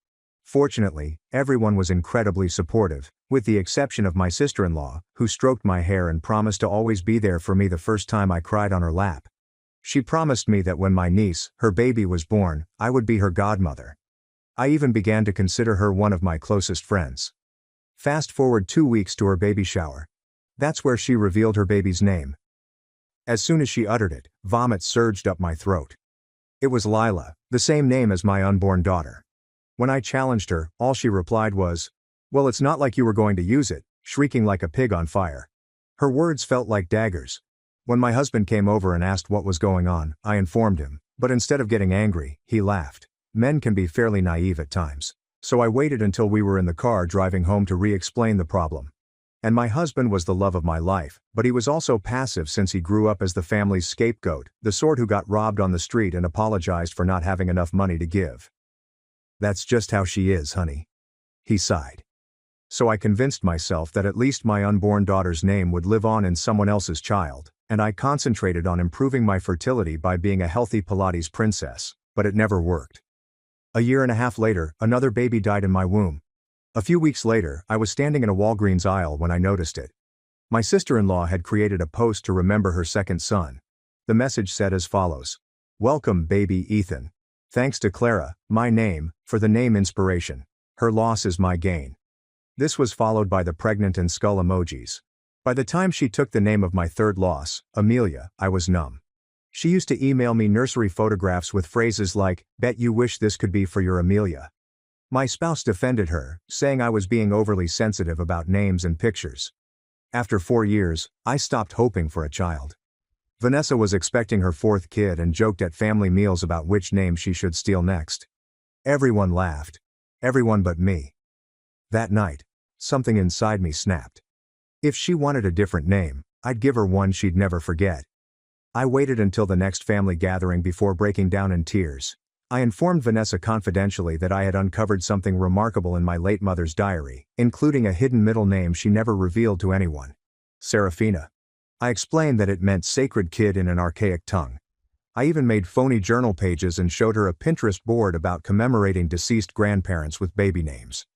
Fortunately, everyone was incredibly supportive, with the exception of my sister-in-law, who stroked my hair and promised to always be there for me the first time I cried on her lap. She promised me that when my niece, her baby, was born, I would be her godmother. I even began to consider her one of my closest friends. Fast forward 2 weeks to her baby shower. That's where she revealed her baby's name. As soon as she uttered it, vomit surged up my throat. It was Lila, the same name as my unborn daughter. When I challenged her, all she replied was, "Well, it's not like you were going to use it," shrieking like a pig on fire. Her words felt like daggers. When my husband came over and asked what was going on, I informed him, but instead of getting angry, he laughed. Men can be fairly naive at times. So I waited until we were in the car driving home to re-explain the problem. And my husband was the love of my life, but he was also passive since he grew up as the family's scapegoat, the sort who got robbed on the street and apologized for not having enough money to give. "That's just how she is, honey," he sighed. So I convinced myself that at least my unborn daughter's name would live on in someone else's child, and I concentrated on improving my fertility by being a healthy Pilates princess, but it never worked. A year and a half later, another baby died in my womb. A few weeks later, I was standing in a Walgreens aisle when I noticed it. My sister-in-law had created a post to remember her 2nd son. The message said as follows: "Welcome, baby Ethan. Thanks to Clara, my name, for the name inspiration. Her loss is my gain." This was followed by the pregnant and skull emojis. By the time she took the name of my 3rd loss, Amelia, I was numb. She used to email me nursery photographs with phrases like, "Bet you wish this could be for your Amelia." My spouse defended her, saying I was being overly sensitive about names and pictures. After 4 years, I stopped hoping for a child. Vanessa was expecting her 4th kid and joked at family meals about which name she should steal next. Everyone laughed. Everyone but me. That night, something inside me snapped. If she wanted a different name, I'd give her one she'd never forget. I waited until the next family gathering before breaking down in tears. I informed Vanessa confidentially that I had uncovered something remarkable in my late mother's diary, including a hidden middle name she never revealed to anyone. Serafina. I explained that it meant sacred kid in an archaic tongue. I even made phony journal pages and showed her a Pinterest board about commemorating deceased grandparents with baby names.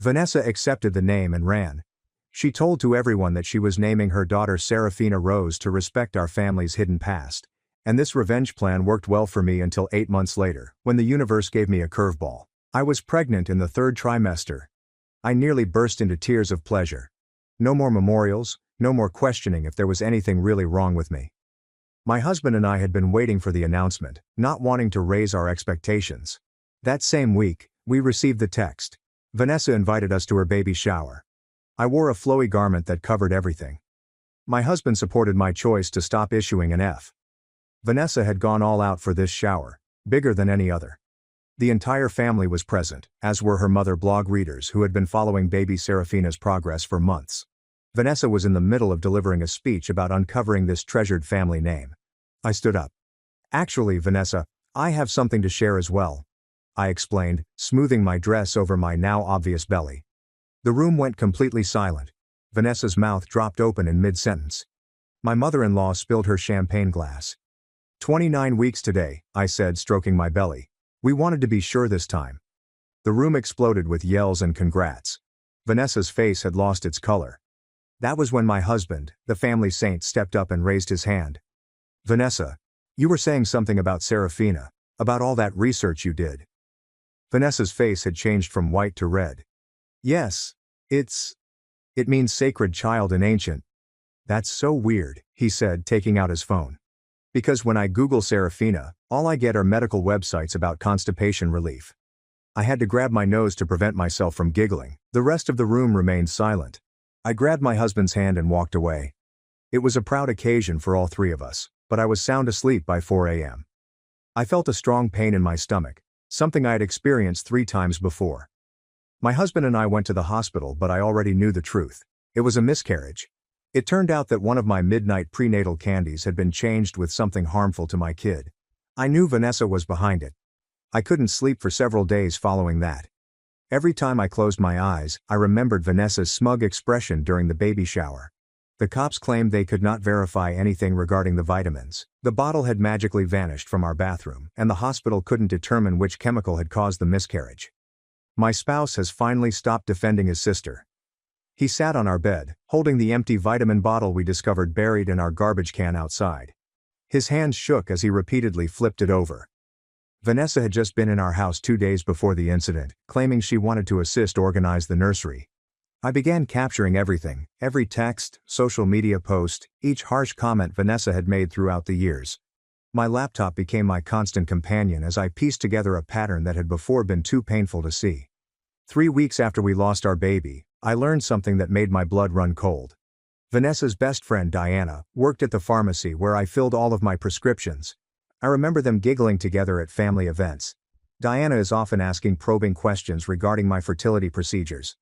Vanessa accepted the name and ran. She told to everyone that she was naming her daughter Serafina Rose to respect our family's hidden past. And this revenge plan worked well for me until 8 months later, when the universe gave me a curveball. I was pregnant in the 3rd trimester. I nearly burst into tears of pleasure. No more memorials, no more questioning if there was anything really wrong with me. My husband and I had been waiting for the announcement, not wanting to raise our expectations. That same week, we received the text. Vanessa invited us to her baby shower. I wore a flowy garment that covered everything. My husband supported my choice to stop issuing an F. Vanessa had gone all out for this shower, bigger than any other. The entire family was present, as were her mother blog readers who had been following baby Serafina's progress for months. Vanessa was in the middle of delivering a speech about uncovering this treasured family name. I stood up. "Actually, Vanessa, I have something to share as well," I explained, smoothing my dress over my now obvious belly. The room went completely silent. Vanessa's mouth dropped open in mid-sentence. My mother-in-law spilled her champagne glass. 29 weeks today, I said, stroking my belly. We wanted to be sure this time. The room exploded with yells and congrats. Vanessa's face had lost its color. That was when my husband, the family saint, stepped up and raised his hand. "Vanessa, you were saying something about Serafina, about all that research you did." Vanessa's face had changed from white to red. "Yes, it means sacred child in ancient." "That's so weird," he said, taking out his phone. "Because when I Google Serafina, all I get are medical websites about constipation relief." I had to grab my nose to prevent myself from giggling. The rest of the room remained silent. I grabbed my husband's hand and walked away. It was a proud occasion for all three of us, but I was sound asleep by 4 a.m. I felt a strong pain in my stomach, something I had experienced 3 times before. My husband and I went to the hospital, but I already knew the truth. It was a miscarriage. It turned out that one of my midnight prenatal candies had been changed with something harmful to my kid. I knew Vanessa was behind it. I couldn't sleep for several days following that. Every time I closed my eyes, I remembered Vanessa's smug expression during the baby shower. The cops claimed they could not verify anything regarding the vitamins. The bottle had magically vanished from our bathroom, and the hospital couldn't determine which chemical had caused the miscarriage. My spouse has finally stopped defending his sister. He sat on our bed, holding the empty vitamin bottle we discovered buried in our garbage can outside. His hands shook as he repeatedly flipped it over. Vanessa had just been in our house 2 days before the incident, claiming she wanted to assist organize the nursery. I began capturing everything, every text, social media post, each harsh comment Vanessa had made throughout the years. My laptop became my constant companion as I pieced together a pattern that had before been too painful to see. 3 weeks after we lost our baby, I learned something that made my blood run cold. Vanessa's best friend Diana worked at the pharmacy where I filled all of my prescriptions. I remember them giggling together at family events. Diana is often asking probing questions regarding my fertility procedures.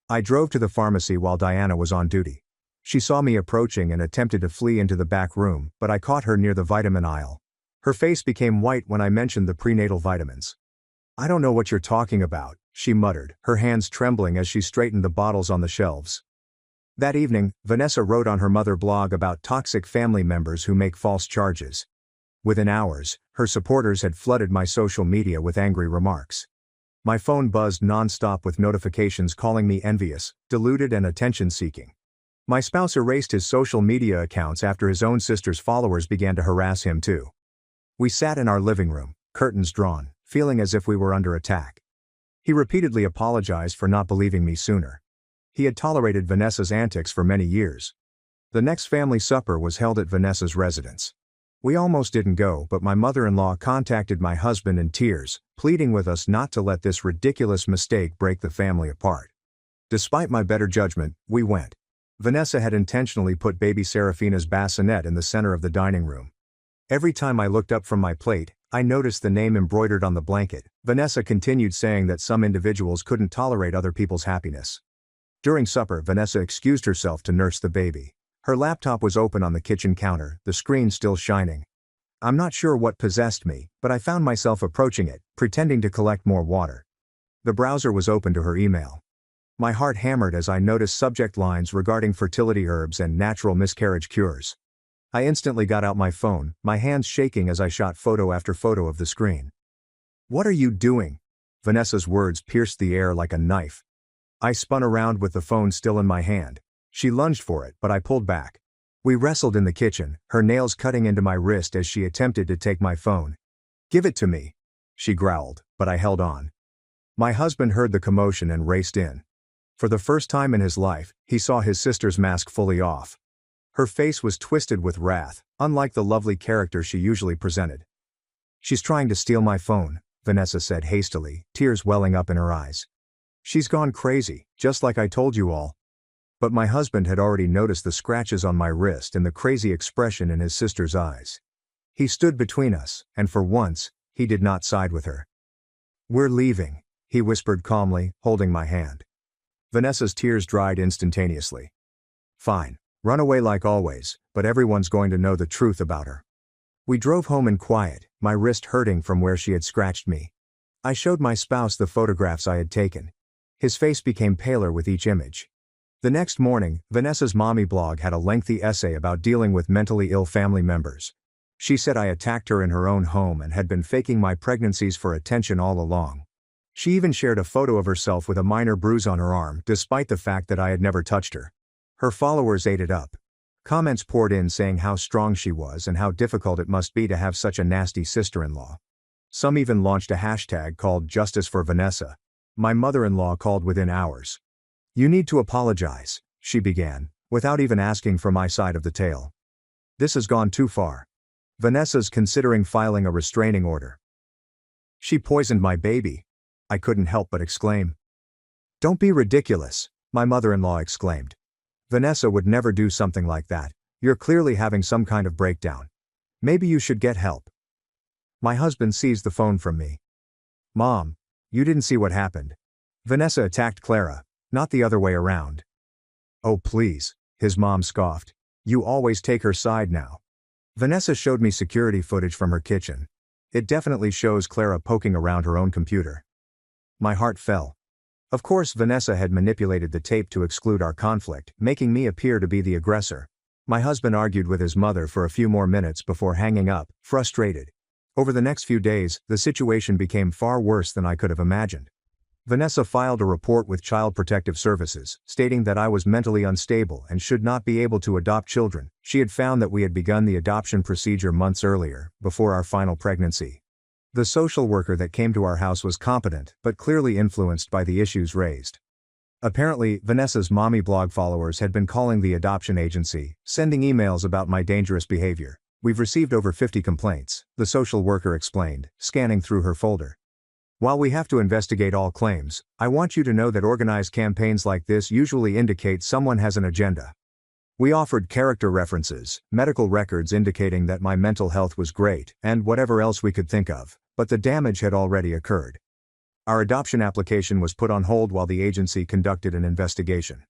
I drove to the pharmacy while Diana was on duty. She saw me approaching and attempted to flee into the back room, but I caught her near the vitamin aisle. Her face became white when I mentioned the prenatal vitamins. "I don't know what you're talking about," she muttered, her hands trembling as she straightened the bottles on the shelves. That evening, Vanessa wrote on her mother blog about toxic family members who make false charges. Within hours, her supporters had flooded my social media with angry remarks. My phone buzzed non-stop with notifications calling me envious, deluded, and attention-seeking. My spouse erased his social media accounts after his own sister's followers began to harass him too. We sat in our living room, curtains drawn, feeling as if we were under attack. He repeatedly apologized for not believing me sooner. He had tolerated Vanessa's antics for many years. The next family supper was held at Vanessa's residence. We almost didn't go, but my mother-in-law contacted my husband in tears, pleading with us not to let this ridiculous mistake break the family apart. Despite my better judgment, we went. Vanessa had intentionally put baby Serafina's bassinet in the center of the dining room. Every time I looked up from my plate, I noticed the name embroidered on the blanket. Vanessa continued saying that some individuals couldn't tolerate other people's happiness. During supper, Vanessa excused herself to nurse the baby. Her laptop was open on the kitchen counter, the screen still shining. I'm not sure what possessed me, but I found myself approaching it, pretending to collect more water. The browser was open to her email. My heart hammered as I noticed subject lines regarding fertility herbs and natural miscarriage cures. I instantly got out my phone, my hands shaking as I shot photo after photo of the screen. "What are you doing?" Vanessa's words pierced the air like a knife. I spun around with the phone still in my hand. She lunged for it, but I pulled back. We wrestled in the kitchen, her nails cutting into my wrist as she attempted to take my phone. "Give it to me," she growled, but I held on. My husband heard the commotion and raced in. For the first time in his life, he saw his sister's mask fully off. Her face was twisted with wrath, unlike the lovely character she usually presented. "She's trying to steal my phone," Vanessa said hastily, tears welling up in her eyes. "She's gone crazy, just like I told you all." But my husband had already noticed the scratches on my wrist and the crazy expression in his sister's eyes. He stood between us, and for once, he did not side with her. "We're leaving," he whispered calmly, holding my hand. Vanessa's tears dried instantaneously. "Fine. Run away like always, but everyone's going to know the truth about her." We drove home in quiet, my wrist hurting from where she had scratched me. I showed my spouse the photographs I had taken. His face became paler with each image. The next morning, Vanessa's mommy blog had a lengthy essay about dealing with mentally ill family members. She said I attacked her in her own home and had been faking my pregnancies for attention all along. She even shared a photo of herself with a minor bruise on her arm, despite the fact that I had never touched her. Her followers ate it up. Comments poured in saying how strong she was and how difficult it must be to have such a nasty sister-in-law. Some even launched a hashtag called Justice for Vanessa. My mother-in-law called within hours. "You need to apologize," she began, without even asking for my side of the tale. "This has gone too far. Vanessa's considering filing a restraining order." "She poisoned my baby," I couldn't help but exclaim. "Don't be ridiculous," my mother-in-law exclaimed. "Vanessa would never do something like that. You're clearly having some kind of breakdown. Maybe you should get help." My husband seized the phone from me. "Mom, you didn't see what happened. Vanessa attacked Clara, not the other way around." "Oh please," his mom scoffed. "You always take her side now." Vanessa showed me security footage from her kitchen. It definitely shows Clara poking around her own computer. My heart fell. Of course, Vanessa had manipulated the tape to exclude our conflict, making me appear to be the aggressor. My husband argued with his mother for a few more minutes before hanging up, frustrated. Over the next few days, the situation became far worse than I could have imagined. Vanessa filed a report with Child Protective Services, stating that I was mentally unstable and should not be able to adopt children. She had found that we had begun the adoption procedure months earlier, before our final pregnancy. The social worker that came to our house was competent, but clearly influenced by the issues raised. Apparently, Vanessa's mommy blog followers had been calling the adoption agency, sending emails about my dangerous behavior. "We've received over 50 complaints," the social worker explained, scanning through her folder. "While we have to investigate all claims, I want you to know that organized campaigns like this usually indicate someone has an agenda." We offered character references, medical records indicating that my mental health was great, and whatever else we could think of, but the damage had already occurred. Our adoption application was put on hold while the agency conducted an investigation.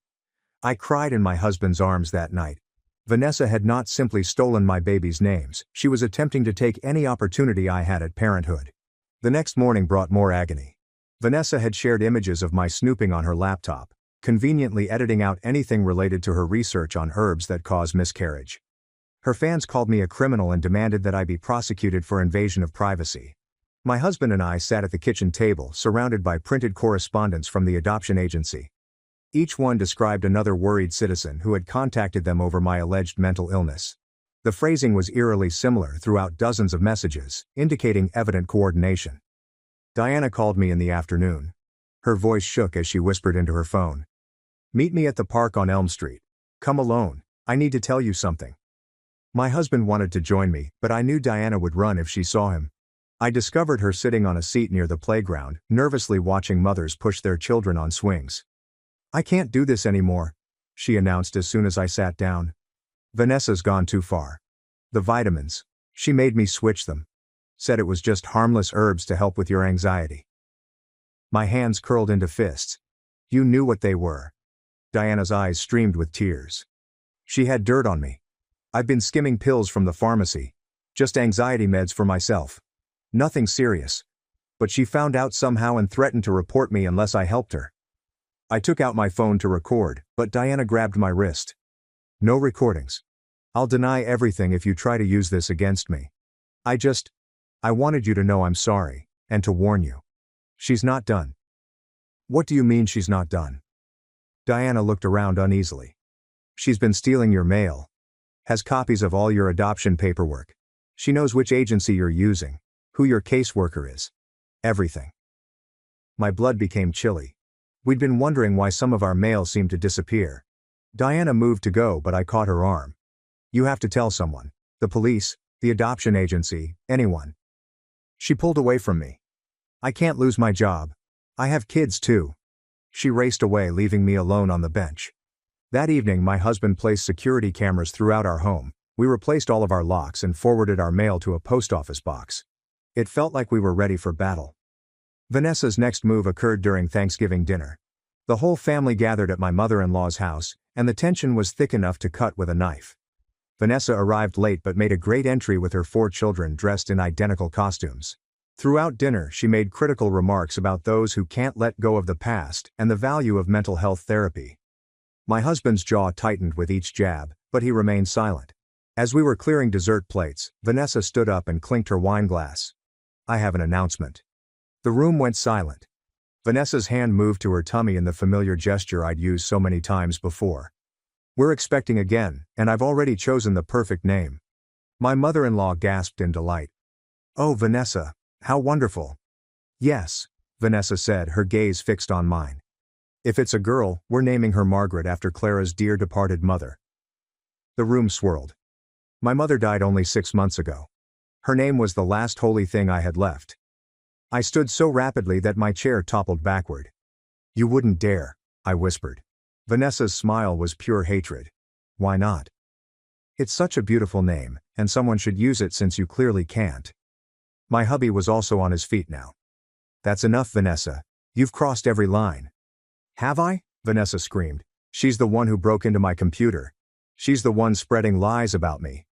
I cried in my husband's arms that night. Vanessa had not simply stolen my baby's names, she was attempting to take any opportunity I had at parenthood. The next morning brought more agony. Vanessa had shared images of my snooping on her laptop, conveniently editing out anything related to her research on herbs that cause miscarriage. Her fans called me a criminal and demanded that I be prosecuted for invasion of privacy. My husband and I sat at the kitchen table, surrounded by printed correspondence from the adoption agency. Each one described another worried citizen who had contacted them over my alleged mental illness. The phrasing was eerily similar throughout dozens of messages, indicating evident coordination. Diana called me in the afternoon. Her voice shook as she whispered into her phone. "Meet me at the park on Elm Street. Come alone. I need to tell you something." My husband wanted to join me, but I knew Diana would run if she saw him. I discovered her sitting on a seat near the playground, nervously watching mothers push their children on swings. "I can't do this anymore," she announced as soon as I sat down. "Vanessa's gone too far. The vitamins. She made me switch them. Said it was just harmless herbs to help with your anxiety." My hands curled into fists. "You knew what they were." Diana's eyes streamed with tears. "She had dirt on me. I've been skimming pills from the pharmacy. Just anxiety meds for myself. Nothing serious. But she found out somehow and threatened to report me unless I helped her." I took out my phone to record, but Diana grabbed my wrist. "No recordings. I'll deny everything if you try to use this against me. I wanted you to know I'm sorry, and to warn you. She's not done." "What do you mean she's not done?" Diana looked around uneasily. "She's been stealing your mail. Has copies of all your adoption paperwork. She knows which agency you're using, who your caseworker is. Everything." My blood became chilly. We'd been wondering why some of our mail seemed to disappear. Diana moved to go, but I caught her arm. "You have to tell someone. The police, the adoption agency, anyone." She pulled away from me. "I can't lose my job. I have kids too." She raced away, leaving me alone on the bench. That evening, my husband placed security cameras throughout our home. We replaced all of our locks and forwarded our mail to a post office box. It felt like we were ready for battle. Vanessa's next move occurred during Thanksgiving dinner. The whole family gathered at my mother-in-law's house, and the tension was thick enough to cut with a knife. Vanessa arrived late but made a great entry with her 4 children dressed in identical costumes. Throughout dinner, she made critical remarks about those who can't let go of the past and the value of mental health therapy. My husband's jaw tightened with each jab, but he remained silent. As we were clearing dessert plates, Vanessa stood up and clinked her wine glass. "I have an announcement." The room went silent. Vanessa's hand moved to her tummy in the familiar gesture I'd used so many times before. "We're expecting again, and I've already chosen the perfect name." My mother-in-law gasped in delight. "Oh, Vanessa, how wonderful." "Yes," Vanessa said, her gaze fixed on mine. "If it's a girl, we're naming her Margaret after Clara's dear departed mother." The room swirled. My mother died only 6 months ago. Her name was the last holy thing I had left. I stood so rapidly that my chair toppled backward. "You wouldn't dare," I whispered. Vanessa's smile was pure hatred. "Why not? It's such a beautiful name, and someone should use it since you clearly can't." My hubby was also on his feet now. "That's enough, Vanessa. You've crossed every line." "Have I?" Vanessa screamed. "She's the one who broke into my computer. She's the one spreading lies about me.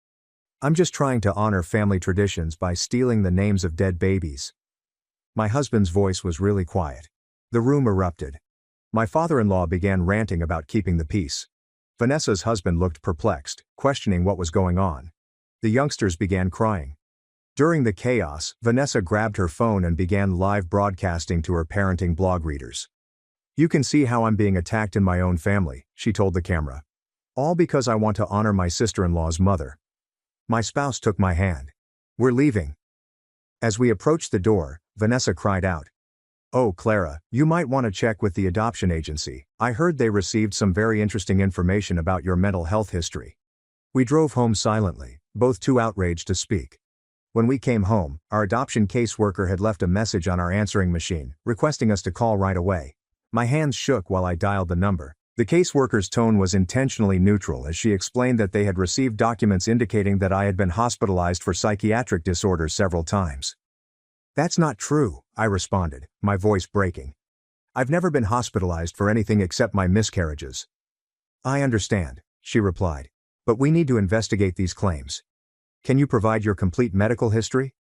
I'm just trying to honor family traditions by stealing the names of dead babies." My husband's voice was really quiet. The room erupted. My father-in-law began ranting about keeping the peace. Vanessa's husband looked perplexed, questioning what was going on. The youngsters began crying. During the chaos, Vanessa grabbed her phone and began live broadcasting to her parenting blog readers. "You can see how I'm being attacked in my own family," she told the camera. "All because I want to honor my sister-in-law's mother." My spouse took my hand. "We're leaving." As we approached the door, Vanessa cried out, "Oh, Clara, you might want to check with the adoption agency. I heard they received some very interesting information about your mental health history." We drove home silently, both too outraged to speak. When we came home, our adoption caseworker had left a message on our answering machine, requesting us to call right away. My hands shook while I dialed the number. The caseworker's tone was intentionally neutral as she explained that they had received documents indicating that I had been hospitalized for psychiatric disorders several times. "That's not true," I responded, my voice breaking. "I've never been hospitalized for anything except my miscarriages." "I understand," she replied. "But we need to investigate these claims. Can you provide your complete medical history?"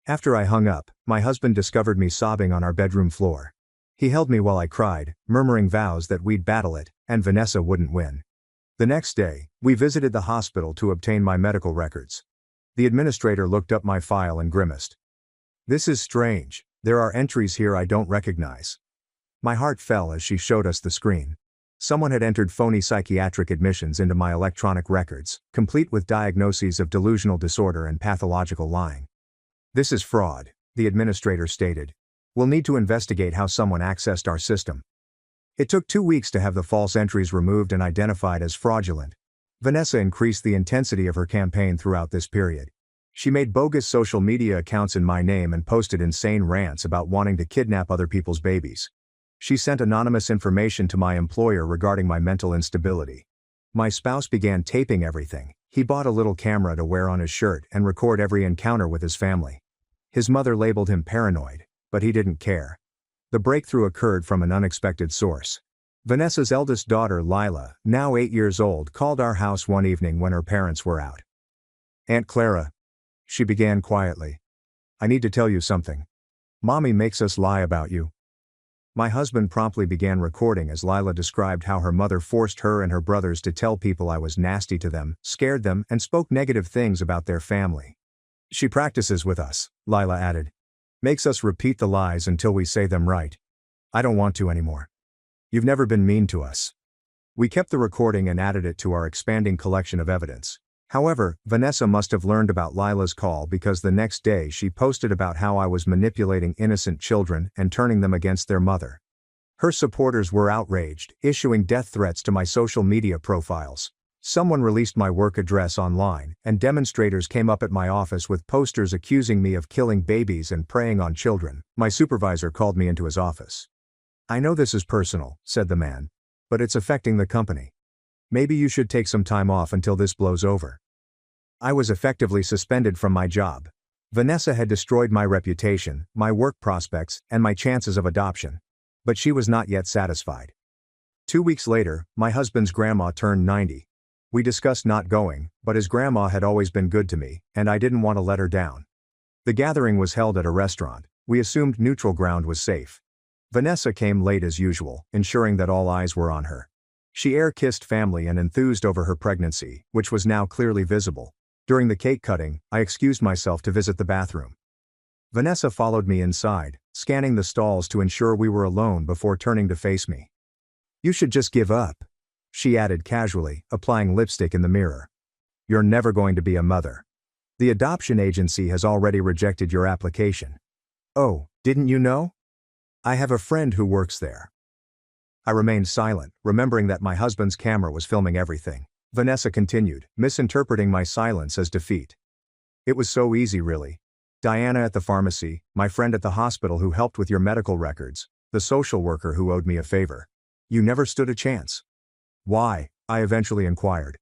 After I hung up, my husband discovered me sobbing on our bedroom floor. He held me while I cried, murmuring vows that we'd battle it, and Vanessa wouldn't win. The next day, we visited the hospital to obtain my medical records. The administrator looked up my file and grimaced. "This is strange. There are entries here I don't recognize." My heart fell as she showed us the screen. Someone had entered phony psychiatric admissions into my electronic records, complete with diagnoses of delusional disorder and pathological lying. "This is fraud," the administrator stated. "We'll need to investigate how someone accessed our system." It took 2 weeks to have the false entries removed and identified as fraudulent. Vanessa increased the intensity of her campaign throughout this period. She made bogus social media accounts in my name and posted insane rants about wanting to kidnap other people's babies. She sent anonymous information to my employer regarding my mental instability. My spouse began taping everything. He bought a little camera to wear on his shirt and record every encounter with his family. His mother labeled him paranoid, but he didn't care. The breakthrough occurred from an unexpected source. Vanessa's eldest daughter, Lila, now 8 years old, called our house one evening when her parents were out. "Aunt Clara," she began quietly, "I need to tell you something. Mommy makes us lie about you." My husband promptly began recording as Lila described how her mother forced her and her brothers to tell people I was nasty to them, scared them, and spoke negative things about their family. "She practices with us," Lila added. "Makes us repeat the lies until we say them right. I don't want to anymore. You've never been mean to us." We kept the recording and added it to our expanding collection of evidence. However, Vanessa must have learned about Lila's call because the next day she posted about how I was manipulating innocent children and turning them against their mother. Her supporters were outraged, issuing death threats to my social media profiles. Someone released my work address online, and demonstrators came up at my office with posters accusing me of killing babies and preying on children. My supervisor called me into his office. "I know this is personal," said the man, "but it's affecting the company. Maybe you should take some time off until this blows over." I was effectively suspended from my job. Vanessa had destroyed my reputation, my work prospects, and my chances of adoption. But she was not yet satisfied. 2 weeks later, my husband's grandma turned 90. We discussed not going, but his grandma had always been good to me, and I didn't want to let her down. The gathering was held at a restaurant. We assumed neutral ground was safe. Vanessa came late as usual, ensuring that all eyes were on her. She air-kissed family and enthused over her pregnancy, which was now clearly visible. During the cake cutting, I excused myself to visit the bathroom. Vanessa followed me inside, scanning the stalls to ensure we were alone before turning to face me. "You should just give up," she added casually, applying lipstick in the mirror. "You're never going to be a mother. The adoption agency has already rejected your application." "Oh, didn't you know? I have a friend who works there." I remained silent, remembering that my husband's camera was filming everything. Vanessa continued, misinterpreting my silence as defeat. "It was so easy, really. Diana at the pharmacy, my friend at the hospital who helped with your medical records, the social worker who owed me a favor. You never stood a chance." "Why?" I eventually inquired.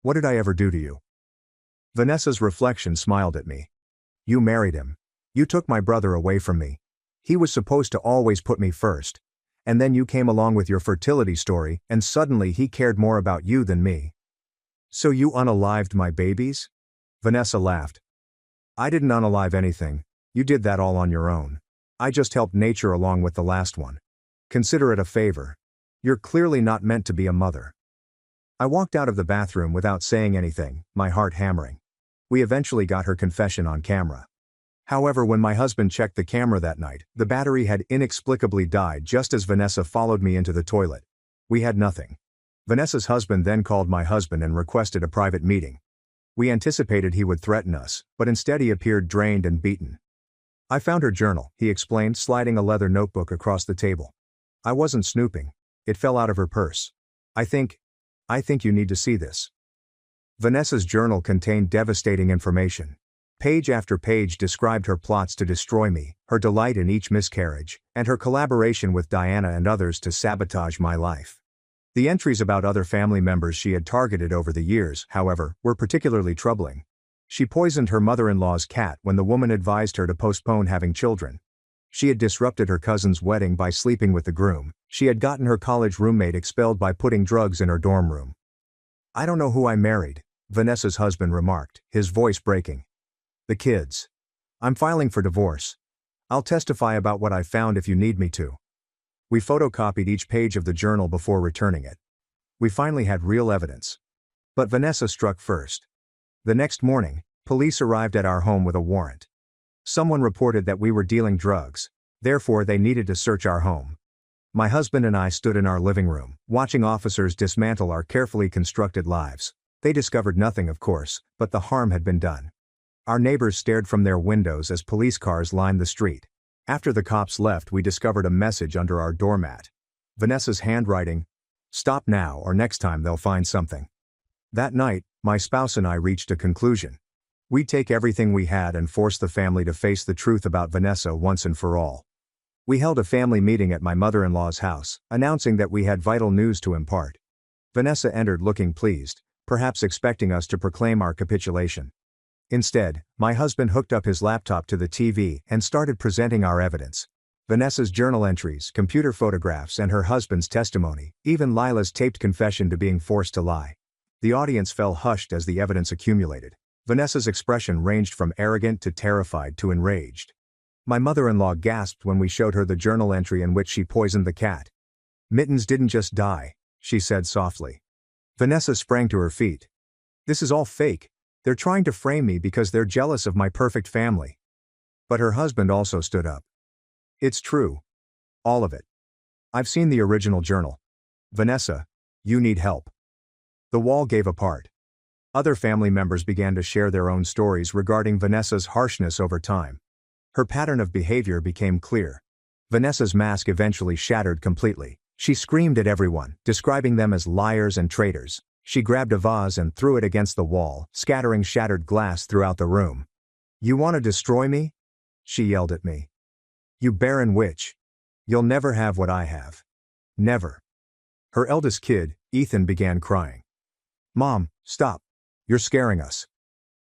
"What did I ever do to you?" Vanessa's reflection smiled at me. "You married him. You took my brother away from me. He was supposed to always put me first. And then you came along with your fertility story, and suddenly he cared more about you than me." "So you unalived my babies?" Vanessa laughed. "I didn't unalive anything. You did that all on your own. I just helped nature along with the last one. Consider it a favor. You're clearly not meant to be a mother." I walked out of the bathroom without saying anything, my heart hammering. We eventually got her confession on camera. However, when my husband checked the camera that night, the battery had inexplicably died just as Vanessa followed me into the toilet. We had nothing. Vanessa's husband then called my husband and requested a private meeting. We anticipated he would threaten us, but instead he appeared drained and beaten. "I found her journal," he explained, sliding a leather notebook across the table. "I wasn't snooping. It fell out of her purse. I think you need to see this." Vanessa's journal contained devastating information. Page after page described her plots to destroy me, her delight in each miscarriage, and her collaboration with Diana and others to sabotage my life. The entries about other family members she had targeted over the years, however, were particularly troubling. She poisoned her mother-in-law's cat when the woman advised her to postpone having children. She had disrupted her cousin's wedding by sleeping with the groom. She had gotten her college roommate expelled by putting drugs in her dorm room. "I don't know who I married," Vanessa's husband remarked, his voice breaking. "The kids. I'm filing for divorce. I'll testify about what I found if you need me to." We photocopied each page of the journal before returning it. We finally had real evidence. But Vanessa struck first. The next morning, police arrived at our home with a warrant. Someone reported that we were dealing drugs, therefore they needed to search our home. My husband and I stood in our living room, watching officers dismantle our carefully constructed lives. They discovered nothing, of course, but the harm had been done. Our neighbors stared from their windows as police cars lined the street. After the cops left, we discovered a message under our doormat. Vanessa's handwriting: "Stop now or next time they'll find something." That night, my spouse and I reached a conclusion. We'd take everything we had and force the family to face the truth about Vanessa once and for all. We held a family meeting at my mother-in-law's house, announcing that we had vital news to impart. Vanessa entered looking pleased, perhaps expecting us to proclaim our capitulation. Instead, my husband hooked up his laptop to the TV and started presenting our evidence. Vanessa's journal entries, computer photographs, and her husband's testimony, even Lila's taped confession to being forced to lie. The audience fell hushed as the evidence accumulated. Vanessa's expression ranged from arrogant to terrified to enraged. My mother-in-law gasped when we showed her the journal entry in which she poisoned the cat. "Mittens didn't just die," she said softly. Vanessa sprang to her feet. "This is all fake. They're trying to frame me because they're jealous of my perfect family." But her husband also stood up. "It's true. All of it. I've seen the original journal. Vanessa, you need help." The wall gave apart. Other family members began to share their own stories regarding Vanessa's harshness over time. Her pattern of behavior became clear. Vanessa's mask eventually shattered completely. She screamed at everyone, describing them as liars and traitors. She grabbed a vase and threw it against the wall, scattering shattered glass throughout the room. "You want to destroy me?" she yelled at me. "You barren witch. You'll never have what I have. Never." Her eldest kid, Ethan, began crying. "Mom, stop. You're scaring us."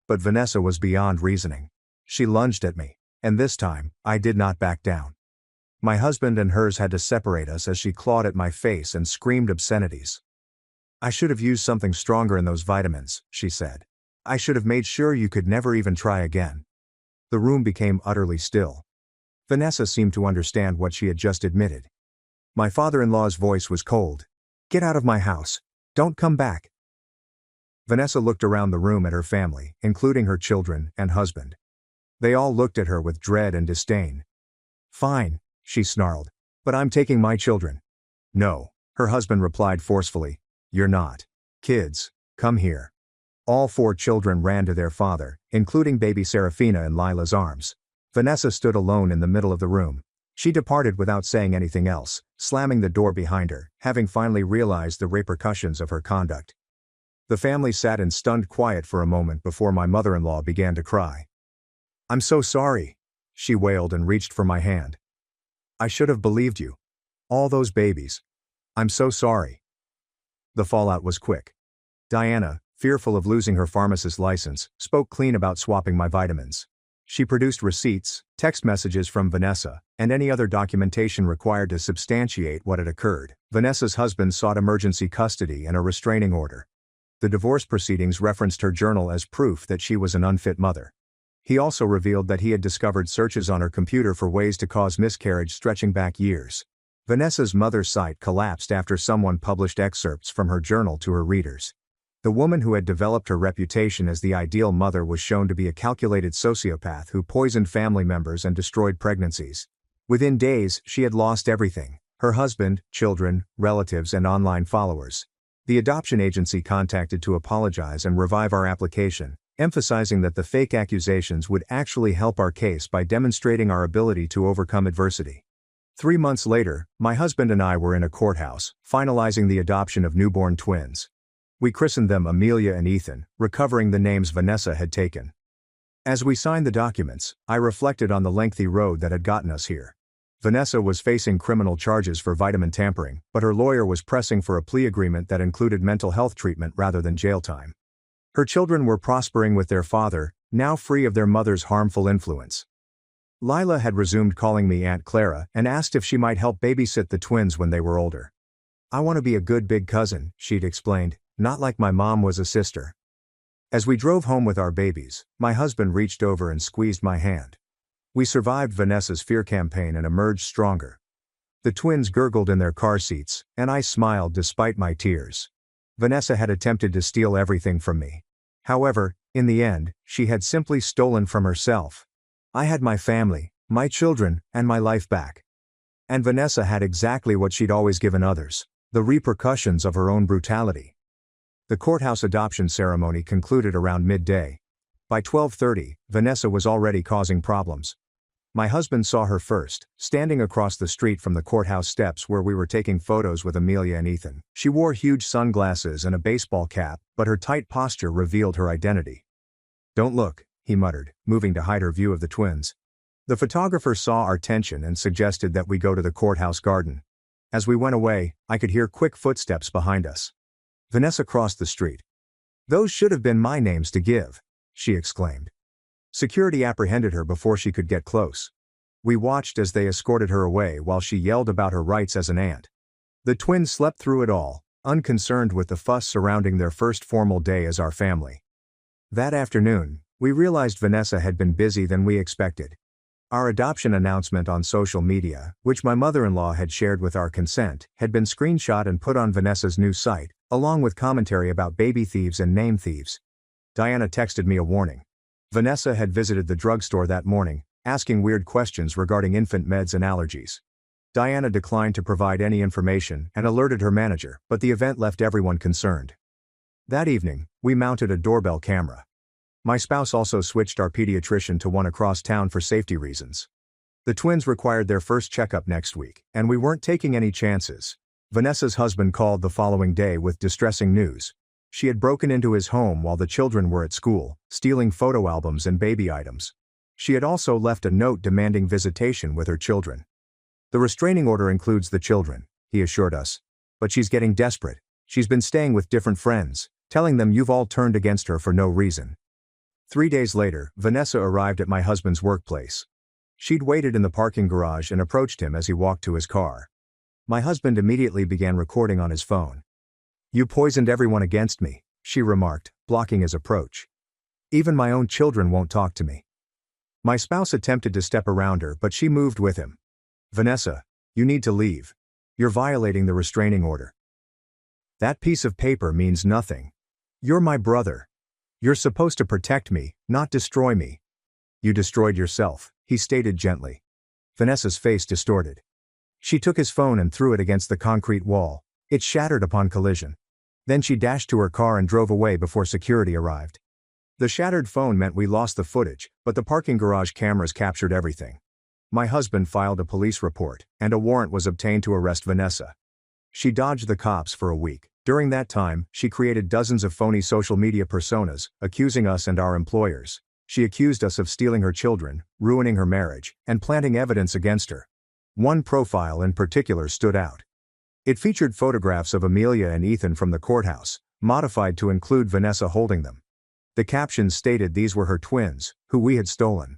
But Vanessa was beyond reasoning. She lunged at me. And this time, I did not back down. My husband and hers had to separate us as she clawed at my face and screamed obscenities. "I should have used something stronger in those vitamins," she said. "I should have made sure you could never even try again." The room became utterly still. Vanessa seemed to understand what she had just admitted. My father-in-law's voice was cold. "Get out of my house. Don't come back." Vanessa looked around the room at her family, including her children and husband. They all looked at her with dread and disdain. "Fine," she snarled. "But I'm taking my children." "No," her husband replied forcefully. "You're not. Kids, come here." All 4 children ran to their father, including baby Serafina in Lila's arms. Vanessa stood alone in the middle of the room. She departed without saying anything else, slamming the door behind her, having finally realized the repercussions of her conduct. The family sat in stunned quiet for a moment before my mother-in-law began to cry. "I'm so sorry," she wailed and reached for my hand. "I should have believed you. All those babies. I'm so sorry." The fallout was quick. Diana, fearful of losing her pharmacist license, spoke clean about swapping my vitamins. She produced receipts, text messages from Vanessa, and any other documentation required to substantiate what had occurred. Vanessa's husband sought emergency custody and a restraining order. The divorce proceedings referenced her journal as proof that she was an unfit mother. He also revealed that he had discovered searches on her computer for ways to cause miscarriage stretching back years. Vanessa's mother's site collapsed after someone published excerpts from her journal to her readers. The woman who had developed her reputation as the ideal mother was shown to be a calculated sociopath who poisoned family members and destroyed pregnancies. Within days, she had lost everything: her husband, children, relatives, and online followers. The adoption agency contacted to apologize and revive our application, emphasizing that the fake accusations would actually help our case by demonstrating our ability to overcome adversity. 3 months later, my husband and I were in a courthouse, finalizing the adoption of newborn twins. We christened them Amelia and Ethan, recovering the names Vanessa had taken. As we signed the documents, I reflected on the lengthy road that had gotten us here. Vanessa was facing criminal charges for vitamin tampering, but her lawyer was pressing for a plea agreement that included mental health treatment rather than jail time. Her children were prospering with their father, now free of their mother's harmful influence. Lila had resumed calling me Aunt Clara and asked if she might help babysit the twins when they were older. "I want to be a good big cousin," she'd explained, "not like my mom was a sister." As we drove home with our babies, my husband reached over and squeezed my hand. We survived Vanessa's fear campaign and emerged stronger. The twins gurgled in their car seats, and I smiled despite my tears. Vanessa had attempted to steal everything from me. However, in the end, she had simply stolen from herself. I had my family, my children, and my life back. And Vanessa had exactly what she'd always given others: the repercussions of her own brutality. The courthouse adoption ceremony concluded around midday. By 12:30, Vanessa was already causing problems. My husband saw her first, standing across the street from the courthouse steps where we were taking photos with Amelia and Ethan. She wore huge sunglasses and a baseball cap, but her tight posture revealed her identity. "Don't look," he muttered, moving to hide her view of the twins. The photographer saw our tension and suggested that we go to the courthouse garden. As we went away, I could hear quick footsteps behind us. Vanessa crossed the street. "Those should have been my names to give," she exclaimed. Security apprehended her before she could get close. We watched as they escorted her away while she yelled about her rights as an aunt. The twins slept through it all, unconcerned with the fuss surrounding their first formal day as our family. That afternoon, we realized Vanessa had been busier than we expected. Our adoption announcement on social media, which my mother-in-law had shared with our consent, had been screenshot and put on Vanessa's new site, along with commentary about baby thieves and name thieves. Diana texted me a warning. Vanessa had visited the drugstore that morning, asking weird questions regarding infant meds and allergies. Diana declined to provide any information and alerted her manager, but the event left everyone concerned. That evening, we mounted a doorbell camera. My spouse also switched our pediatrician to one across town for safety reasons. The twins required their first checkup next week, and we weren't taking any chances. Vanessa's husband called the following day with distressing news. She had broken into his home while the children were at school, stealing photo albums and baby items. She had also left a note demanding visitation with her children. "The restraining order includes the children," he assured us. "But she's getting desperate. She's been staying with different friends, telling them you've all turned against her for no reason." 3 days later, Vanessa arrived at my husband's workplace. She'd waited in the parking garage and approached him as he walked to his car. My husband immediately began recording on his phone. "You poisoned everyone against me," she remarked, blocking his approach. "Even my own children won't talk to me." My spouse attempted to step around her, but she moved with him. "Vanessa, you need to leave. You're violating the restraining order. That piece of paper means nothing. You're my brother. You're supposed to protect me, not destroy me." "You destroyed yourself," he stated gently. Vanessa's face distorted. She took his phone and threw it against the concrete wall. It shattered upon collision. Then she dashed to her car and drove away before security arrived. The shattered phone meant we lost the footage, but the parking garage cameras captured everything. My husband filed a police report, and a warrant was obtained to arrest Vanessa. She dodged the cops for a week. During that time, she created dozens of phony social media personas, accusing us and our employers. She accused us of stealing her children, ruining her marriage, and planting evidence against her. One profile in particular stood out. It featured photographs of Amelia and Ethan from the courthouse, modified to include Vanessa holding them. The captions stated these were her twins, who we had stolen.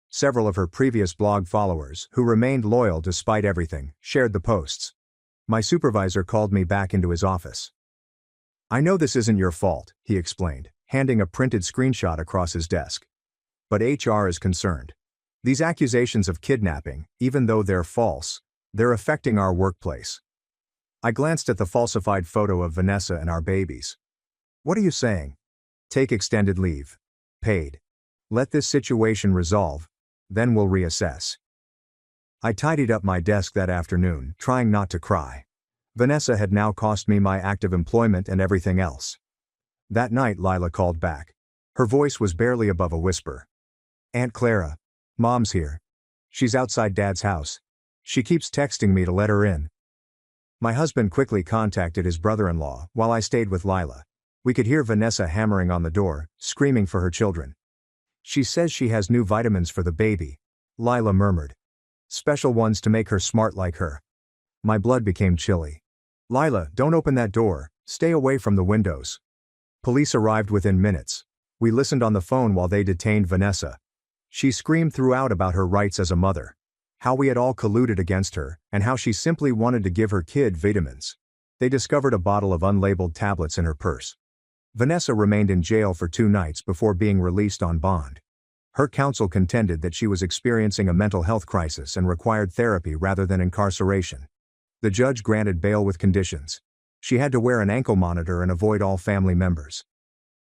Several of her previous blog followers, who remained loyal despite everything, shared the posts. My supervisor called me back into his office. "I know this isn't your fault," he explained, handing a printed screenshot across his desk. "But HR is concerned. These accusations of kidnapping, even though they're false, they're affecting our workplace." I glanced at the falsified photo of Vanessa and our babies. "What are you saying?" "Take extended leave. Paid. Let this situation resolve. Then we'll reassess." I tidied up my desk that afternoon, trying not to cry. Vanessa had now cost me my active employment and everything else. That night Lila called back. Her voice was barely above a whisper. "Aunt Clara. Mom's here. She's outside Dad's house. She keeps texting me to let her in." My husband quickly contacted his brother-in-law while I stayed with Lila. We could hear Vanessa hammering on the door, screaming for her children. "She says she has new vitamins for the baby," Lila murmured. "Special ones to make her smart like her." My blood became chilly. "Lila, don't open that door. Stay away from the windows." Police arrived within minutes. We listened on the phone while they detained Vanessa. She screamed throughout about her rights as a mother, how we had all colluded against her, and how she simply wanted to give her kid vitamins. They discovered a bottle of unlabeled tablets in her purse. Vanessa remained in jail for 2 nights before being released on bond. Her counsel contended that she was experiencing a mental health crisis and required therapy rather than incarceration. The judge granted bail with conditions. She had to wear an ankle monitor and avoid all family members.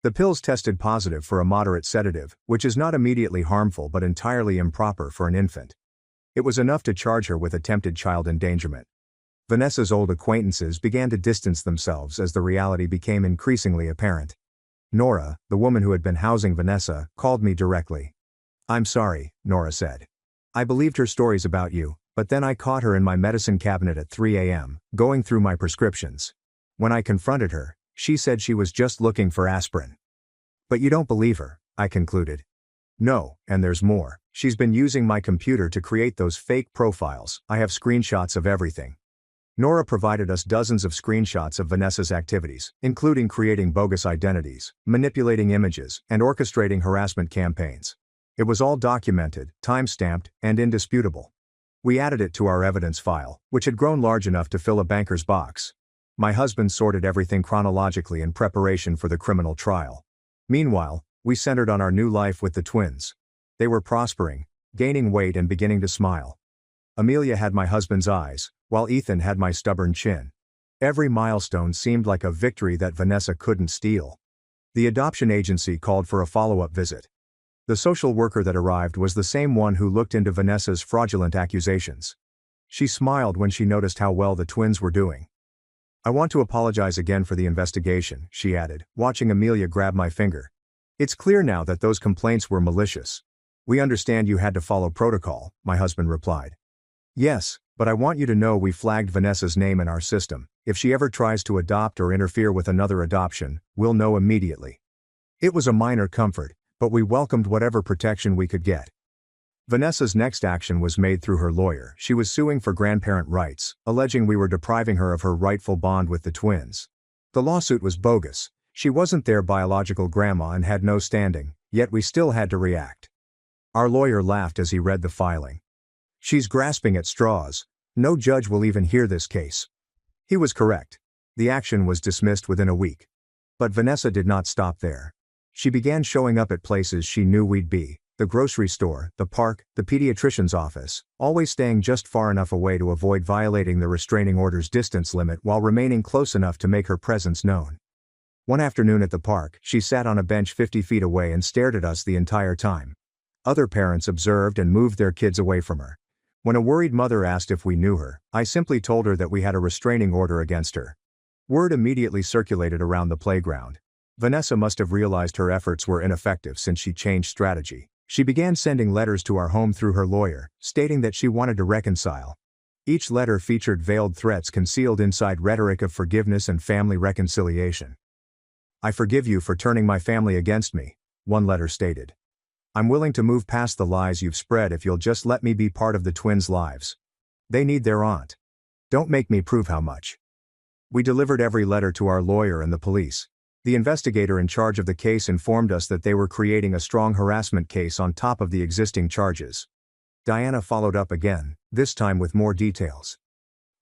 The pills tested positive for a moderate sedative, which is not immediately harmful but entirely improper for an infant. It was enough to charge her with attempted child endangerment. Vanessa's old acquaintances began to distance themselves as the reality became increasingly apparent. Nora, the woman who had been housing Vanessa, called me directly. "I'm sorry," Nora said. "I believed her stories about you, but then I caught her in my medicine cabinet at 3 a.m., going through my prescriptions. When I confronted her, she said she was just looking for aspirin." "But you don't believe her," I concluded. "No, and there's more. She's been using my computer to create those fake profiles. I have screenshots of everything." Nora provided us dozens of screenshots of Vanessa's activities, including creating bogus identities, manipulating images, and orchestrating harassment campaigns. It was all documented, time-stamped, and indisputable. We added it to our evidence file, which had grown large enough to fill a banker's box. My husband sorted everything chronologically in preparation for the criminal trial. Meanwhile, we centered on our new life with the twins. They were prospering, gaining weight and beginning to smile. Amelia had my husband's eyes, while Ethan had my stubborn chin. Every milestone seemed like a victory that Vanessa couldn't steal. The adoption agency called for a follow-up visit. The social worker that arrived was the same one who looked into Vanessa's fraudulent accusations. She smiled when she noticed how well the twins were doing. "I want to apologize again for the investigation," she added, watching Amelia grab my finger. "It's clear now that those complaints were malicious." "We understand you had to follow protocol," my husband replied. "Yes, but I want you to know we flagged Vanessa's name in our system. If she ever tries to adopt or interfere with another adoption, we'll know immediately." It was a minor comfort, but we welcomed whatever protection we could get. Vanessa's next action was made through her lawyer. She was suing for grandparent rights, alleging we were depriving her of her rightful bond with the twins. The lawsuit was bogus. She wasn't their biological grandma and had no standing, yet we still had to react. Our lawyer laughed as he read the filing. She's grasping at straws. No judge will even hear this case. He was correct. The action was dismissed within a week. But Vanessa did not stop there. She began showing up at places she knew we'd be: the grocery store, the park, the pediatrician's office, always staying just far enough away to avoid violating the restraining order's distance limit while remaining close enough to make her presence known. One afternoon at the park, she sat on a bench 50 feet away and stared at us the entire time. Other parents observed and moved their kids away from her. When a worried mother asked if we knew her, I simply told her that we had a restraining order against her. Word immediately circulated around the playground. Vanessa must have realized her efforts were ineffective since she changed strategy. She began sending letters to our home through her lawyer, stating that she wanted to reconcile. Each letter featured veiled threats concealed inside rhetoric of forgiveness and family reconciliation. "I forgive you for turning my family against me," one letter stated. "I'm willing to move past the lies you've spread if you'll just let me be part of the twins' lives. They need their aunt. Don't make me prove how much." We delivered every letter to our lawyer and the police. The investigator in charge of the case informed us that they were creating a strong harassment case on top of the existing charges. Diana followed up again, this time with more details.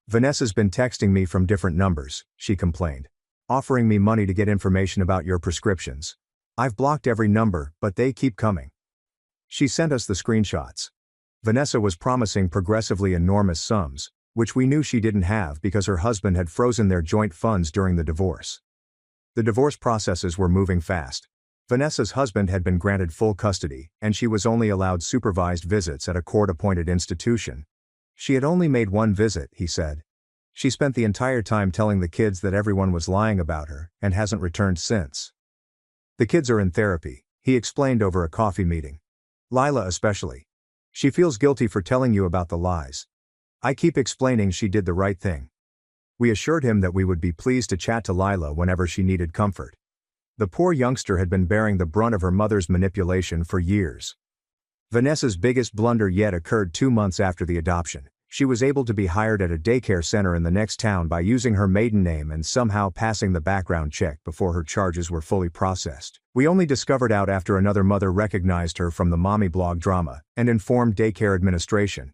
"Vanessa's been texting me from different numbers," she complained, "offering me money to get information about your prescriptions. I've blocked every number, but they keep coming." She sent us the screenshots. Vanessa was promising progressively enormous sums, which we knew she didn't have because her husband had frozen their joint funds during the divorce. The divorce processes were moving fast. Vanessa's husband had been granted full custody, and she was only allowed supervised visits at a court-appointed institution. She had only made one visit, he said. She spent the entire time telling the kids that everyone was lying about her, and hasn't returned since. "The kids are in therapy," he explained over a coffee meeting. "Lila especially. She feels guilty for telling you about the lies. I keep explaining she did the right thing." We assured him that we would be pleased to chat to Lila whenever she needed comfort. The poor youngster had been bearing the brunt of her mother's manipulation for years. Vanessa's biggest blunder yet occurred 2 months after the adoption. She was able to be hired at a daycare center in the next town by using her maiden name and somehow passing the background check before her charges were fully processed. We only discovered out after another mother recognized her from the mommy blog drama and informed daycare administration.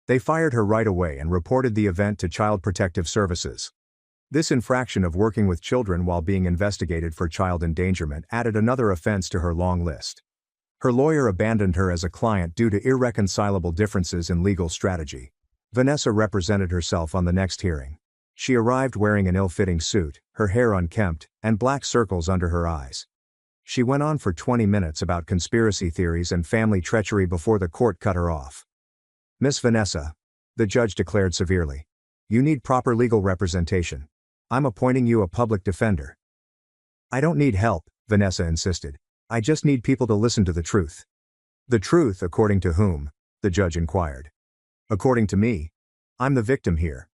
They fired her right away and reported the event to Child Protective Services. This infraction of working with children while being investigated for child endangerment added another offense to her long list. Her lawyer abandoned her as a client due to irreconcilable differences in legal strategy. Vanessa represented herself on the next hearing. She arrived wearing an ill-fitting suit, her hair unkempt, and black circles under her eyes. She went on for 20 minutes about conspiracy theories and family treachery before the court cut her off. "Miss Vanessa," the judge declared severely, "you need proper legal representation. I'm appointing you a public defender." "I don't need help," Vanessa insisted. "I just need people to listen to the truth." "The truth according to whom?" the judge inquired. "According to me. I'm the victim here."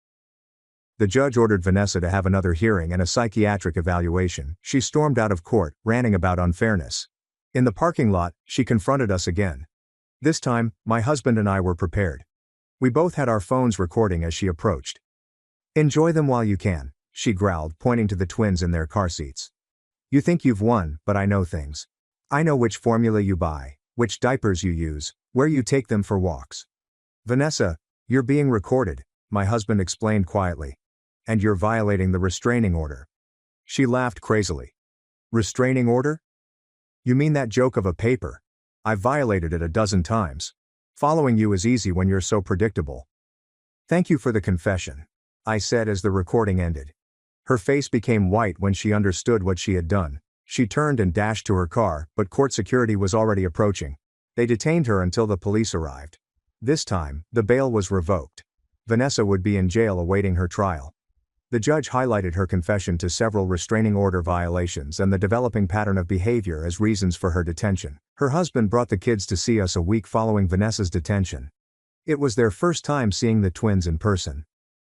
The judge ordered Vanessa to have another hearing and a psychiatric evaluation. She stormed out of court, ranting about unfairness. In the parking lot, she confronted us again. This time, my husband and I were prepared. We both had our phones recording as she approached. "Enjoy them while you can," she growled, pointing to the twins in their car seats. "You think you've won, but I know things. I know which formula you buy, which diapers you use, where you take them for walks." "Vanessa, you're being recorded," my husband explained quietly. "And you're violating the restraining order." She laughed crazily. "Restraining order? You mean that joke of a paper? I've violated it a dozen times. Following you is easy when you're so predictable." "Thank you for the confession," I said as the recording ended. Her face became white when she understood what she had done. She turned and dashed to her car, but court security was already approaching. They detained her until the police arrived. This time, the bail was revoked. Vanessa would be in jail awaiting her trial. The judge highlighted her confession to several restraining order violations and the developing pattern of behavior as reasons for her detention. Her husband brought the kids to see us a week following Vanessa's detention. It was their first time seeing the twins in person.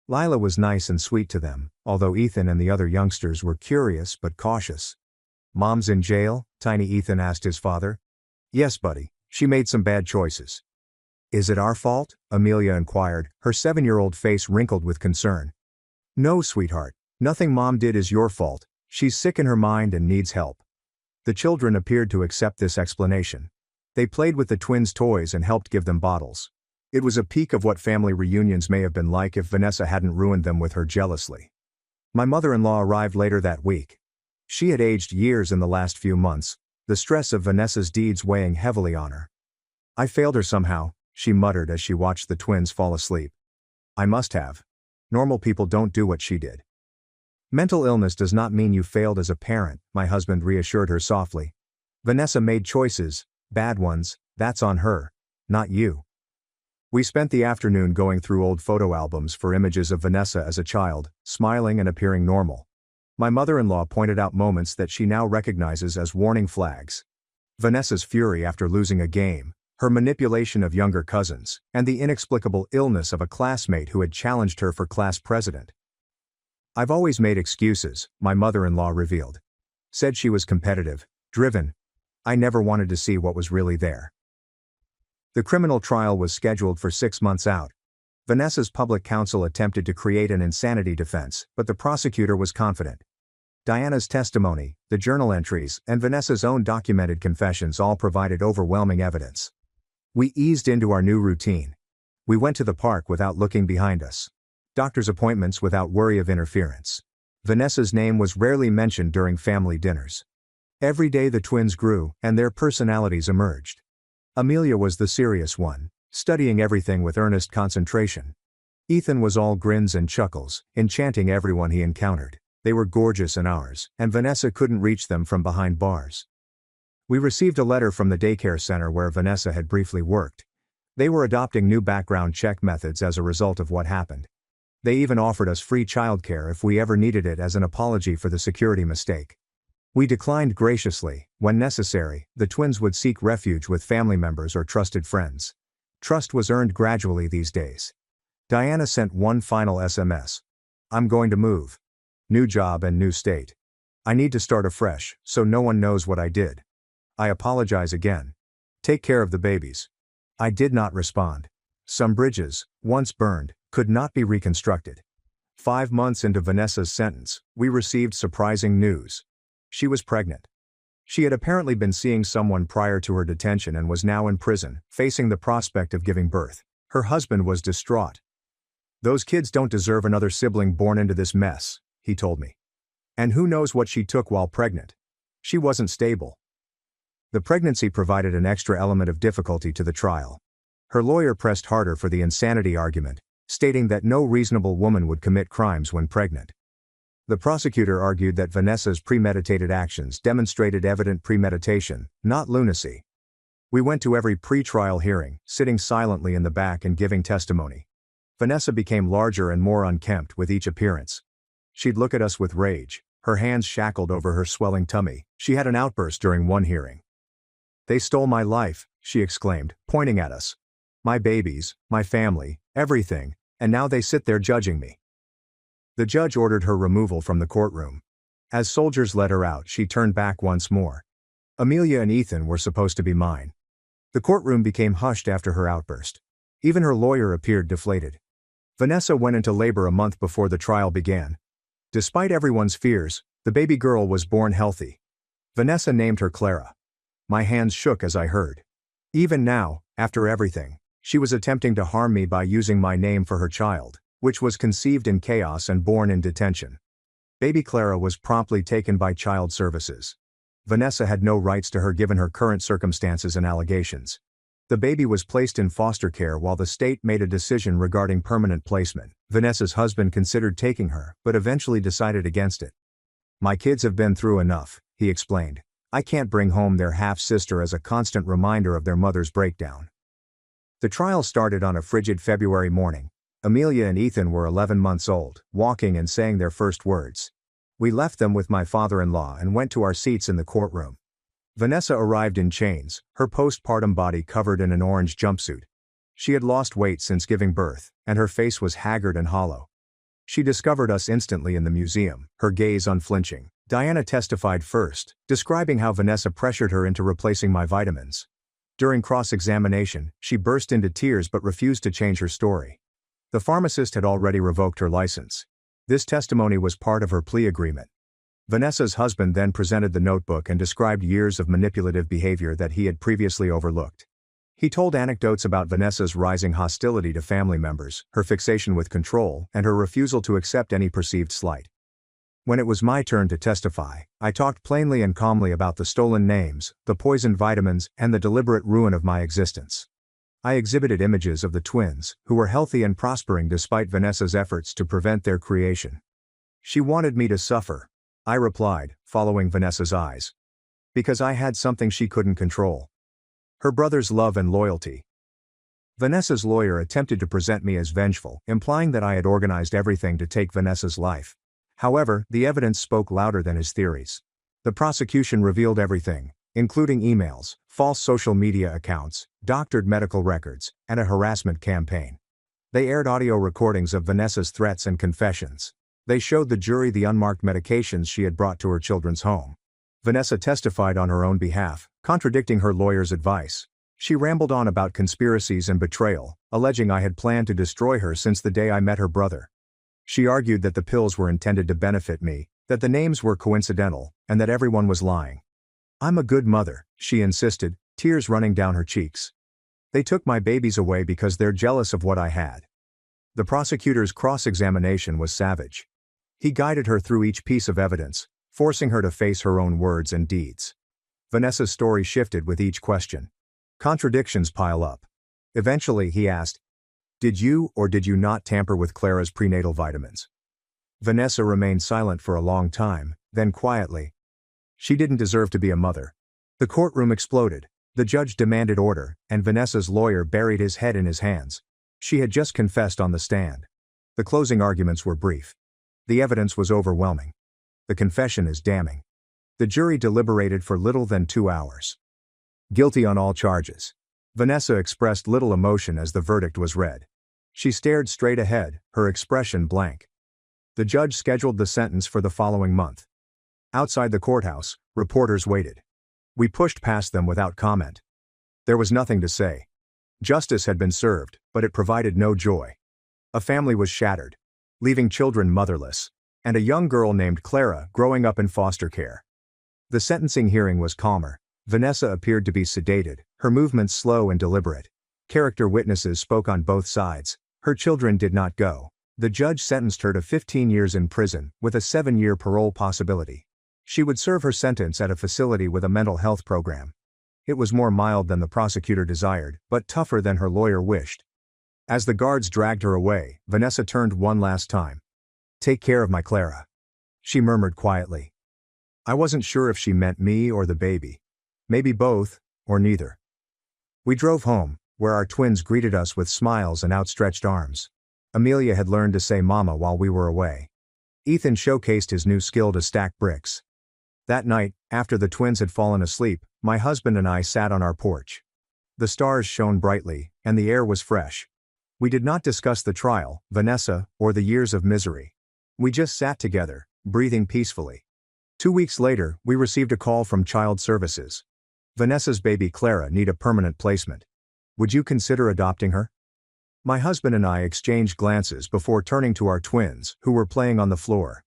Lila was nice and sweet to them, although Ethan and the other youngsters were curious but cautious. "Mom's in jail?" Tiny Ethan asked his father. "Yes, buddy. She made some bad choices." "Is it our fault?" Amelia inquired, her 7-year-old face wrinkled with concern. "No, sweetheart. Nothing Mom did is your fault. She's sick in her mind and needs help." The children appeared to accept this explanation. They played with the twins' toys and helped give them bottles. It was a peek of what family reunions may have been like if Vanessa hadn't ruined them with her jealously. My mother-in-law arrived later that week. She had aged years in the last few months, the stress of Vanessa's deeds weighing heavily on her. "I failed her somehow," she muttered as she watched the twins fall asleep. "I must have. Normal people don't do what she did." "Mental illness does not mean you failed as a parent," my husband reassured her softly. "Vanessa made choices, bad ones, that's on her, not you." We spent the afternoon going through old photo albums for images of Vanessa as a child, smiling and appearing normal. My mother-in-law pointed out moments that she now recognizes as warning flags. Vanessa's fury after losing a game, her manipulation of younger cousins, and the inexplicable illness of a classmate who had challenged her for class president. "I've always made excuses," my mother-in-law revealed. "Said she was competitive, driven. I never wanted to see what was really there." The criminal trial was scheduled for 6 months out. Vanessa's public counsel attempted to create an insanity defense, but the prosecutor was confident. Diana's testimony, the journal entries, and Vanessa's own documented confessions all provided overwhelming evidence. We eased into our new routine. We went to the park without looking behind us. Doctor's appointments without worry of interference. Vanessa's name was rarely mentioned during family dinners. Every day the twins grew, and their personalities emerged. Amelia was the serious one, studying everything with earnest concentration. Ethan was all grins and chuckles, enchanting everyone he encountered. They were gorgeous and ours, and Vanessa couldn't reach them from behind bars. We received a letter from the daycare center where Vanessa had briefly worked. They were adopting new background check methods as a result of what happened. They even offered us free childcare if we ever needed it as an apology for the security mistake. We declined graciously. When necessary, the twins would seek refuge with family members or trusted friends. Trust was earned gradually these days. Diana sent one final SMS. "I'm going to move. New job and new state. I need to start afresh, so no one knows what I did. I apologize again. Take care of the babies." I did not respond. Some bridges, once burned, could not be reconstructed. 5 months into Vanessa's sentence, we received surprising news. She was pregnant. She had apparently been seeing someone prior to her detention and was now in prison, facing the prospect of giving birth. Her husband was distraught. "Those kids don't deserve another sibling born into this mess," he told me. "And who knows what she took while pregnant. She wasn't stable." The pregnancy provided an extra element of difficulty to the trial. Her lawyer pressed harder for the insanity argument, stating that no reasonable woman would commit crimes when pregnant. The prosecutor argued that Vanessa's premeditated actions demonstrated evident premeditation, not lunacy. We went to every pre-trial hearing, sitting silently in the back and giving testimony. Vanessa became larger and more unkempt with each appearance. She'd look at us with rage, her hands shackled over her swelling tummy. She had an outburst during one hearing. "They stole my life," she exclaimed, pointing at us. "My babies, my family, everything, and now they sit there judging me." The judge ordered her removal from the courtroom. As soldiers let her out, she turned back once more. Amelia and Ethan were supposed to be mine. The courtroom became hushed after her outburst. Even her lawyer appeared deflated. Vanessa went into labor a month before the trial began. Despite everyone's fears, the baby girl was born healthy. Vanessa named her Clara. My hands shook as I heard. Even now, after everything, she was attempting to harm me by using my name for her child, which was conceived in chaos and born in detention. Baby Clara was promptly taken by Child Services. Vanessa had no rights to her given her current circumstances and allegations. The baby was placed in foster care while the state made a decision regarding permanent placement. Vanessa's husband considered taking her, but eventually decided against it. "My kids have been through enough," he explained. "I can't bring home their half-sister as a constant reminder of their mother's breakdown." The trial started on a frigid February morning. Amelia and Ethan were 11 months old, walking and saying their first words. We left them with my father-in-law and went to our seats in the courtroom. Vanessa arrived in chains, her postpartum body covered in an orange jumpsuit. She had lost weight since giving birth, and her face was haggard and hollow. She discovered us instantly in the museum, her gaze unflinching. Diana testified first, describing how Vanessa pressured her into replacing my vitamins. During cross-examination, she burst into tears but refused to change her story. The pharmacist had already revoked her license. This testimony was part of her plea agreement. Vanessa's husband then presented the notebook and described years of manipulative behavior that he had previously overlooked. He told anecdotes about Vanessa's rising hostility to family members, her fixation with control, and her refusal to accept any perceived slight. When it was my turn to testify, I talked plainly and calmly about the stolen names, the poisoned vitamins, and the deliberate ruin of my existence. I exhibited images of the twins, who were healthy and prospering despite Vanessa's efforts to prevent their creation. She wanted me to suffer, I replied, following Vanessa's eyes. Because I had something she couldn't control. Her brother's love and loyalty. Vanessa's lawyer attempted to present me as vengeful, implying that I had organized everything to take Vanessa's life. However, the evidence spoke louder than his theories. The prosecution revealed everything, including emails, false social media accounts, doctored medical records, and a harassment campaign. They aired audio recordings of Vanessa's threats and confessions. They showed the jury the unmarked medications she had brought to her children's home. Vanessa testified on her own behalf, contradicting her lawyer's advice. She rambled on about conspiracies and betrayal, alleging I had planned to destroy her since the day I met her brother. She argued that the pills were intended to benefit me, that the names were coincidental, and that everyone was lying. I'm a good mother, she insisted, tears running down her cheeks. They took my babies away because they're jealous of what I had. The prosecutor's cross-examination was savage. He guided her through each piece of evidence, forcing her to face her own words and deeds. Vanessa's story shifted with each question. Contradictions pile up. Eventually he asked, "Did you or did you not tamper with Clara's prenatal vitamins?" Vanessa remained silent for a long time, then quietly. She didn't deserve to be a mother. The courtroom exploded. The judge demanded order, and Vanessa's lawyer buried his head in his hands. She had just confessed on the stand. The closing arguments were brief. The evidence was overwhelming. The confession is damning. The jury deliberated for little than 2 hours. Guilty on all charges. Vanessa expressed little emotion as the verdict was read. She stared straight ahead, her expression blank. The judge scheduled the sentence for the following month. Outside the courthouse, reporters waited. We pushed past them without comment. There was nothing to say. Justice had been served, but it provided no joy. A family was shattered, leaving children motherless, and a young girl named Clara growing up in foster care. The sentencing hearing was calmer. Vanessa appeared to be sedated, her movements slow and deliberate. Character witnesses spoke on both sides. Her children did not go. The judge sentenced her to 15 years in prison, with a 7-year parole possibility. She would serve her sentence at a facility with a mental health program. It was more mild than the prosecutor desired, but tougher than her lawyer wished. As the guards dragged her away, Vanessa turned one last time. "Take care of my Clara," she murmured quietly. I wasn't sure if she meant me or the baby. Maybe both, or neither. We drove home, where our twins greeted us with smiles and outstretched arms. Amelia had learned to say mama while we were away. Ethan showcased his new skill to stack bricks. That night, after the twins had fallen asleep, my husband and I sat on our porch. The stars shone brightly, and the air was fresh. We did not discuss the trial, Vanessa, or the years of misery. We just sat together, breathing peacefully. 2 weeks later, we received a call from Child Services. Vanessa's baby Clara need a permanent placement. Would you consider adopting her? My husband and I exchanged glances before turning to our twins, who were playing on the floor.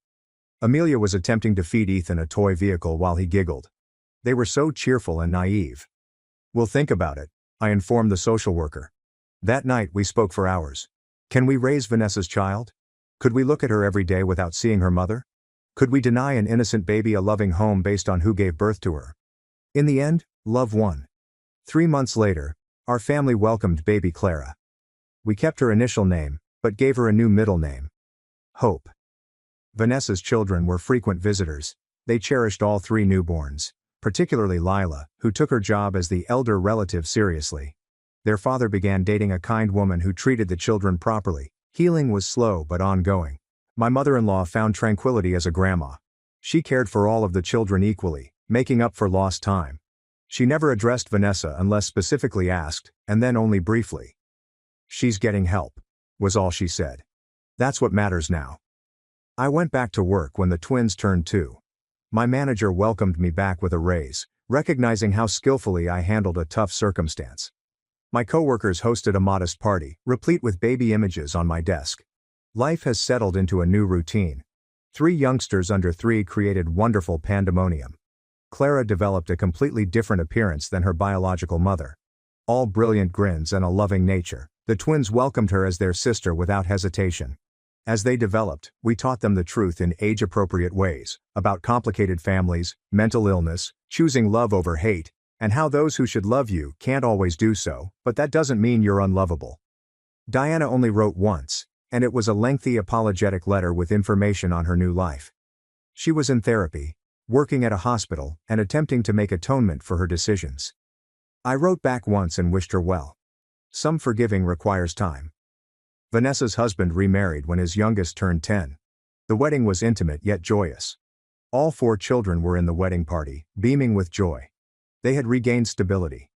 Amelia was attempting to feed Ethan a toy vehicle while he giggled. They were so cheerful and naive. "We'll think about it," I informed the social worker. That night we spoke for hours. Can we raise Vanessa's child? Could we look at her every day without seeing her mother? Could we deny an innocent baby a loving home based on who gave birth to her? In the end, love won. 3 months later, our family welcomed baby Clara. We kept her initial name, but gave her a new middle name. Hope. Vanessa's children were frequent visitors. They cherished all 3 newborns, particularly Lila, who took her job as the elder relative seriously. Their father began dating a kind woman who treated the children properly. Healing was slow but ongoing. My mother-in-law found tranquility as a grandma. She cared for all of the children equally, making up for lost time. She never addressed Vanessa unless specifically asked, and then only briefly. "She's getting help," was all she said. "That's what matters now." I went back to work when the twins turned 2. My manager welcomed me back with a raise, recognizing how skillfully I handled a tough circumstance. My coworkers hosted a modest party, replete with baby images on my desk. Life has settled into a new routine. Three youngsters under 3 created wonderful pandemonium. Clara developed a completely different appearance than her biological mother. All brilliant grins and a loving nature, the twins welcomed her as their sister without hesitation. As they developed, we taught them the truth in age-appropriate ways, about complicated families, mental illness, choosing love over hate, and how those who should love you can't always do so, but that doesn't mean you're unlovable. Diana only wrote once, and it was a lengthy apologetic letter with information on her new life. She was in therapy, working at a hospital, and attempting to make atonement for her decisions. I wrote back once and wished her well. Some forgiving requires time. Vanessa's husband remarried when his youngest turned 10. The wedding was intimate yet joyous. All 4 children were in the wedding party, beaming with joy. They had regained stability.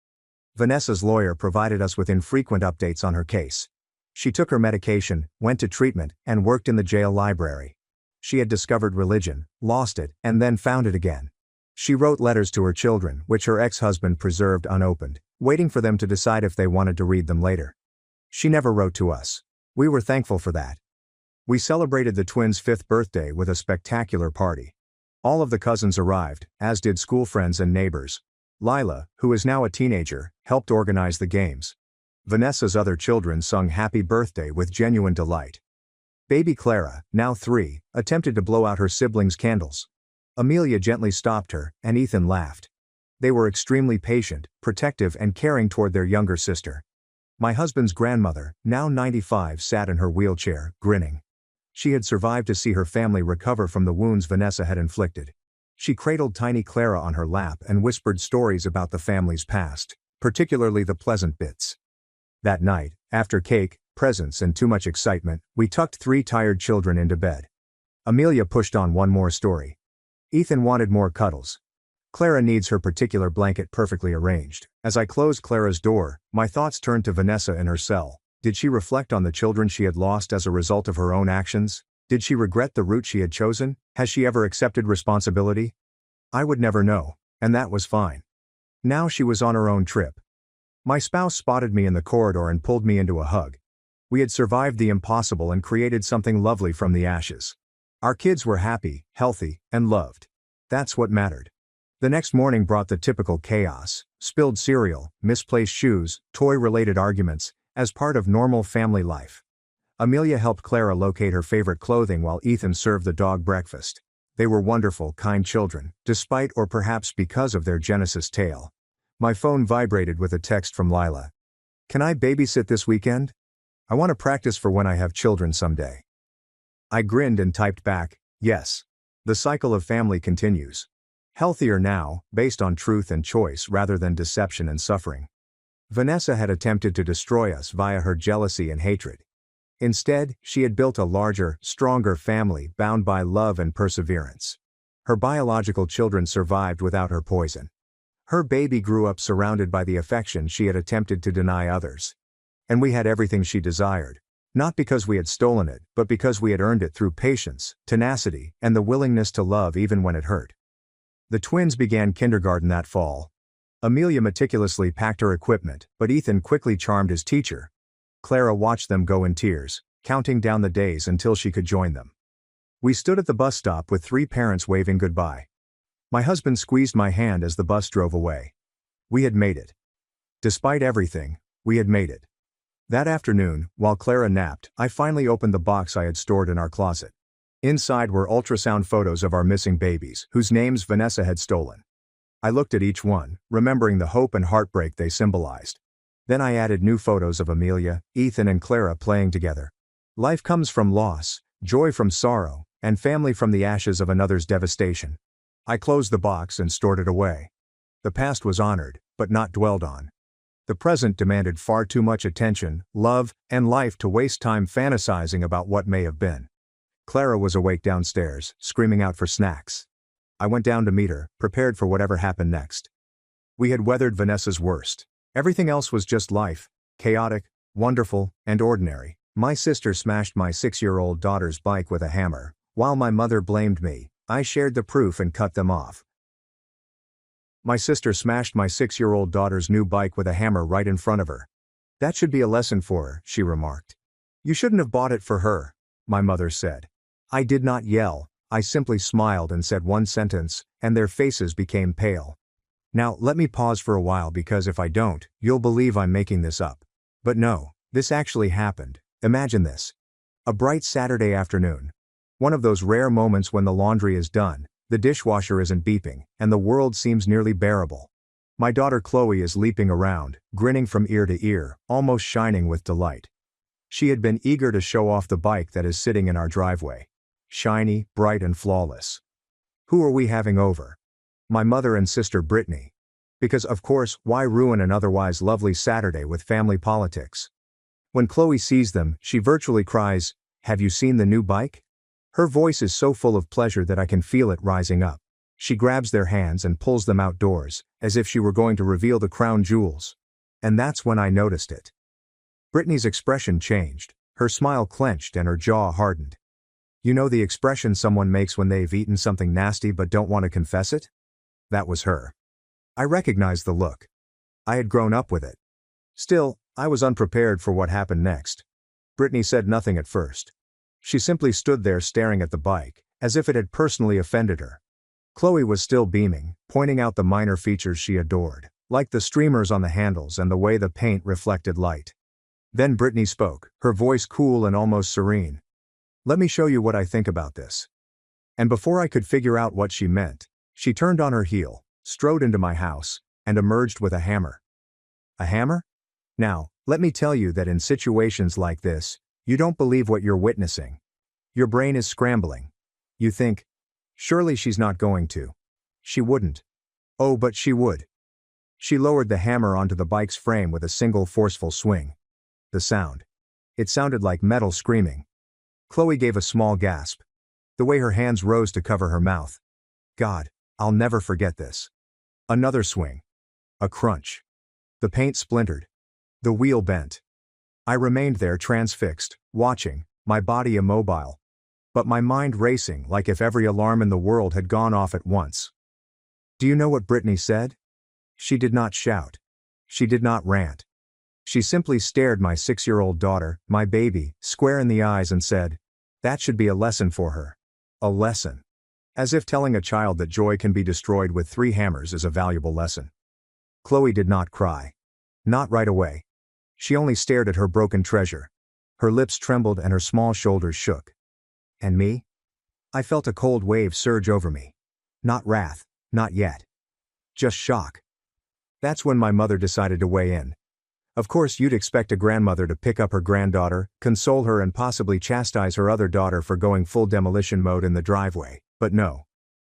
Vanessa's lawyer provided us with infrequent updates on her case. She took her medication, went to treatment, and worked in the jail library. She had discovered religion, lost it, and then found it again. She wrote letters to her children, which her ex-husband preserved unopened, waiting for them to decide if they wanted to read them later. She never wrote to us. We were thankful for that. We celebrated the twins' 5th birthday with a spectacular party. All of the cousins arrived, as did school friends and neighbors. Lila, who is now a teenager, helped organize the games. Vanessa's other children sung happy birthday with genuine delight. Baby Clara, now 3, attempted to blow out her siblings' candles. Amelia gently stopped her, and Ethan laughed. They were extremely patient, protective, and caring toward their younger sister. My husband's grandmother, now 95, sat in her wheelchair, grinning. She had survived to see her family recover from the wounds Vanessa had inflicted. She cradled tiny Clara on her lap and whispered stories about the family's past, particularly the pleasant bits. That night, after cake, presents, and too much excitement, we tucked 3 tired children into bed. Amelia pushed on one more story. Ethan wanted more cuddles. Clara needs her particular blanket perfectly arranged. As I closed Clara's door, my thoughts turned to Vanessa in her cell. Did she reflect on the children she had lost as a result of her own actions? Did she regret the route she had chosen? Has she ever accepted responsibility? I would never know, and that was fine. Now she was on her own trip. My spouse spotted me in the corridor and pulled me into a hug. We had survived the impossible and created something lovely from the ashes. Our kids were happy, healthy, and loved. That's what mattered. The next morning brought the typical chaos: spilled cereal, misplaced shoes, toy-related arguments, as part of normal family life. Amelia helped Clara locate her favorite clothing while Ethan served the dog breakfast. They were wonderful, kind children, despite or perhaps because of their Genesis tale. My phone vibrated with a text from Lila. "Can I babysit this weekend? I want to practice for when I have children someday." I grinned and typed back, "Yes." The cycle of family continues. Healthier now, based on truth and choice rather than deception and suffering. Vanessa had attempted to destroy us via her jealousy and hatred. Instead, she had built a larger, stronger family bound by love and perseverance. Her biological children survived without her poison. Her baby grew up surrounded by the affection she had attempted to deny others. And we had everything she desired. Not because we had stolen it, but because we had earned it through patience, tenacity, and the willingness to love even when it hurt. The twins began kindergarten that fall. Amelia meticulously packed her equipment, but Ethan quickly charmed his teacher. Clara watched them go in tears, counting down the days until she could join them. We stood at the bus stop with 3 parents waving goodbye. My husband squeezed my hand as the bus drove away. We had made it. Despite everything, we had made it. That afternoon, while Clara napped, I finally opened the box I had stored in our closet. Inside were ultrasound photos of our missing babies, whose names Vanessa had stolen. I looked at each one, remembering the hope and heartbreak they symbolized. Then I added new photos of Amelia, Ethan, and Clara playing together. Life comes from loss, joy from sorrow, and family from the ashes of another's devastation. I closed the box and stored it away. The past was honored, but not dwelled on. The present demanded far too much attention, love, and life to waste time fantasizing about what may have been. Clara was awake downstairs, screaming out for snacks. I went down to meet her, prepared for whatever happened next. We had weathered Vanessa's worst. Everything else was just life, chaotic, wonderful, and ordinary. My sister smashed my 6-year-old daughter's bike with a hammer. While my mother blamed me, I shared the proof and cut them off. My sister smashed my 6-year-old daughter's new bike with a hammer right in front of her. "That should be a lesson for her," she remarked. "You shouldn't have bought it for her," my mother said. I did not yell. I simply smiled and said one sentence, and their faces became pale. Now, let me pause for a while because if I don't, you'll believe I'm making this up. But no, this actually happened. Imagine this. A bright Saturday afternoon. One of those rare moments when the laundry is done, the dishwasher isn't beeping, and the world seems nearly bearable. My daughter Chloe is leaping around, grinning from ear to ear, almost shining with delight. She had been eager to show off the bike that is sitting in our driveway. Shiny, bright and flawless. Who are we having over? My mother and sister Brittany. Because of course, why ruin an otherwise lovely Saturday with family politics? When Chloe sees them, she virtually cries, "Have you seen the new bike?" Her voice is so full of pleasure that I can feel it rising up. She grabs their hands and pulls them outdoors, as if she were going to reveal the crown jewels. And that's when I noticed it. Brittany's expression changed, her smile clenched and her jaw hardened. You know the expression someone makes when they've eaten something nasty but don't want to confess it? That was her. I recognized the look. I had grown up with it. Still, I was unprepared for what happened next. Brittany said nothing at first. She simply stood there staring at the bike, as if it had personally offended her. Chloe was still beaming, pointing out the minor features she adored, like the streamers on the handles and the way the paint reflected light. Then Brittany spoke, her voice cool and almost serene. "Let me show you what I think about this." And before I could figure out what she meant, she turned on her heel, strode into my house, and emerged with a hammer. A hammer? Now, let me tell you that in situations like this, you don't believe what you're witnessing. Your brain is scrambling. You think, surely she's not going to. She wouldn't. Oh, but she would. She lowered the hammer onto the bike's frame with a single forceful swing. The sound. It sounded like metal screaming. Chloe gave a small gasp. The way her hands rose to cover her mouth. God, I'll never forget this. Another swing. A crunch. The paint splintered. The wheel bent. I remained there transfixed, watching, my body immobile. But my mind racing like if every alarm in the world had gone off at once. Do you know what Brittany said? She did not shout. She did not rant. She simply stared my 6-year-old daughter, my baby, square in the eyes and said, "That should be a lesson for her." A lesson. As if telling a child that joy can be destroyed with 3 hammers is a valuable lesson. Chloe did not cry. Not right away. She only stared at her broken treasure. Her lips trembled and her small shoulders shook. And me? I felt a cold wave surge over me. Not wrath, not yet. Just shock. That's when my mother decided to weigh in. Of course you'd expect a grandmother to pick up her granddaughter, console her and possibly chastise her other daughter for going full demolition mode in the driveway, but no.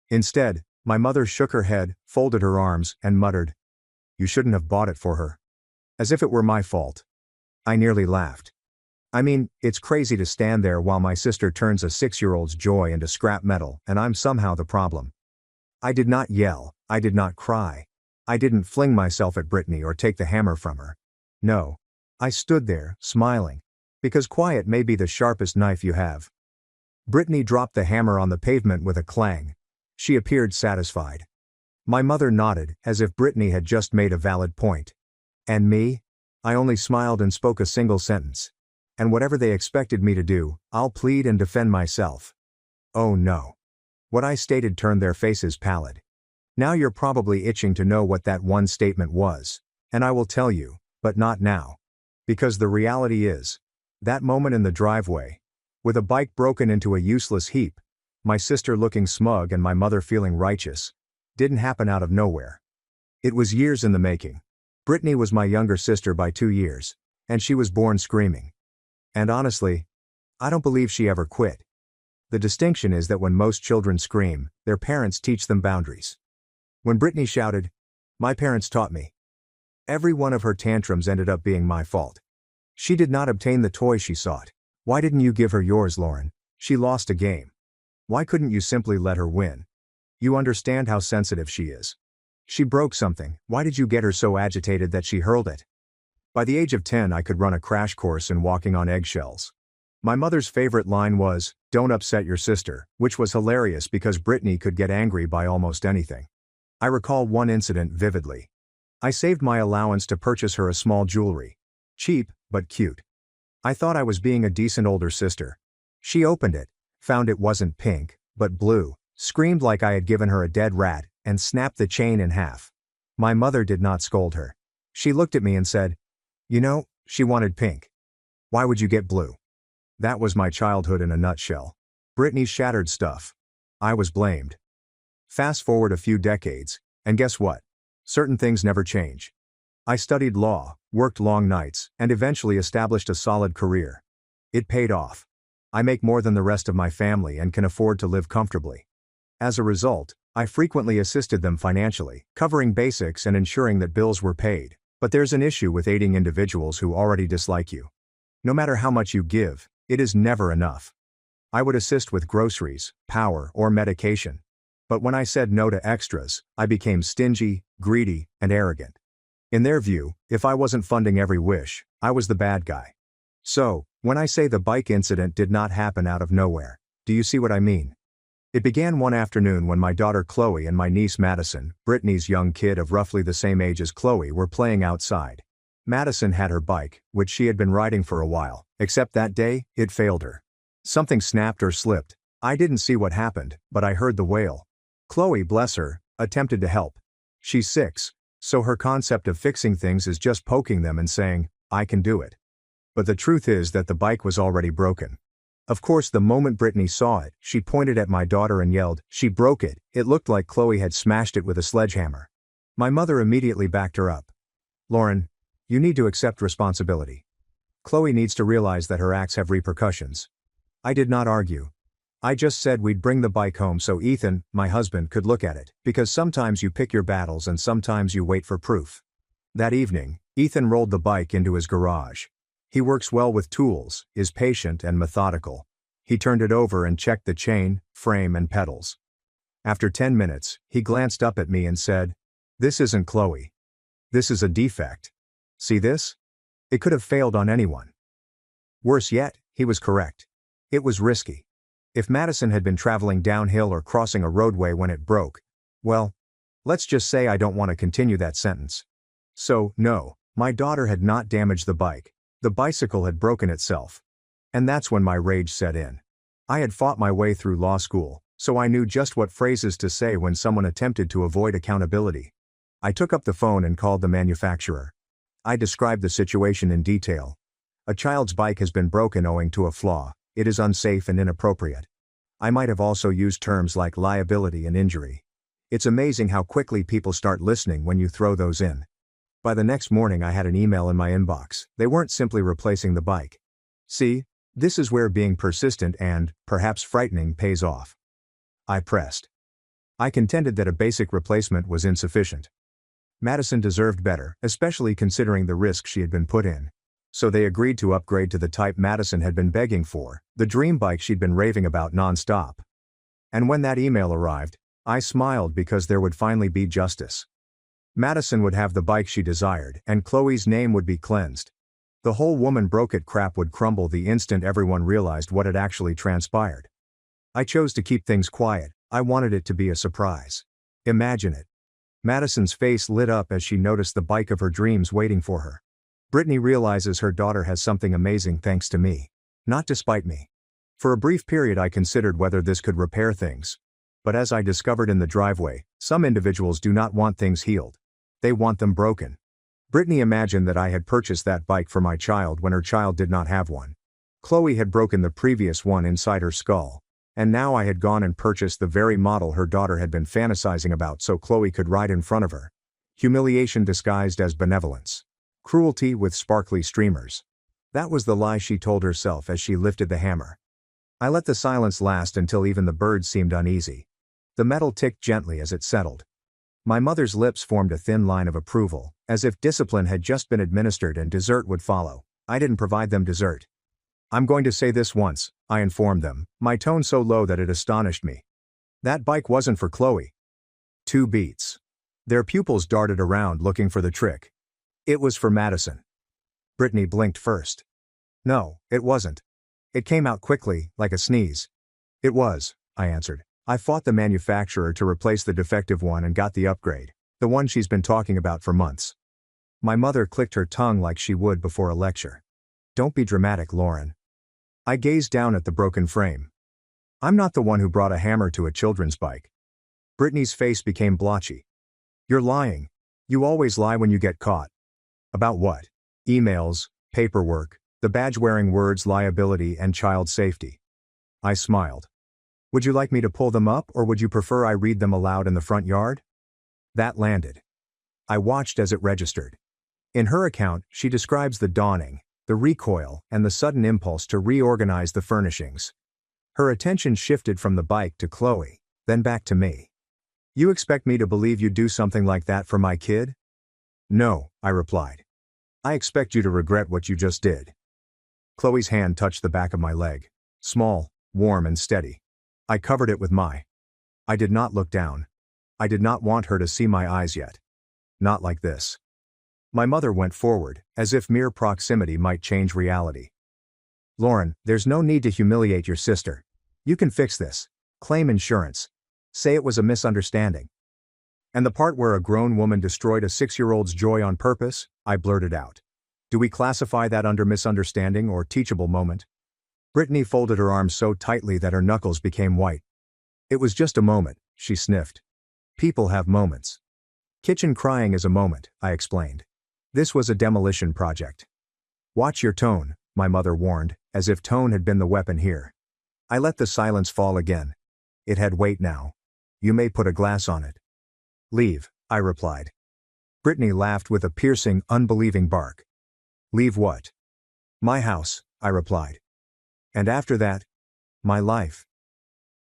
Instead, my mother shook her head, folded her arms, and muttered, "You shouldn't have bought it for her." As if it were my fault. I nearly laughed. I mean, it's crazy to stand there while my sister turns a 6-year-old's joy into scrap metal, and I'm somehow the problem. I did not yell, I did not cry. I didn't fling myself at Brittany or take the hammer from her. No. I stood there, smiling. Because quiet may be the sharpest knife you have. Brittany dropped the hammer on the pavement with a clang. She appeared satisfied. My mother nodded, as if Brittany had just made a valid point. And me? I only smiled and spoke a single sentence. And whatever they expected me to do, I'll plead and defend myself. Oh no. What I stated turned their faces pallid. Now you're probably itching to know what that one statement was. And I will tell you, but not now. Because the reality is, that moment in the driveway, with a bike broken into a useless heap, my sister looking smug and my mother feeling righteous, didn't happen out of nowhere. It was years in the making. Brittany was my younger sister by 2 years, and she was born screaming. And honestly, I don't believe she ever quit. The distinction is that when most children scream, their parents teach them boundaries. When Brittany shouted, my parents taught me. Every one of her tantrums ended up being my fault. She did not obtain the toy she sought. Why didn't you give her yours, Lauren? She lost a game. Why couldn't you simply let her win? You understand how sensitive she is. She broke something, why did you get her so agitated that she hurled it? By the age of 10 I could run a crash course in walking on eggshells. My mother's favorite line was, "Don't upset your sister," which was hilarious because Brittany could get angry by almost anything. I recall one incident vividly. I saved my allowance to purchase her a small jewelry. Cheap, but cute. I thought I was being a decent older sister. She opened it, found it wasn't pink, but Blue screamed like I had given her a dead rat and snapped the chain in half. My mother did not scold her. She looked at me and said, "You know, she wanted pink. Why would you get blue?" That was my childhood in a nutshell. Brittany's shattered stuff. I was blamed. Fast forward a few decades, and guess what? Certain things never change. I studied law, worked long nights, and eventually established a solid career. It paid off. I make more than the rest of my family and can afford to live comfortably. As a result, I frequently assisted them financially, covering basics and ensuring that bills were paid. But there's an issue with aiding individuals who already dislike you. No matter how much you give, it is never enough. I would assist with groceries, power, or medication. But when I said no to extras, I became stingy, greedy, and arrogant. In their view, if I wasn't funding every wish, I was the bad guy. So, when I say the bike incident did not happen out of nowhere, do you see what I mean? It began one afternoon when my daughter Chloe and my niece Madison, Brittany's young kid of roughly the same age as Chloe, were playing outside. Madison had her bike, which she had been riding for a while, except that day, it failed her. Something snapped or slipped. I didn't see what happened, but I heard the wail. Chloe, bless her, attempted to help. She's 6, so her concept of fixing things is just poking them and saying, "I can do it." But the truth is that the bike was already broken. Of course, the moment Brittany saw it, she pointed at my daughter and yelled, "She broke it." It looked like Chloe had smashed it with a sledgehammer. My mother immediately backed her up. "Lauren, you need to accept responsibility. Chloe needs to realize that her acts have repercussions." I did not argue. I just said we'd bring the bike home so Ethan, my husband, could look at it, because sometimes you pick your battles and sometimes you wait for proof. That evening, Ethan rolled the bike into his garage. He works well with tools, is patient and methodical. He turned it over and checked the chain, frame and pedals. After 10 minutes, he glanced up at me and said, "This isn't Chloe. This is a defect. See this? It could have failed on anyone." Worse yet, he was correct. It was risky. If Madison had been traveling downhill or crossing a roadway when it broke, well, let's just say I don't want to continue that sentence. So, no, my daughter had not damaged the bike. The bicycle had broken itself. And that's when my rage set in. I had fought my way through law school, so I knew just what phrases to say when someone attempted to avoid accountability. I took up the phone and called the manufacturer. I described the situation in detail. A child's bike has been broken owing to a flaw. It is unsafe and inappropriate. I might have also used terms like liability and injury. It's amazing how quickly people start listening when you throw those in. By the next morning I had an email in my inbox. They weren't simply replacing the bike. See, this is where being persistent and, perhaps frightening, pays off. I pressed. I contended that a basic replacement was insufficient. Madison deserved better, especially considering the risk she had been put in. So they agreed to upgrade to the type Madison had been begging for, the dream bike she'd been raving about non-stop. And when that email arrived, I smiled because there would finally be justice. Madison would have the bike she desired, and Chloe's name would be cleansed. The whole woman broke it crap would crumble the instant everyone realized what had actually transpired. I chose to keep things quiet. I wanted it to be a surprise. Imagine it. Madison's face lit up as she noticed the bike of her dreams waiting for her. Brittany realizes her daughter has something amazing thanks to me. Not despite me. For a brief period I considered whether this could repair things. But as I discovered in the driveway, some individuals do not want things healed. They want them broken. Brittany imagined that I had purchased that bike for my child when her child did not have one. Chloe had broken the previous one inside her skull. And now I had gone and purchased the very model her daughter had been fantasizing about so Chloe could ride in front of her. Humiliation disguised as benevolence. Cruelty with sparkly streamers. That was the lie she told herself as she lifted the hammer. I let the silence last until even the birds seemed uneasy. The metal ticked gently as it settled. My mother's lips formed a thin line of approval, as if discipline had just been administered and dessert would follow. I didn't provide them dessert. "I'm going to say this once," I informed them, my tone so low that it astonished me. "That bike wasn't for Chloe." 2 beats. Their pupils darted around looking for the trick. "It was for Madison." Brittany blinked first. "No, it wasn't." It came out quickly, like a sneeze. "It was," I answered. "I fought the manufacturer to replace the defective one and got the upgrade, the one she's been talking about for months." My mother clicked her tongue like she would before a lecture. "Don't be dramatic, Lauren." I gazed down at the broken frame. I'm not the one who brought a hammer to a children's bike. Brittany's face became blotchy. You're lying. You always lie when you get caught. About what? Emails, paperwork, the badge-wearing words liability and child safety. I smiled. Would you like me to pull them up or would you prefer I read them aloud in the front yard? That landed. I watched as it registered. In her account, she describes the dawning, the recoil, and the sudden impulse to reorganize the furnishings. Her attention shifted from the bike to Chloe, then back to me. You expect me to believe you'd do something like that for my kid? No, I replied. I expect you to regret what you just did. Chloe's hand touched the back of my leg. Small, warm and steady. I covered it with my. I did not look down. I did not want her to see my eyes yet. Not like this. My mother went forward, as if mere proximity might change reality. Lauren, there's no need to humiliate your sister. You can fix this. Claim insurance. Say it was a misunderstanding. And the part where a grown woman destroyed a 6-year-old's joy on purpose, I blurted out. Do we classify that under misunderstanding or teachable moment? Brittany folded her arms so tightly that her knuckles became white. It was just a moment, she sniffed. People have moments. Kitchen crying is a moment, I explained. This was a demolition project. Watch your tone, my mother warned, as if tone had been the weapon here. I let the silence fall again. It had weight now. You may put a glass on it. Leave, I replied. Brittany laughed with a piercing, unbelieving bark. Leave what? My house, I replied. And after that? My life.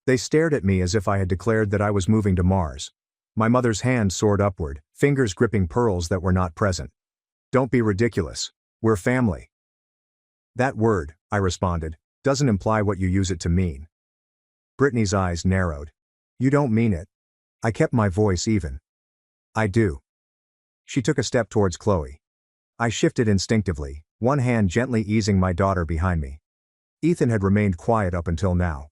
They stared at me as if I had declared that I was moving to Mars. My mother's hand soared upward, fingers gripping pearls that were not present. Don't be ridiculous. We're family. That word, I responded, doesn't imply what you use it to mean. Brittany's eyes narrowed. You don't mean it. I kept my voice even. I do. She took a step towards Chloe. I shifted instinctively, one hand gently easing my daughter behind me. Ethan had remained quiet up until now.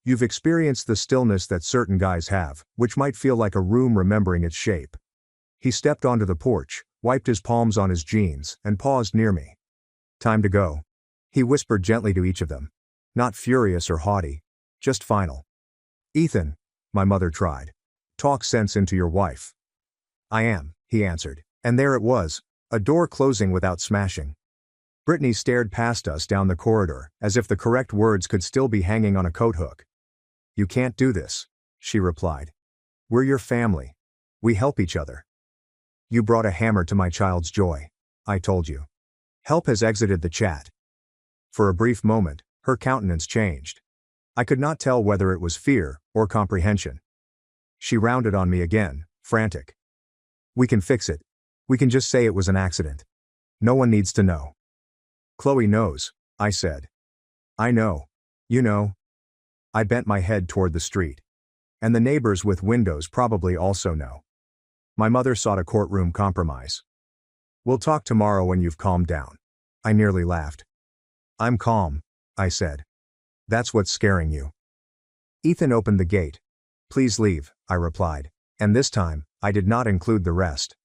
You've experienced the stillness that certain guys have, which might feel like a room remembering its shape. He stepped onto the porch, wiped his palms on his jeans, and paused near me. Time to go. He whispered gently to each of them. Not furious or haughty. Just final. Ethan, my mother tried. Talk sense into your wife. I am, he answered. And there it was, a door closing without smashing. Brittany stared past us down the corridor, as if the correct words could still be hanging on a coat hook. You can't do this, she replied. We're your family. We help each other. You brought a hammer to my child's joy, I told you. Help has exited the chat. For a brief moment, her countenance changed. I could not tell whether it was fear or comprehension. She rounded on me again, frantic. We can fix it. We can just say it was an accident. No one needs to know. Chloe knows, I said. I know. You know. I bent my head toward the street. And the neighbors with windows probably also know. My mother sought a courtroom compromise. We'll talk tomorrow when you've calmed down. I nearly laughed. I'm calm, I said. That's what's scaring you. Ethan opened the gate. Please leave, I replied. And this time, I did not include the rest.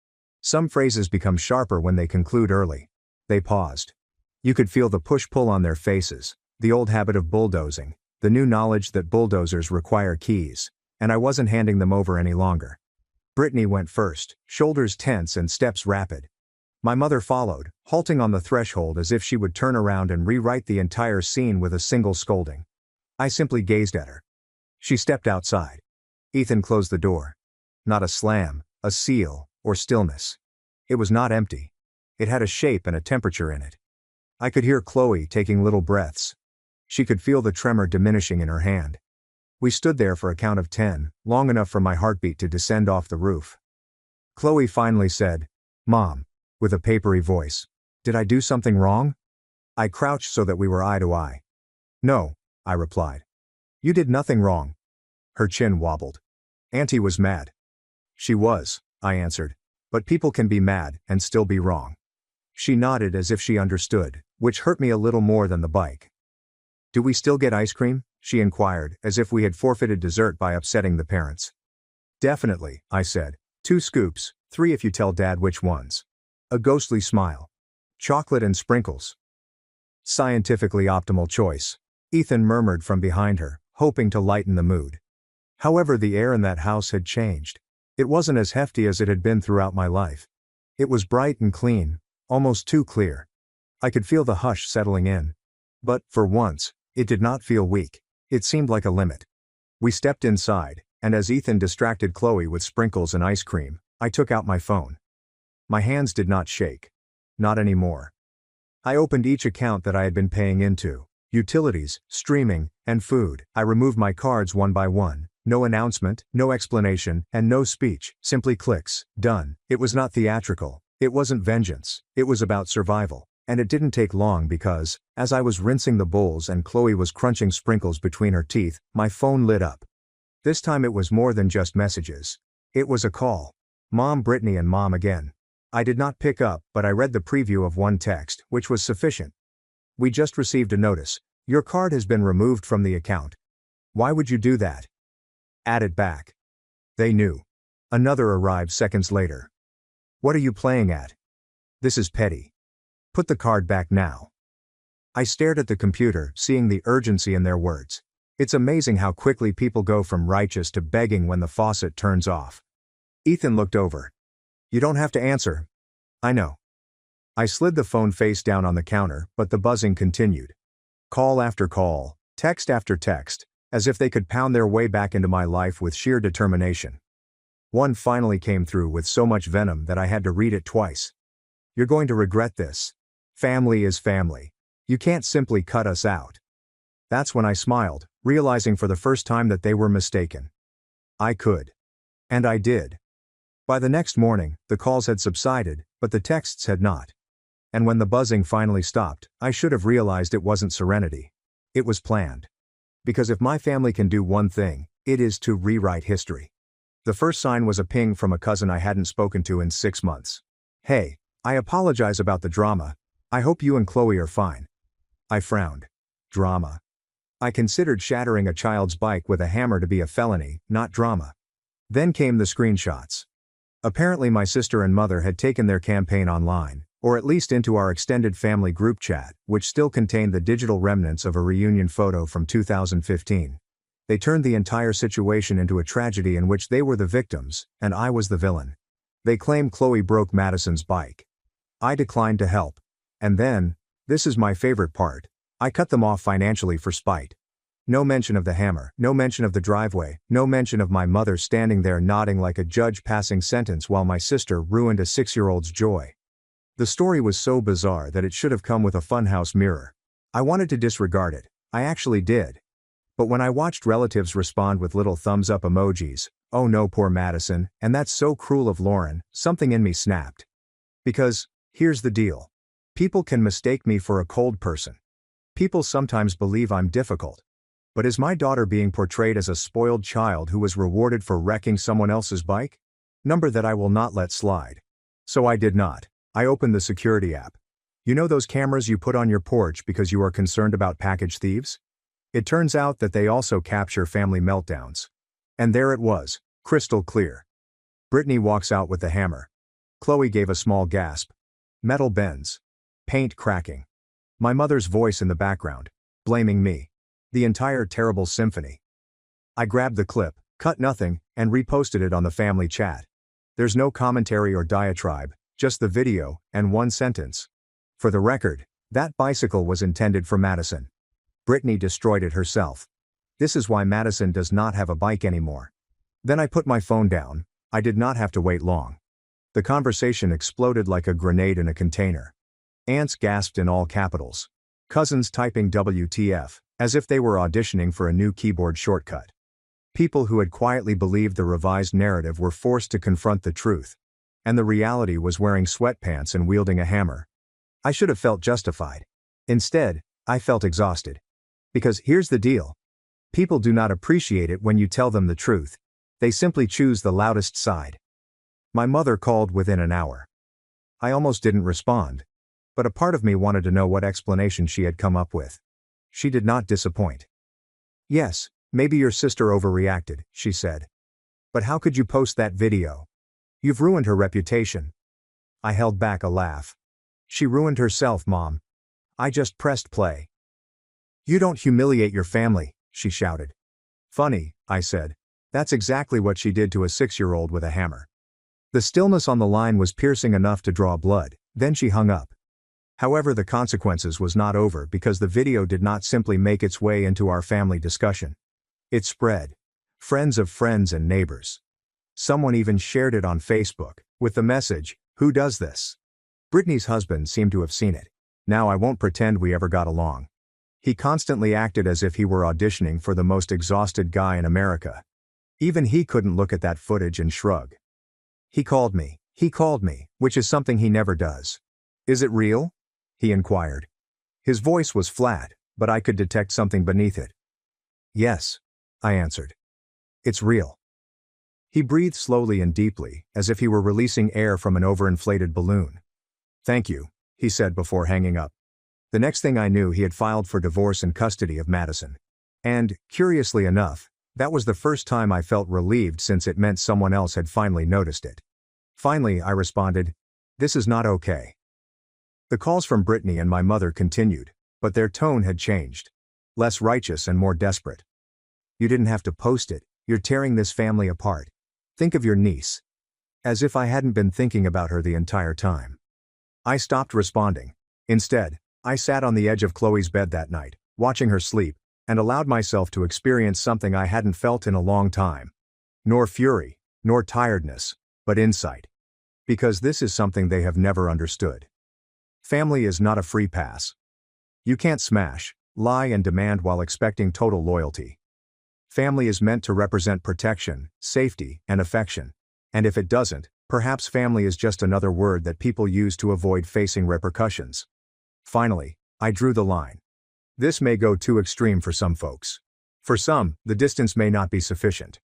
Some phrases become sharper when they conclude early. They paused. You could feel the push-pull on their faces, the old habit of bulldozing, the new knowledge that bulldozers require keys, and I wasn't handing them over any longer. Brittany went first, shoulders tense and steps rapid. My mother followed, halting on the threshold as if she would turn around and rewrite the entire scene with a single scolding. I simply gazed at her. She stepped outside. Ethan closed the door. Not a slam, a seal, or stillness. It was not empty. It had a shape and a temperature in it. I could hear Chloe taking little breaths. She could feel the tremor diminishing in her hand. We stood there for a count of 10, long enough for my heartbeat to descend off the roof. Chloe finally said, Mom, with a papery voice, did I do something wrong? I crouched so that we were eye to eye. No, I replied. You did nothing wrong. Her chin wobbled. Auntie was mad. She was, I answered, but people can be mad and still be wrong. She nodded as if she understood, which hurt me a little more than the bike. Do we still get ice cream? She inquired, as if we had forfeited dessert by upsetting the parents. Definitely, I said. 2 scoops, 3 if you tell Dad which ones. A ghostly smile. Chocolate and sprinkles. Scientifically optimal choice. Ethan murmured from behind her, hoping to lighten the mood. However, the air in that house had changed. It wasn't as hefty as it had been throughout my life. It was bright and clean, almost too clear. I could feel the hush settling in. But, for once, it did not feel weak. It seemed like a limit. We stepped inside, and as Ethan distracted Chloe with sprinkles and ice cream, I took out my phone. My hands did not shake. Not anymore. I opened each account that I had been paying into: utilities, streaming, and food. I removed my cards one by one. No announcement, no explanation, and no speech, simply clicks, done. It was not theatrical. It wasn't vengeance. It was about survival. And it didn't take long because, as I was rinsing the bowls and Chloe was crunching sprinkles between her teeth, my phone lit up. This time it was more than just messages. It was a call. Mom, Brittany, and Mom again. I did not pick up, but I read the preview of one text, which was sufficient. We just received a notice. Your card has been removed from the account. Why would you do that? Add it back. They knew. Another arrived seconds later. What are you playing at? This is petty. Put the card back now. I stared at the computer, seeing the urgency in their words. It's amazing how quickly people go from righteous to begging when the faucet turns off. Ethan looked over. You don't have to answer. I know. I slid the phone face down on the counter, but the buzzing continued. Call after call, text after text, as if they could pound their way back into my life with sheer determination. One finally came through with so much venom that I had to read it twice. You're going to regret this. Family is family. You can't simply cut us out. That's when I smiled, realizing for the first time that they were mistaken. I could. And I did. By the next morning, the calls had subsided, but the texts had not. And when the buzzing finally stopped, I should have realized it wasn't serenity. It was planned. Because if my family can do one thing, it is to rewrite history. The first sign was a ping from a cousin I hadn't spoken to in 6 months. Hey, I apologize about the drama. I hope you and Chloe are fine. I frowned. Drama. I considered shattering a child's bike with a hammer to be a felony, not drama. Then came the screenshots. Apparently my sister and mother had taken their campaign online, or at least into our extended family group chat, which still contained the digital remnants of a reunion photo from 2015. They turned the entire situation into a tragedy in which they were the victims, and I was the villain. They claimed Chloe broke Madison's bike. I declined to help. And then, this is my favorite part, I cut them off financially for spite. No mention of the hammer, no mention of the driveway, no mention of my mother standing there nodding like a judge passing sentence while my sister ruined a 6-year-old's joy. The story was so bizarre that it should have come with a funhouse mirror. I wanted to disregard it, I actually did. But when I watched relatives respond with little thumbs up emojis, oh no poor Madison, and that's so cruel of Lauren, something in me snapped. Because, here's the deal. People can mistake me for a cold person. People sometimes believe I'm difficult. But is my daughter being portrayed as a spoiled child who was rewarded for wrecking someone else's bike? Number that I will not let slide. So I did not. I opened the security app. You know those cameras you put on your porch because you are concerned about package thieves? It turns out that they also capture family meltdowns. And there it was, crystal clear. Brittany walks out with the hammer. Chloe gave a small gasp. Metal bends. Paint cracking. My mother's voice in the background, blaming me. The entire terrible symphony. I grabbed the clip, cut nothing, and reposted it on the family chat. There's no commentary or diatribe, just the video, and one sentence. For the record, that bicycle was intended for Madison. Brittany destroyed it herself. This is why Madison does not have a bike anymore. Then I put my phone down. I did not have to wait long. The conversation exploded like a grenade in a container. Aunts gasped in all capitals. Cousins typing WTF, as if they were auditioning for a new keyboard shortcut. People who had quietly believed the revised narrative were forced to confront the truth. And the reality was wearing sweatpants and wielding a hammer. I should have felt justified. Instead, I felt exhausted. Because here's the deal. People do not appreciate it when you tell them the truth. They simply choose the loudest side. My mother called within an hour. I almost didn't respond. But a part of me wanted to know what explanation she had come up with. She did not disappoint. Yes, maybe your sister overreacted, she said. But how could you post that video? You've ruined her reputation. I held back a laugh. She ruined herself, Mom. I just pressed play. You don't humiliate your family, she shouted. Funny, I said. That's exactly what she did to a 6-year-old with a hammer. The stillness on the line was piercing enough to draw blood, then she hung up. However, the consequences was not over because the video did not simply make its way into our family discussion. It spread. Friends of friends and neighbors. Someone even shared it on Facebook, with the message, "Who does this?" Brittany's husband seemed to have seen it. Now I won't pretend we ever got along. He constantly acted as if he were auditioning for the most exhausted guy in America. Even he couldn't look at that footage and shrug. He called me, which is something he never does. "Is it real?" he inquired. His voice was flat, but I could detect something beneath it. "Yes," I answered. "It's real." He breathed slowly and deeply, as if he were releasing air from an overinflated balloon. "Thank you," he said before hanging up. The next thing I knew, he had filed for divorce and custody of Madison. And, curiously enough, that was the first time I felt relieved since it meant someone else had finally noticed it. Finally, I responded, "This is not okay." The calls from Brittany and my mother continued, but their tone had changed. Less righteous and more desperate. "You didn't have to post it, you're tearing this family apart. Think of your niece." As if I hadn't been thinking about her the entire time. I stopped responding. Instead, I sat on the edge of Chloe's bed that night, watching her sleep, and allowed myself to experience something I hadn't felt in a long time. Nor fury, nor tiredness, but insight. Because this is something they have never understood. Family is not a free pass. You can't smash, lie and demand while expecting total loyalty. Family is meant to represent protection, safety, and affection. And if it doesn't, perhaps family is just another word that people use to avoid facing repercussions. Finally, I drew the line. This may go too extreme for some folks. For some, the distance may not be sufficient.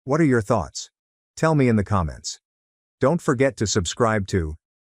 What are your thoughts? Tell me in the comments. Don't forget to subscribe to